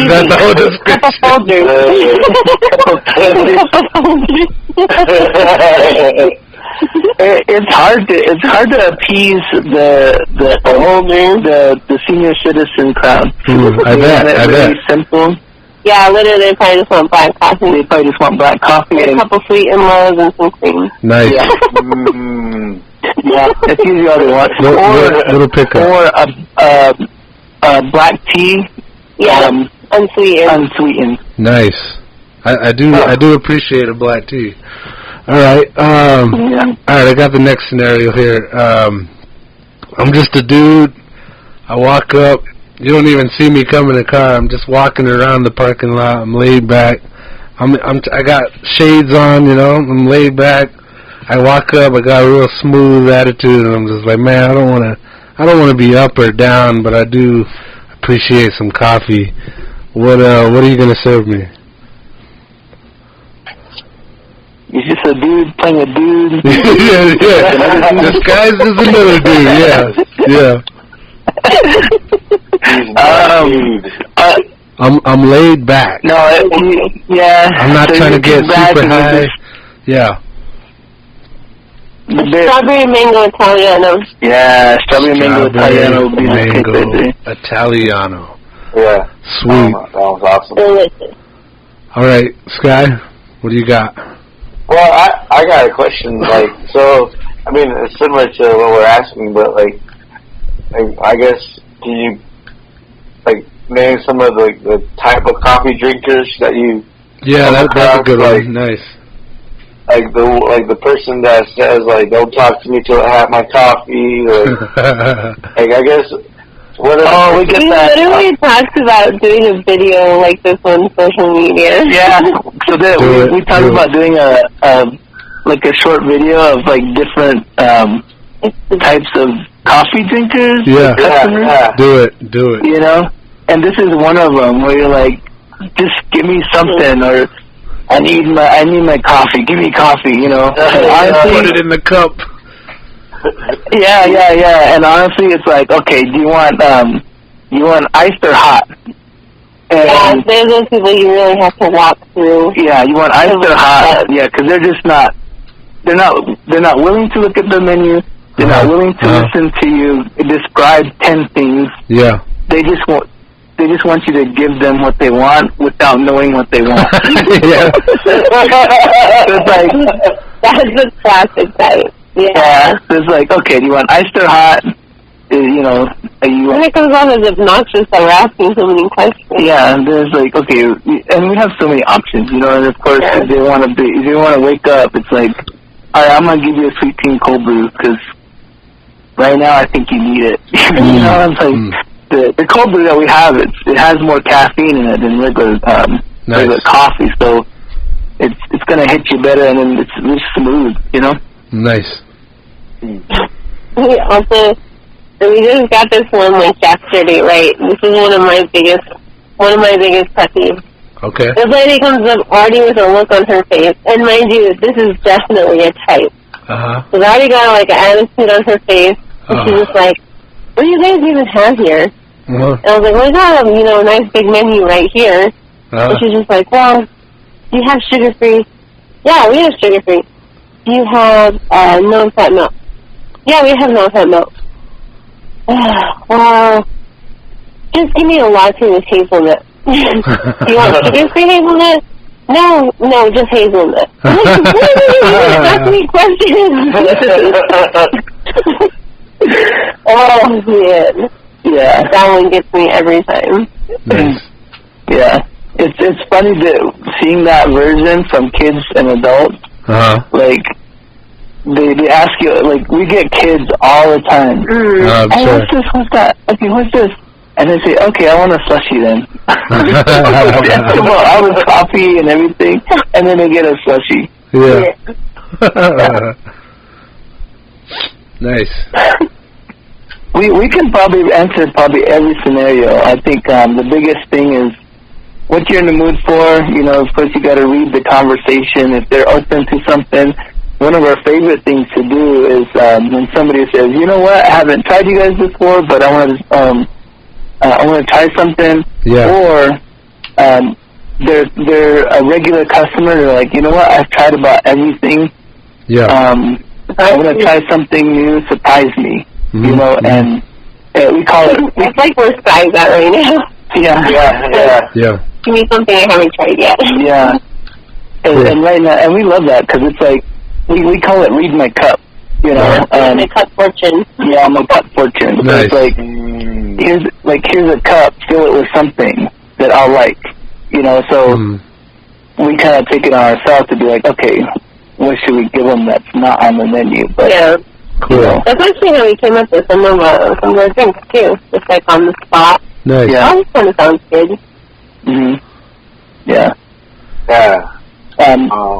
[SPEAKER 1] that the whole description?
[SPEAKER 2] It's hard to appease the senior citizen crowd.
[SPEAKER 1] I bet.
[SPEAKER 2] Really simple.
[SPEAKER 3] Yeah, literally, they probably just want black coffee.
[SPEAKER 2] They probably just want black coffee
[SPEAKER 3] and a couple sweet and-lows and some cream.
[SPEAKER 1] Nice.
[SPEAKER 2] Yeah. Yeah, that's usually all they want.
[SPEAKER 1] Little pickup.
[SPEAKER 2] Or a black tea.
[SPEAKER 3] Yeah, unsweetened.
[SPEAKER 1] Nice. I do appreciate a black tea. All right. All right, I got the next scenario here. I'm just a dude. I walk up. You don't even see me come in the car. I'm just walking around the parking lot. I'm laid back. I got shades on, you know. I'm laid back. I walk up. I got a real smooth attitude, and I'm just like, man, I don't want to be up or down, but I do appreciate some coffee. What are you gonna serve me?
[SPEAKER 2] You're just a dude playing a dude.
[SPEAKER 1] yeah. Disguised as another dude. Yeah. I'm laid back.
[SPEAKER 2] No, yeah.
[SPEAKER 1] I'm not trying to get super high. Yeah.
[SPEAKER 3] Strawberry mango Italiano.
[SPEAKER 2] Yeah, strawberry mango Italiano would be
[SPEAKER 1] mango Italiano.
[SPEAKER 4] Yeah.
[SPEAKER 1] Sweet.
[SPEAKER 4] That was awesome.
[SPEAKER 3] Delicious.
[SPEAKER 1] All right, Sky, what do you got?
[SPEAKER 4] Well, I got a question. Like, so, I mean, it's similar to what we're asking, but like I guess, can you name some of the type of coffee drinkers that you?
[SPEAKER 1] Yeah, that's a good one. Nice.
[SPEAKER 4] Like the person that says don't talk to me till I have my coffee, or I guess.
[SPEAKER 3] We literally talked about doing a video like this on social media.
[SPEAKER 2] Yeah, so we talked about doing a short video of different types of coffee drinkers.
[SPEAKER 1] Yeah, do it.
[SPEAKER 2] You know, and this is one of them where you're like, just give me something, or I need my coffee. Give me coffee. You know,
[SPEAKER 1] honestly, put it in the cup.
[SPEAKER 2] Yeah. And honestly, it's like, okay, do you want iced or hot? And
[SPEAKER 3] there's those people you really have to walk through.
[SPEAKER 2] Yeah, you want iced or hot? Yeah, because they're just not. They're not willing to look at the menu. They're not willing to listen to you describe 10 things.
[SPEAKER 1] Yeah.
[SPEAKER 2] They just want you to give them what they want without knowing what they want.
[SPEAKER 1] Yeah.
[SPEAKER 2] It's like
[SPEAKER 3] that's the classic type.
[SPEAKER 2] Yeah. It's like, okay, do you want iced or hot? You know,
[SPEAKER 3] and it comes off as obnoxious that we're asking so many questions.
[SPEAKER 2] Yeah, and there's like, okay, and we have so many options, you know, and of course, if they want to wake up, it's like, all right, I'm going to give you a sweet tea and cold brew, because right now I think you need it. You know, it's like, the cold brew that we have, it has more caffeine in it than regular coffee, so it's going to hit you better, and then it's really smooth, you know?
[SPEAKER 1] Nice.
[SPEAKER 3] We just got this one yesterday, right? This is one of my biggest pet peeves.
[SPEAKER 1] Okay.
[SPEAKER 3] This lady comes up already with a look on her face, and mind you, this is definitely a type. She's already got an attitude on her face, and she's just like, what do you guys even have here? And I was like, well, we got a nice big menu right here. And she's just like, well, do you have sugar-free? Yeah, we have sugar-free. Do you have non-fat milk? Yeah, we have non-fat milk. Well, just give me a latte with hazelnut. You want sugar-free hazelnut? No, just hazelnut. I'm like, what are you asking me questions? Oh, man. Yeah, that one gets me every time.
[SPEAKER 1] Nice.
[SPEAKER 2] Yeah. It's funny seeing that version from kids and adults. Like, they ask you, like, we get kids all the time.
[SPEAKER 1] Sure.
[SPEAKER 2] What's this? What's that? Okay, what's this? And they say, okay, I want a slushie then. All the coffee and everything, and then they get a slushie.
[SPEAKER 1] Yeah. Nice.
[SPEAKER 2] We can probably answer every scenario. I think the biggest thing is what you're in the mood for. You know, of course, you got to read the conversation. If they're open to something, one of our favorite things to do is when somebody says, "You know what? I haven't tried you guys before, but I want to try something."
[SPEAKER 1] Yeah.
[SPEAKER 2] Or they're a regular customer. They're like, "You know what? I've tried about everything.
[SPEAKER 1] Yeah.
[SPEAKER 2] I want to try something new. Surprise me."
[SPEAKER 1] Mm-hmm.
[SPEAKER 2] You know, and we call it.
[SPEAKER 3] It's like we're spies out right now.
[SPEAKER 2] Yeah.
[SPEAKER 3] Give me something I haven't tried yet.
[SPEAKER 2] Yeah. And right now, and we love that because it's like we call it read my cup. You know,
[SPEAKER 3] my cup fortune.
[SPEAKER 2] Yeah, my cup fortune.
[SPEAKER 1] Nice.
[SPEAKER 2] So it's here's a cup. Fill it with something that I'll like. You know, so we kind of take it on ourselves to be like, okay, what should we give them that's not on the menu? But,
[SPEAKER 3] yeah.
[SPEAKER 1] Cool.
[SPEAKER 2] You know,
[SPEAKER 3] That's actually how we came up with some of our drinks too, just like on the spot.
[SPEAKER 1] Nice.
[SPEAKER 2] Yeah.
[SPEAKER 3] That kind of sounds good.
[SPEAKER 2] Mhm. Yeah.
[SPEAKER 4] Yeah.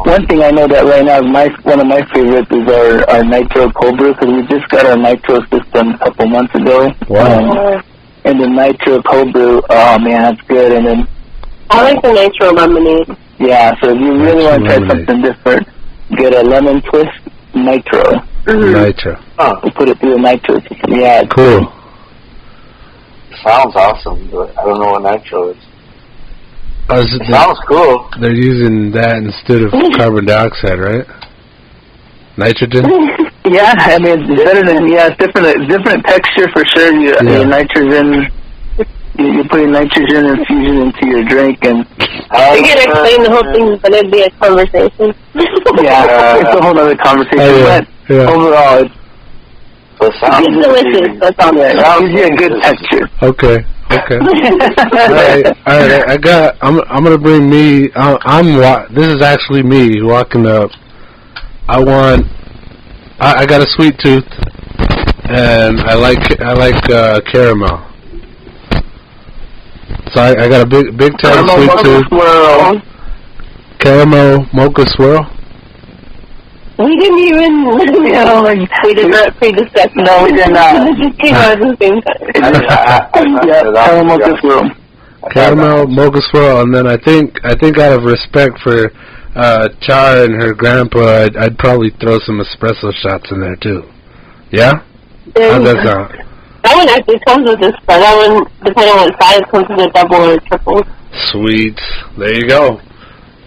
[SPEAKER 2] One thing I know that right now is one of my favorites is our Nitro cold brew, because we just got our Nitro system a couple months ago.
[SPEAKER 1] Wow.
[SPEAKER 2] And the Nitro cold brew, oh man, that's good. And then
[SPEAKER 3] I like the Nitro lemonade.
[SPEAKER 2] yeah, so if you really want to try
[SPEAKER 1] lemonade.
[SPEAKER 2] something different, get a lemon twist Nitro.
[SPEAKER 1] Nitro.
[SPEAKER 2] We put it through the Nitro system. Yeah, it's
[SPEAKER 1] Cool.
[SPEAKER 4] Sounds awesome, but I don't know what Nitro is.
[SPEAKER 1] It
[SPEAKER 4] Sounds cool.
[SPEAKER 1] They're using that instead of carbon dioxide, right? Nitrogen?
[SPEAKER 2] Yeah, I mean, it's better than, it's different texture for sure. Your nitrogen, you're putting nitrogen infusion into your drink, and
[SPEAKER 3] We could explain the whole thing, but it'd be a conversation.
[SPEAKER 2] it's a whole other conversation. But overall,
[SPEAKER 3] It's delicious. That's all
[SPEAKER 2] it gives you a good texture.
[SPEAKER 1] Okay. All right. I'm gonna bring me. This is actually me walking up. I got a sweet tooth, and I like caramel. So I got a big time sweet tooth.
[SPEAKER 2] Swirl.
[SPEAKER 1] Caramel mocha swirl.
[SPEAKER 3] We didn't even, we did not pre-discuss.
[SPEAKER 2] No, we did not.
[SPEAKER 3] It just came out at the same time.
[SPEAKER 2] Caramel mocha swirl.
[SPEAKER 1] Caramel mocha swirl, and then I think out of respect for Char and her grandpa, I'd probably throw some espresso shots in there too. Yeah? How's that sound?
[SPEAKER 3] That one actually comes with this, but that one, depending on what size, comes with a double or a triple.
[SPEAKER 1] Sweet. There you go.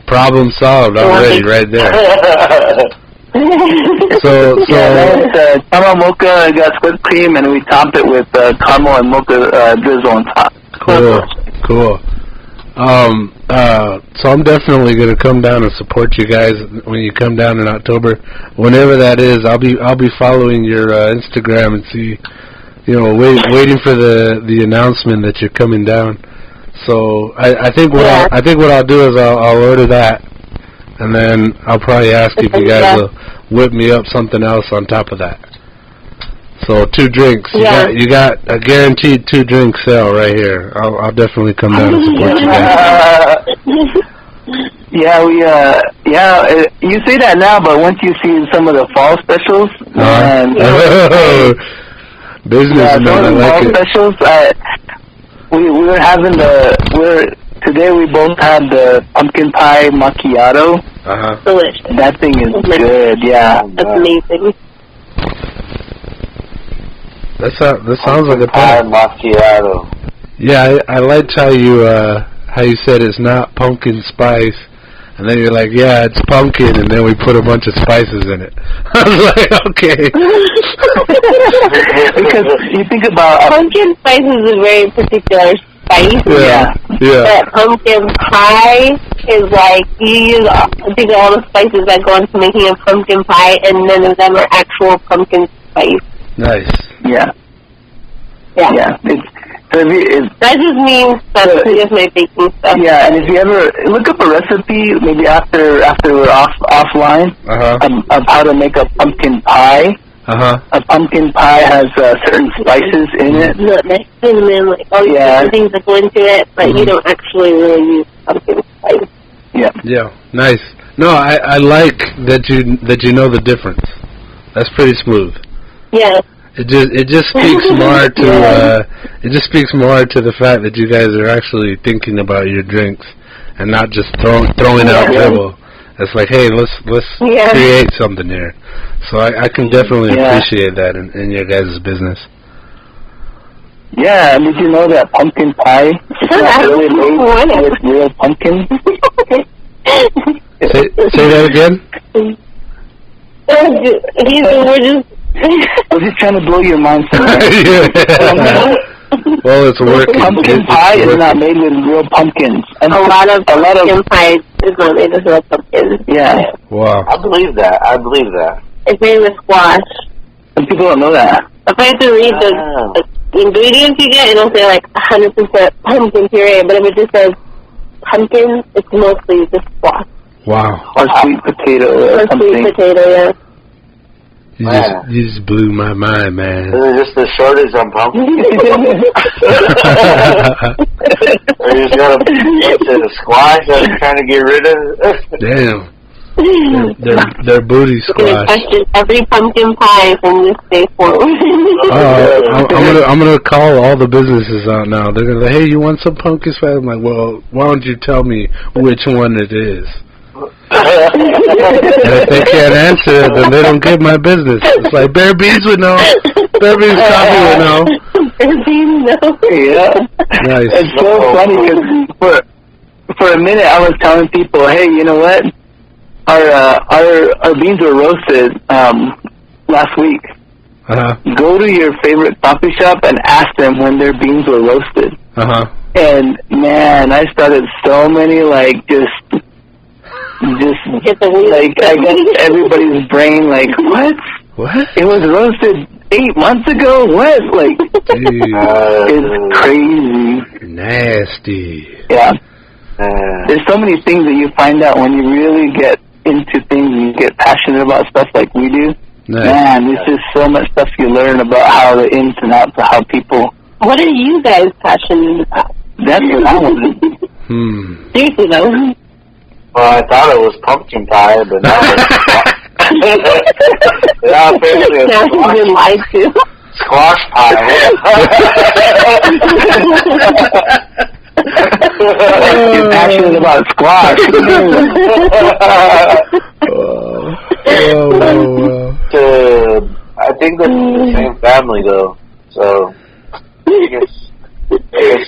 [SPEAKER 1] Problem solved already, right there. So
[SPEAKER 2] caramel mocha, got whipped cream, and we top it with caramel and mocha drizzle on top.
[SPEAKER 1] Cool. So I'm definitely gonna come down and support you guys when you come down in October, whenever that is. I'll be following your Instagram and see, waiting for the announcement that you're coming down. So I think what I'll do is I'll order that. And then I'll probably ask if you guys will whip me up something else on top of that. So 2 drinks. You got a guaranteed 2 drink sale right here. I'll definitely come down and support you guys.
[SPEAKER 2] You say that now, but once you see some of the fall specials,
[SPEAKER 1] business,
[SPEAKER 2] some of the fall specials, we were having today we both had the pumpkin pie macchiato.
[SPEAKER 3] Delicious.
[SPEAKER 2] That thing is good, yeah.
[SPEAKER 3] That's amazing.
[SPEAKER 1] That sounds like a
[SPEAKER 4] pie macchiato.
[SPEAKER 1] Yeah, I liked how you said it's not pumpkin spice, and then you're like, yeah, it's pumpkin, and then we put a bunch of spices in it. I was like, okay.
[SPEAKER 2] Because you think about
[SPEAKER 3] pumpkin spice is a very particular spice.
[SPEAKER 1] Yeah.
[SPEAKER 3] But pumpkin pie is like you use all the spices that go into making a pumpkin pie, and none of them are actual pumpkin spice.
[SPEAKER 1] Nice.
[SPEAKER 2] Yeah.
[SPEAKER 3] That just means that's just my baking stuff.
[SPEAKER 2] Yeah, and if you ever look up a recipe, maybe after we're offline, of how to make a pumpkin pie. A pumpkin pie has certain spices in it.
[SPEAKER 3] Cinnamon, like all these different things that go into it, but you don't actually really use pumpkin spice.
[SPEAKER 1] Yeah. Nice. No, I like that you know the difference. That's pretty smooth.
[SPEAKER 3] Yeah.
[SPEAKER 1] It just speaks more to the fact that you guys are actually thinking about your drinks and not just throwing out dribble. It's like, hey, let's create something here. So I can definitely appreciate that in your guys' business.
[SPEAKER 2] Yeah, did you know that pumpkin pie is not really made with real pumpkin?
[SPEAKER 1] Say that again?
[SPEAKER 2] I was just trying to blow your mind.
[SPEAKER 1] Well, it's working.
[SPEAKER 2] Pumpkin pie is not made with real pumpkins. And
[SPEAKER 3] a lot of pumpkin pie is not made with real pumpkins.
[SPEAKER 2] Yeah.
[SPEAKER 1] Wow.
[SPEAKER 4] I believe that.
[SPEAKER 3] It's made with squash.
[SPEAKER 2] And people don't know that.
[SPEAKER 3] If I have to read the ingredients you get, it'll say like 100% pumpkin puree, but if it just says pumpkin, it's mostly just squash.
[SPEAKER 1] Wow.
[SPEAKER 2] Or sweet potato or something.
[SPEAKER 3] Sweet potato, yeah.
[SPEAKER 1] You just blew my mind, man.
[SPEAKER 4] Is it just a shortage on pumpkin? Or you just got a squash that you're trying to get rid of?
[SPEAKER 1] Damn. They're booty squash.
[SPEAKER 3] Question every pumpkin pie from this day forward.
[SPEAKER 1] I'm gonna call all the businesses out now. They're gonna be like, hey, you want some pumpkin spice? I'm like, well, why don't you tell me which one it is? And if they can't answer it, then they don't get my business. It's like Bear Beans would know. Bear Beans Coffee would know.
[SPEAKER 3] Bear Beans know.
[SPEAKER 2] Yeah.
[SPEAKER 1] Nice.
[SPEAKER 2] It's so funny because for a minute I was telling people, hey, you know what? Our beans were roasted last week. Go to your favorite coffee shop and ask them when their beans were roasted. And man, I started so many just like I guess everybody's brain like what? It was roasted 8 months ago. What? Like it's crazy.
[SPEAKER 1] Nasty.
[SPEAKER 2] Yeah. There's so many things that you find out when you really get into things and you get passionate about stuff like we do.
[SPEAKER 1] Nice.
[SPEAKER 2] Man, there's just so much stuff you learn about how the ins and outs of how people.
[SPEAKER 3] What are you guys passionate about?
[SPEAKER 2] That's what I want to do.
[SPEAKER 3] Seriously though.
[SPEAKER 4] Well, I thought it was pumpkin pie, but now it's
[SPEAKER 3] now you've been lied to.
[SPEAKER 4] Squash pie.
[SPEAKER 2] You're passionate about squash.
[SPEAKER 4] I think that's the same family, though. So I guess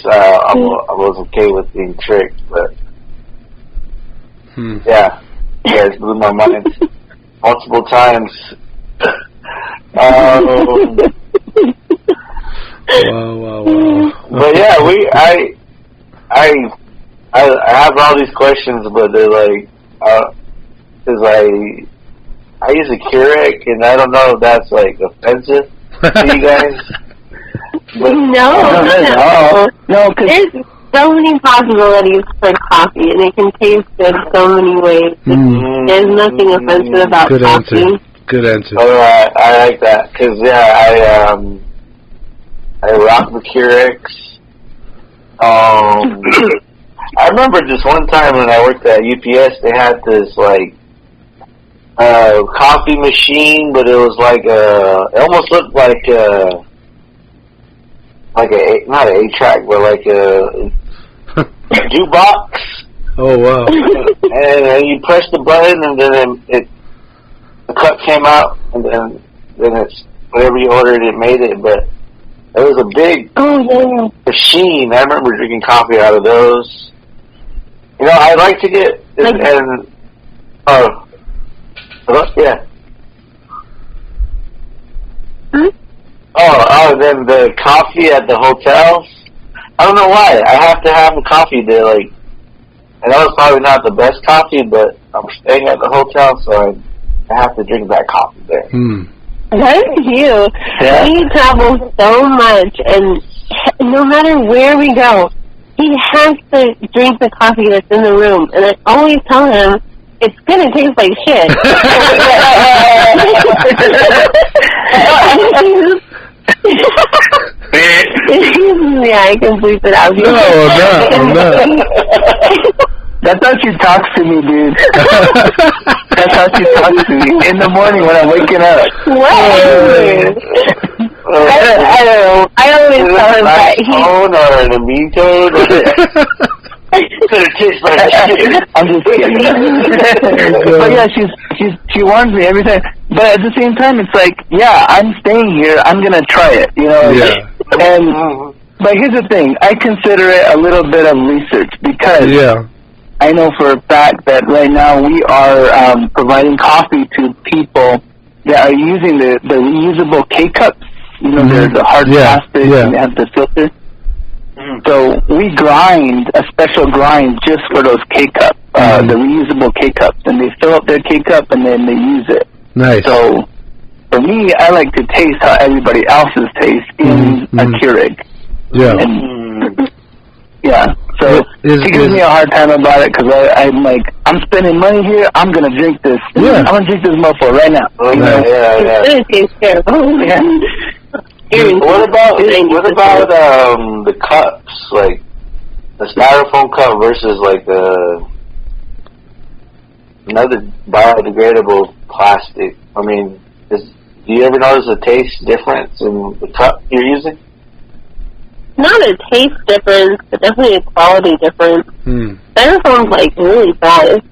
[SPEAKER 4] I was okay with being tricked, but yeah, you guys blew my mind multiple times.
[SPEAKER 1] Wow.
[SPEAKER 4] But yeah, I have all these questions, but they're like, cause I use a Keurig, and I don't know if that's like offensive to you guys. But
[SPEAKER 3] No, there's so many possibilities for coffee, and it can taste good so many ways. There's nothing offensive about coffee.
[SPEAKER 1] Good answer.
[SPEAKER 4] All right, I like that, cause I rock the Keurigs. I remember just one time when I worked at UPS, they had this coffee machine, but it was like it almost looked like not an 8-track, but like a jukebox.
[SPEAKER 1] Oh wow!
[SPEAKER 4] And you press the button, and then the cup came out, and then it's whatever you ordered, it made it. But it was a big machine. I remember drinking coffee out of those. You know, I'd like to get yeah. Then the coffee at the hotels. I don't know why. I have to have a coffee there. I know it's probably not the best coffee, but I'm staying at the hotel, so I have to drink that coffee there.
[SPEAKER 3] That's you.
[SPEAKER 2] Yeah.
[SPEAKER 3] We travel so much, and no matter where we go, he has to drink the coffee that's in the room. And I always tell him, it's going to taste like shit. Yeah, I can bleep it out.
[SPEAKER 1] No, I'm not.
[SPEAKER 2] That's how she talks to me, dude. That's how she talks to me in the morning when I'm waking up.
[SPEAKER 3] What? I don't know. I always tell him that
[SPEAKER 4] tone or in a mean tone.
[SPEAKER 2] I'm just kidding. But yeah, she warns me every time. But at the same time, it's like, yeah, I'm staying here. I'm gonna try it, you know.
[SPEAKER 1] Yeah.
[SPEAKER 2] And but here's the thing: I consider it a little bit of research because I know for a fact that right now we are providing coffee to people that are using the reusable K-cups. You know, they're the hard plastic and they have the filter. So we grind a special grind just for those K-cups, the reusable K-cups, and they fill up their K-cup and then they use it.
[SPEAKER 1] Nice.
[SPEAKER 2] So for me, I like to taste how everybody else's tastes in a Keurig.
[SPEAKER 1] Yeah.
[SPEAKER 2] And, so she gives me a hard time about it because I'm like, I'm spending money here. I'm gonna drink this.
[SPEAKER 1] Yeah.
[SPEAKER 2] I'm gonna drink this mofo right now.
[SPEAKER 3] It tastes terrible.
[SPEAKER 4] What about the cups, like the styrofoam cup versus like another biodegradable plastic? I mean, do you ever notice a taste difference in the cup you're using?
[SPEAKER 3] Not a taste difference, but definitely a quality difference. Styrofoam's like really bad. It's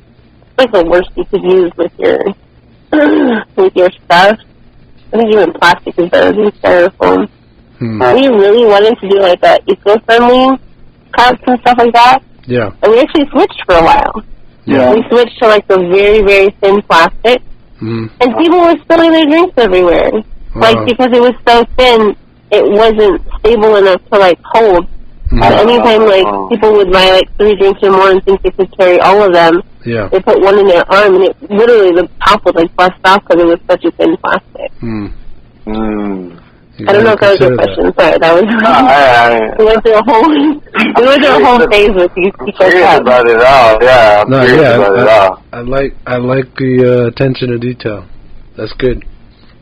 [SPEAKER 3] like the worst you could use with your stuff. I think even plastic is better than styrofoam. We really wanted to do like a eco-friendly cups and stuff like that.
[SPEAKER 1] Yeah. And
[SPEAKER 3] we actually switched for a while.
[SPEAKER 1] Yeah.
[SPEAKER 3] We switched to like the very, very thin plastic. And people were spilling their drinks everywhere. Like because it was so thin, it wasn't stable enough to like hold. So anytime like people would buy like 3 drinks or more and think they could carry all of them, they put one in their arm and it literally the top would like bust off because it was such a thin plastic. I don't know if that was your question. Sorry, that was. We went through a whole phase with these people.
[SPEAKER 4] Curious about it all. Yeah, I'm curious about it all.
[SPEAKER 1] I like the attention to detail. That's good.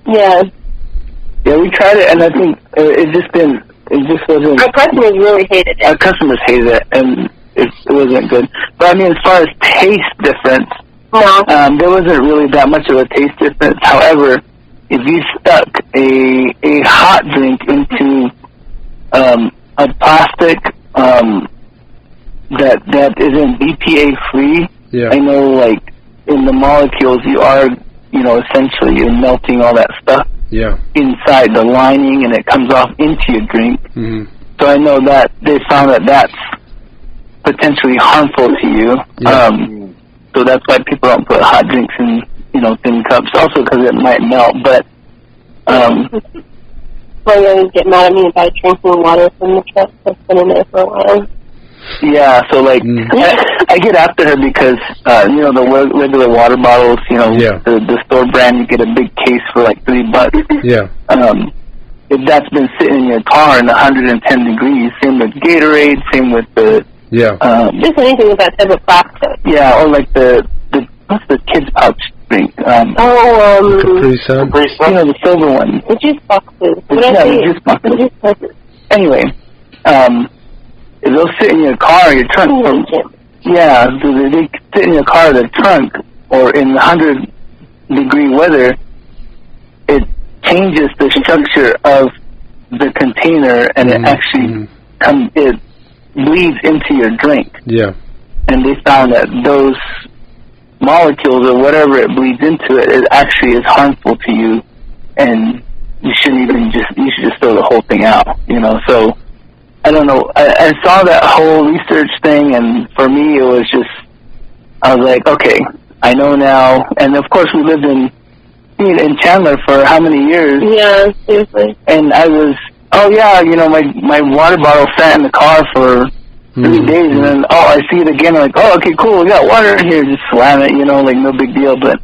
[SPEAKER 3] Yeah.
[SPEAKER 2] Yeah, we tried it, and I think it just wasn't.
[SPEAKER 3] Our customers really hated it.
[SPEAKER 2] Our customers hated it, and it wasn't good. But I mean, as far as taste difference, there wasn't really that much of a taste difference. However, if you stuck a hot drink into a plastic that isn't BPA free, I know like in the molecules you are, essentially you're melting all that stuff inside the lining, and it comes off into your drink. So I know that they found that that's potentially harmful to you. So that's why people don't put hot drinks in thin cups, also because it might melt, but
[SPEAKER 3] well, you always get mad at me about drinking water from the truck that's been in there for a while.
[SPEAKER 2] Yeah, so like, I get after her because, the regular water bottles, the store brand, you get a big case for like $3.
[SPEAKER 1] Yeah.
[SPEAKER 2] If that's been sitting in your car in 110 degrees, same with Gatorade, same with the...
[SPEAKER 3] just anything with that type of plastic.
[SPEAKER 2] Yeah, or like what's the kids pouch drink?
[SPEAKER 1] Capri Sun.
[SPEAKER 2] The silver one.
[SPEAKER 3] The juice boxes.
[SPEAKER 2] The juice boxes. Anyway, if they'll sit in your car or your trunk. They sit in your car or the trunk, or in 100-degree weather, it changes the structure of the container, and it actually it bleeds into your drink. Yeah. And they found that those molecules or whatever it bleeds into it actually is harmful to you, and you shouldn't even you should just throw the whole thing out, So I don't know. I saw that whole research thing, and for me it was just, I was like, okay, I know now. And of course we lived in Chandler for how many years? Yeah, seriously. And I was, my water bottle sat in the car for 3 days, and then, I see it again, I'm like, okay, cool, we got water in here, just slam it, like no big deal, but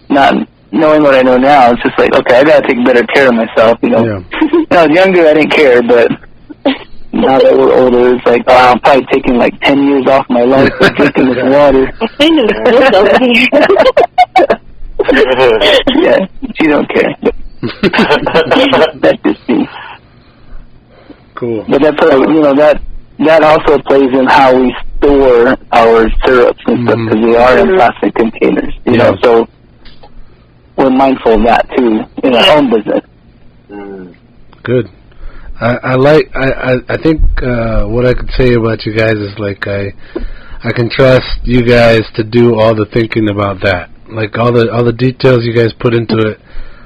[SPEAKER 2] not knowing what I know now, it's just like, okay, I gotta take better care of myself, When I was younger, I didn't care, but now that we're older, it's like, I'm probably taking like 10 years off my life for drinking this water. Yeah, she don't care. That's just me.
[SPEAKER 1] Cool.
[SPEAKER 2] But that's that also plays in how we store our syrups and stuff, because they are in plastic containers, so we're mindful of that too in our own business.
[SPEAKER 1] good. I think what I could say about you guys is like I can trust you guys to do all the thinking about that. Like all the details you guys put into it.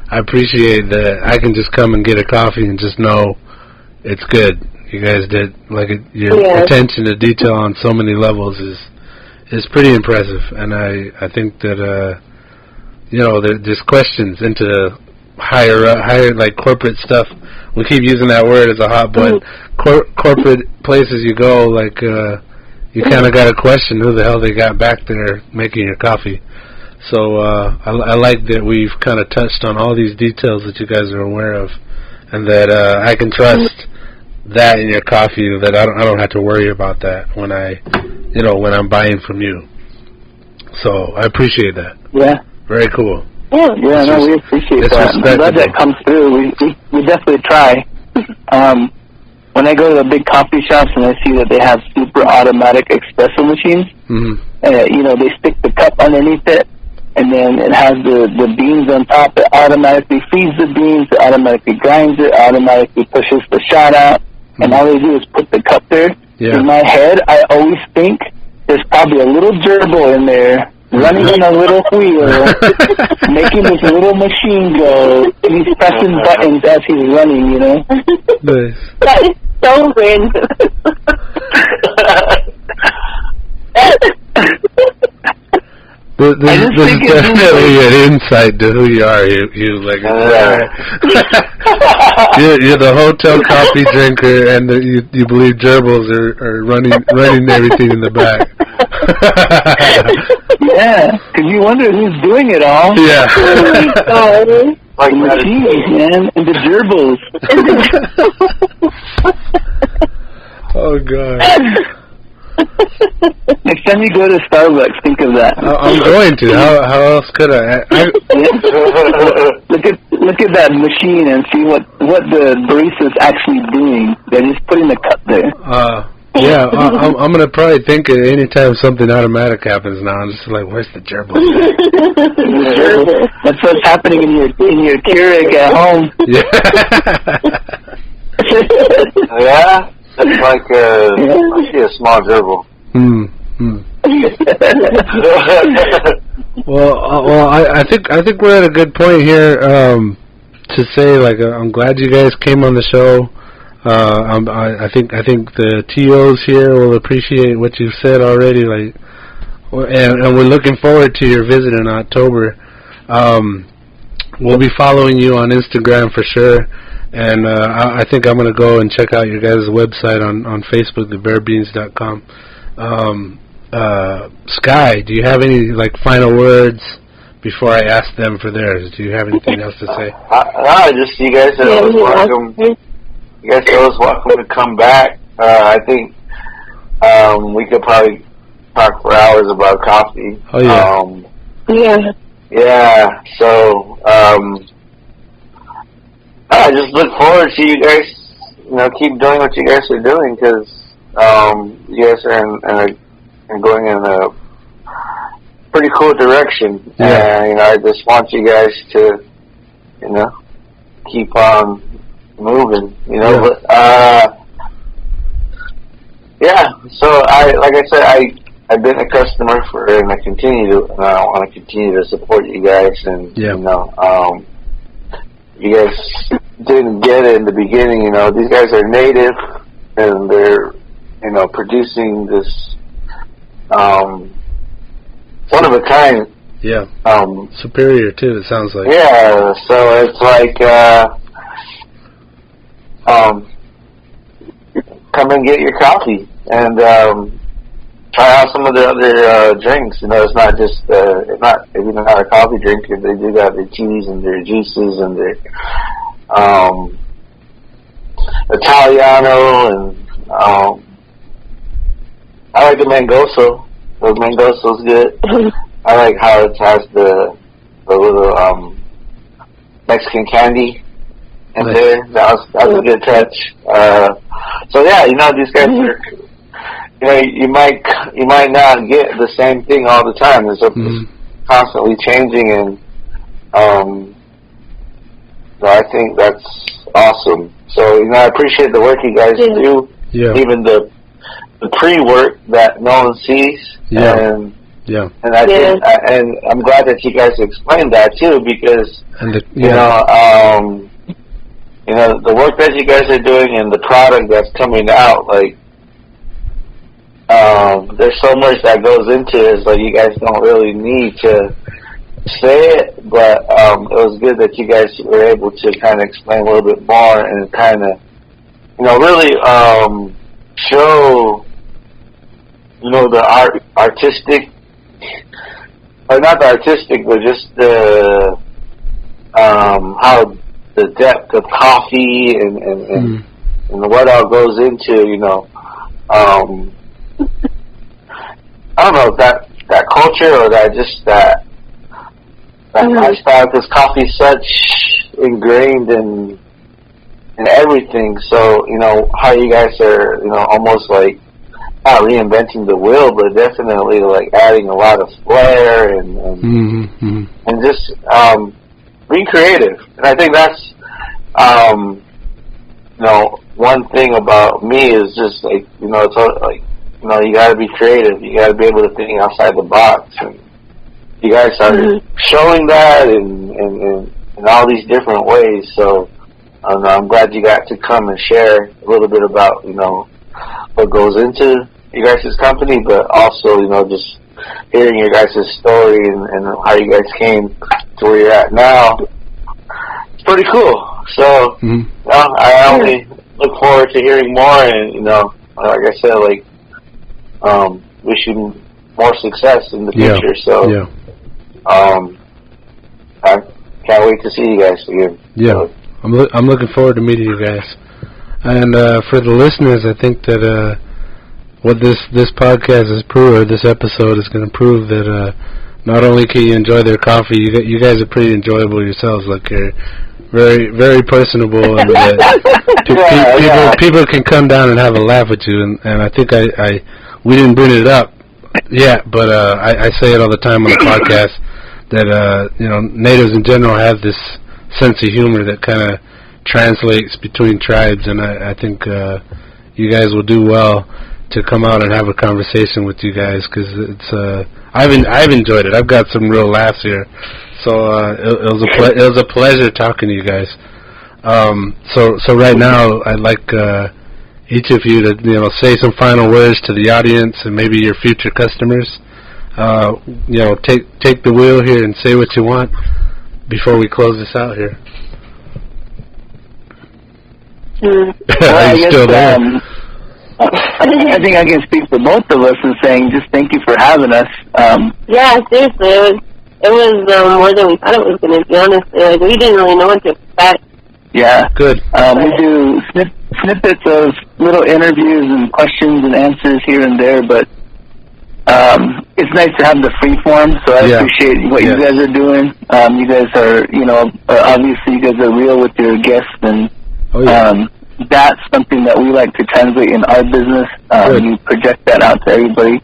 [SPEAKER 1] I appreciate that. I can just come and get a coffee and just know it's good. You guys did your attention to detail on so many levels is pretty impressive, and I think that there's questions into higher like corporate stuff. We keep using that word as a hot button. Corporate places you go, like you kind of got to question who the hell they got back there making your coffee. So I like that we've kind of touched on all these details that you guys are aware of, and that I can trust that in your coffee, that I don't have to worry about that when I'm buying from you. So I appreciate that.
[SPEAKER 2] Yeah.
[SPEAKER 1] Very cool.
[SPEAKER 2] Yeah, no, we appreciate that. I'm glad that comes through. We definitely try. When I go to the big coffee shops and I see that they have super automatic espresso machines, they stick the cup underneath it, and then it has the beans on top. It automatically feeds the beans, it automatically grinds it, automatically pushes the shot out, and all they do is put the cup there. Yeah. In my head, I always think there's probably a little gerbil in there running on a little wheel, making this little machine go, and he's pressing buttons as he's running,
[SPEAKER 1] Nice.
[SPEAKER 3] That is so random.
[SPEAKER 1] This is definitely an insight to who you are. You're the hotel coffee drinker, and you believe gerbils are running everything in the back.
[SPEAKER 2] Yeah, because you wonder who's doing it all.
[SPEAKER 1] Yeah.
[SPEAKER 2] Like machines, man, and the gerbils.
[SPEAKER 1] Oh, God.
[SPEAKER 2] Next time you go to Starbucks, think of that.
[SPEAKER 1] I'm going to. How else could I?
[SPEAKER 2] Look at that machine and see what the barista's actually doing. They're just putting the cup there.
[SPEAKER 1] Yeah, I'm gonna probably think of anytime something automatic happens now. I'm just like, where's the gerbil?
[SPEAKER 2] That's what's happening in your Keurig at home.
[SPEAKER 4] Yeah. Yeah. It's like a small gerbil.
[SPEAKER 1] Well, I think we're at a good point here to say, like, I'm glad you guys came on the show. I think the TOs here will appreciate what you've said already. Like, and we're looking forward to your visit in October. We'll be following you on Instagram for sure. And I think I'm going to go and check out your guys' website on Facebook, thebearbeans.com. Sky, do you have any final words before I ask them for theirs? Do you have anything else to say?
[SPEAKER 4] Just you guys are always welcome. You guys are always welcome to come back. I think we could probably talk for hours about coffee.
[SPEAKER 1] Oh yeah.
[SPEAKER 4] Yeah. So. I just look forward to you guys, keep doing what you guys are doing, because you guys are going in a pretty cool direction.
[SPEAKER 1] Yeah.
[SPEAKER 4] And I just want you guys to, keep on moving.
[SPEAKER 1] Yeah.
[SPEAKER 4] But So I've been a customer and I want to continue to support you guys, and you guys didn't get it in the beginning, these guys are native, and they're, producing this, one of a kind.
[SPEAKER 1] Yeah. Superior too, it sounds like.
[SPEAKER 4] Yeah, so it's like, come and get your coffee, and, try out some of the other, drinks. It's not just, if you're not a coffee drinker, they do got their teas and their juices and their, Italiano, and, I like the Mangoso. The Mangoso's good. I like how it has the little, Mexican candy in there. That was a good touch. So yeah, these guys are, you might not get the same thing all the time. It's constantly changing, and so I think that's awesome. So, you know, I appreciate the work you guys do.
[SPEAKER 1] Yeah.
[SPEAKER 4] Even the pre-work that no one sees.
[SPEAKER 1] Yeah.
[SPEAKER 4] And I think, and I'm glad that you guys explained that too, because you know, the work that you guys are doing and the product that's coming out, like, there's so much that goes into it. Like, you guys don't really need to say it, but it was good that you guys were able to kind of explain a little bit more and kind of, you know, really show, you know, the artistic, or not the artistic, but just the how the depth of coffee and what all goes into, you know, I don't know if that culture or that just that lifestyle, because coffee is such ingrained in everything. So, you know, how you guys are, you know, almost like not reinventing the wheel, but definitely like adding a lot of flair and just being creative. And I think that's you know, one thing about me is just like, you know, it's like, you know, you gotta be creative. You gotta be able to think outside the box, and you guys are showing that in all these different ways. So I'm glad you got to come and share a little bit about, you know, what goes into you guys' company, but also, you know, just hearing your guys' story and how you guys came to where you're at now. It's pretty cool. So, you know, I only look forward to hearing more, and, you know, like I said, like, wish you more success in the future. So, I can't wait to see you guys again. Yeah, so,
[SPEAKER 1] I'm looking forward to meeting you guys. And for the listeners, I think that what this podcast is prove, or this episode is going to prove that not only can you enjoy their coffee, you guys are pretty enjoyable yourselves. Like, you're very, very personable, and people can come down and have a laugh with you. And I think we didn't bring it up yet, but I say it all the time on the podcast that you know, natives in general have this sense of humor that kind of translates between tribes, and I think you guys will do well to come out and have a conversation with you guys, because it's I've enjoyed it. I've got some real laughs here, so it was a pleasure talking to you guys. So right now I'd like each of you to, you know, say some final words to the audience and maybe your future customers. You know, take the wheel here and say what you want before we close this out here.
[SPEAKER 2] Are you still there? I think I can speak for both of us in saying just thank you for having us.
[SPEAKER 3] Yeah, seriously, it was more than we thought it was going to be, honestly. Like, we didn't really know what to expect.
[SPEAKER 2] Yeah.
[SPEAKER 1] Good.
[SPEAKER 2] We do snippets of little interviews and questions and answers here and there, but it's nice to have the free form, so I appreciate what you guys are doing. You guys are, you know, obviously you guys are real with your guests, and that's something that we like to translate in our business. You project that out to everybody.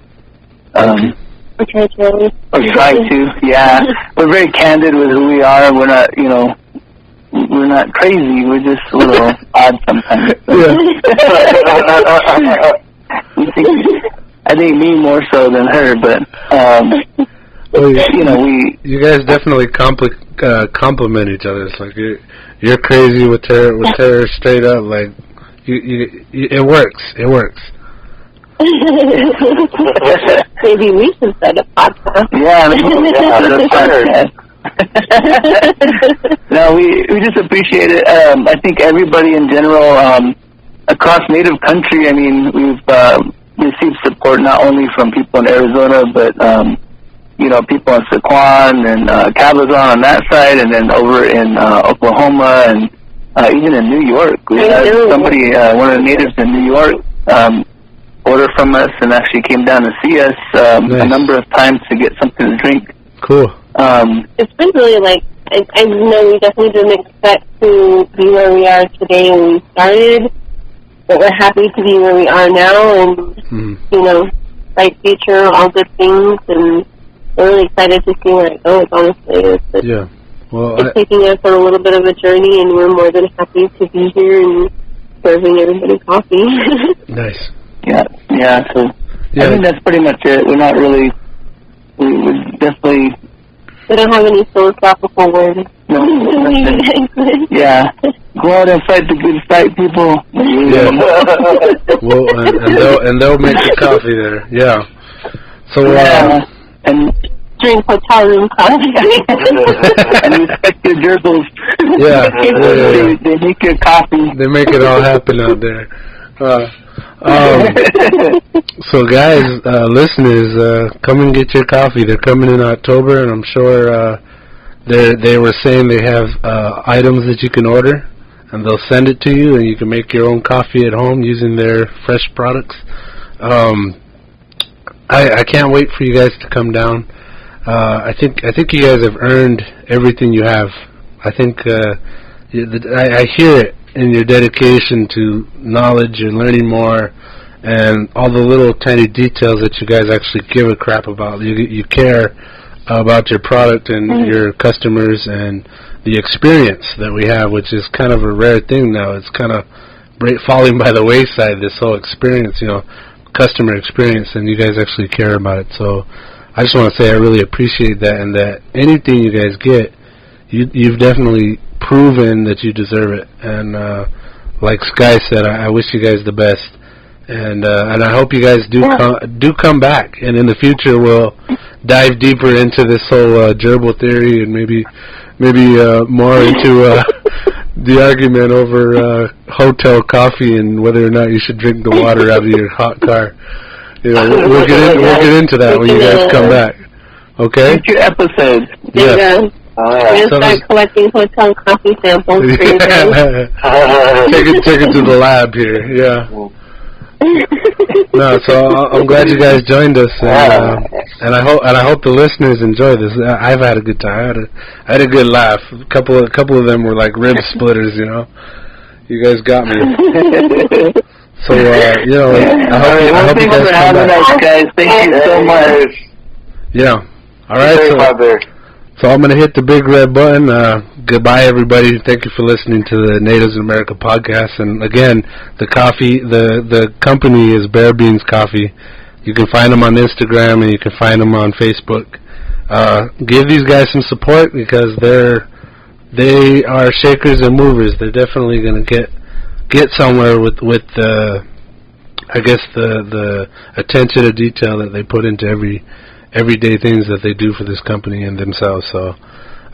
[SPEAKER 3] We try to.
[SPEAKER 2] Or try to, yeah. We're very candid with who we are. We're not, you know, we're not crazy. We're just a little odd sometimes. I think me more so than her, but you know,
[SPEAKER 1] you guys definitely complement each other. It's like you're crazy with her straight up. Like it works. It works.
[SPEAKER 3] Maybe we should start a podcast.
[SPEAKER 2] Yeah, no, we just appreciate it. I think everybody in general across Native country. I mean, we've received support not only from people in Arizona, but you know, people in Saquon and Cabazon on that side, and then over in Oklahoma, and even in New York. We had somebody, one of the natives in New York, order from us and actually came down to see us a number of times to get something to drink.
[SPEAKER 1] Cool.
[SPEAKER 3] It's been really, like, I know we definitely didn't expect to be where we are today when we started, but we're happy to be where we are now, and, you know, bright future, all good things, and we're really excited to see where it goes, honestly. it's taking us on a little bit of a journey, and we're more than happy to be here and serving everybody coffee.
[SPEAKER 1] Nice.
[SPEAKER 2] Yeah. So I think that's pretty much it. We're not really. We definitely.
[SPEAKER 3] We don't have any philosophical words.
[SPEAKER 2] No. Yeah. Go out and fight the good fight, people.
[SPEAKER 1] Yeah. Well, and they'll make the coffee there. Yeah. So.
[SPEAKER 2] And
[SPEAKER 3] drink hotel room coffee.
[SPEAKER 2] And respect your gerbils.
[SPEAKER 1] Yeah.
[SPEAKER 2] They make your coffee.
[SPEAKER 1] They make it all happen out there. So guys, listeners, come and get your coffee. They're coming in October, and I'm sure they were saying they have items that you can order, and they'll send it to you, and you can make your own coffee at home using their fresh products. I can't wait for you guys to come down. I think you guys have earned everything you have. I think I hear it in your dedication to knowledge and learning more, and all the little tiny details that you guys actually give a crap about. You care about your product and your customers and the experience that we have, which is kind of a rare thing now. It's kind of falling by the wayside, this whole experience, customer experience, and you guys actually care about it. So I just want to say I really appreciate that, and that anything you guys get, you've definitely proven that you deserve it. And like Sky said, I wish you guys the best, and I hope you guys do come back, and in the future we'll dive deeper into this whole gerbil theory, and maybe more into the argument over hotel coffee and whether or not you should drink the water out of your hot car. We'll get into that when you guys come back. Okay?
[SPEAKER 2] Future episodes.
[SPEAKER 1] Yeah.
[SPEAKER 3] We're going to start collecting hotel coffee samples for you guys.
[SPEAKER 1] Take it to the lab here, yeah. No, so I'm glad you guys joined us, and I hope the listeners enjoy this. I've had a good time. I had a good laugh. A couple of them were like rib splitters, You guys got me. So I hope you guys come back.
[SPEAKER 2] Guys, thank you so much.
[SPEAKER 1] Yeah. All right. So I'm going to hit the big red button. Goodbye, everybody. Thank you for listening to the Natives in America podcast. And again, the company is Bare Beans Coffee. You can find them on Instagram, and you can find them on Facebook. Give these guys some support, because they are shakers and movers. They're definitely going to get somewhere with the attention to detail that they put into everyday things that they do for this company and themselves. So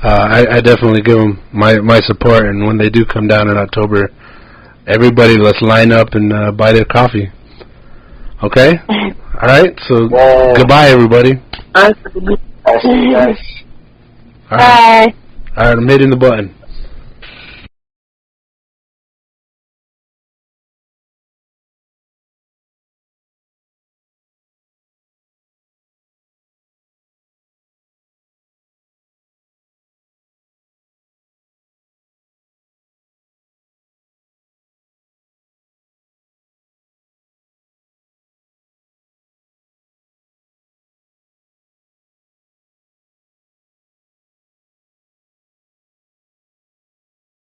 [SPEAKER 1] I definitely give them my support, and when they do come down in October, everybody, let's line up and buy their coffee. Okay? All right, so goodbye, everybody.
[SPEAKER 3] Awesome.
[SPEAKER 4] I'll see you guys.
[SPEAKER 1] All right. All right, I'm hitting the button.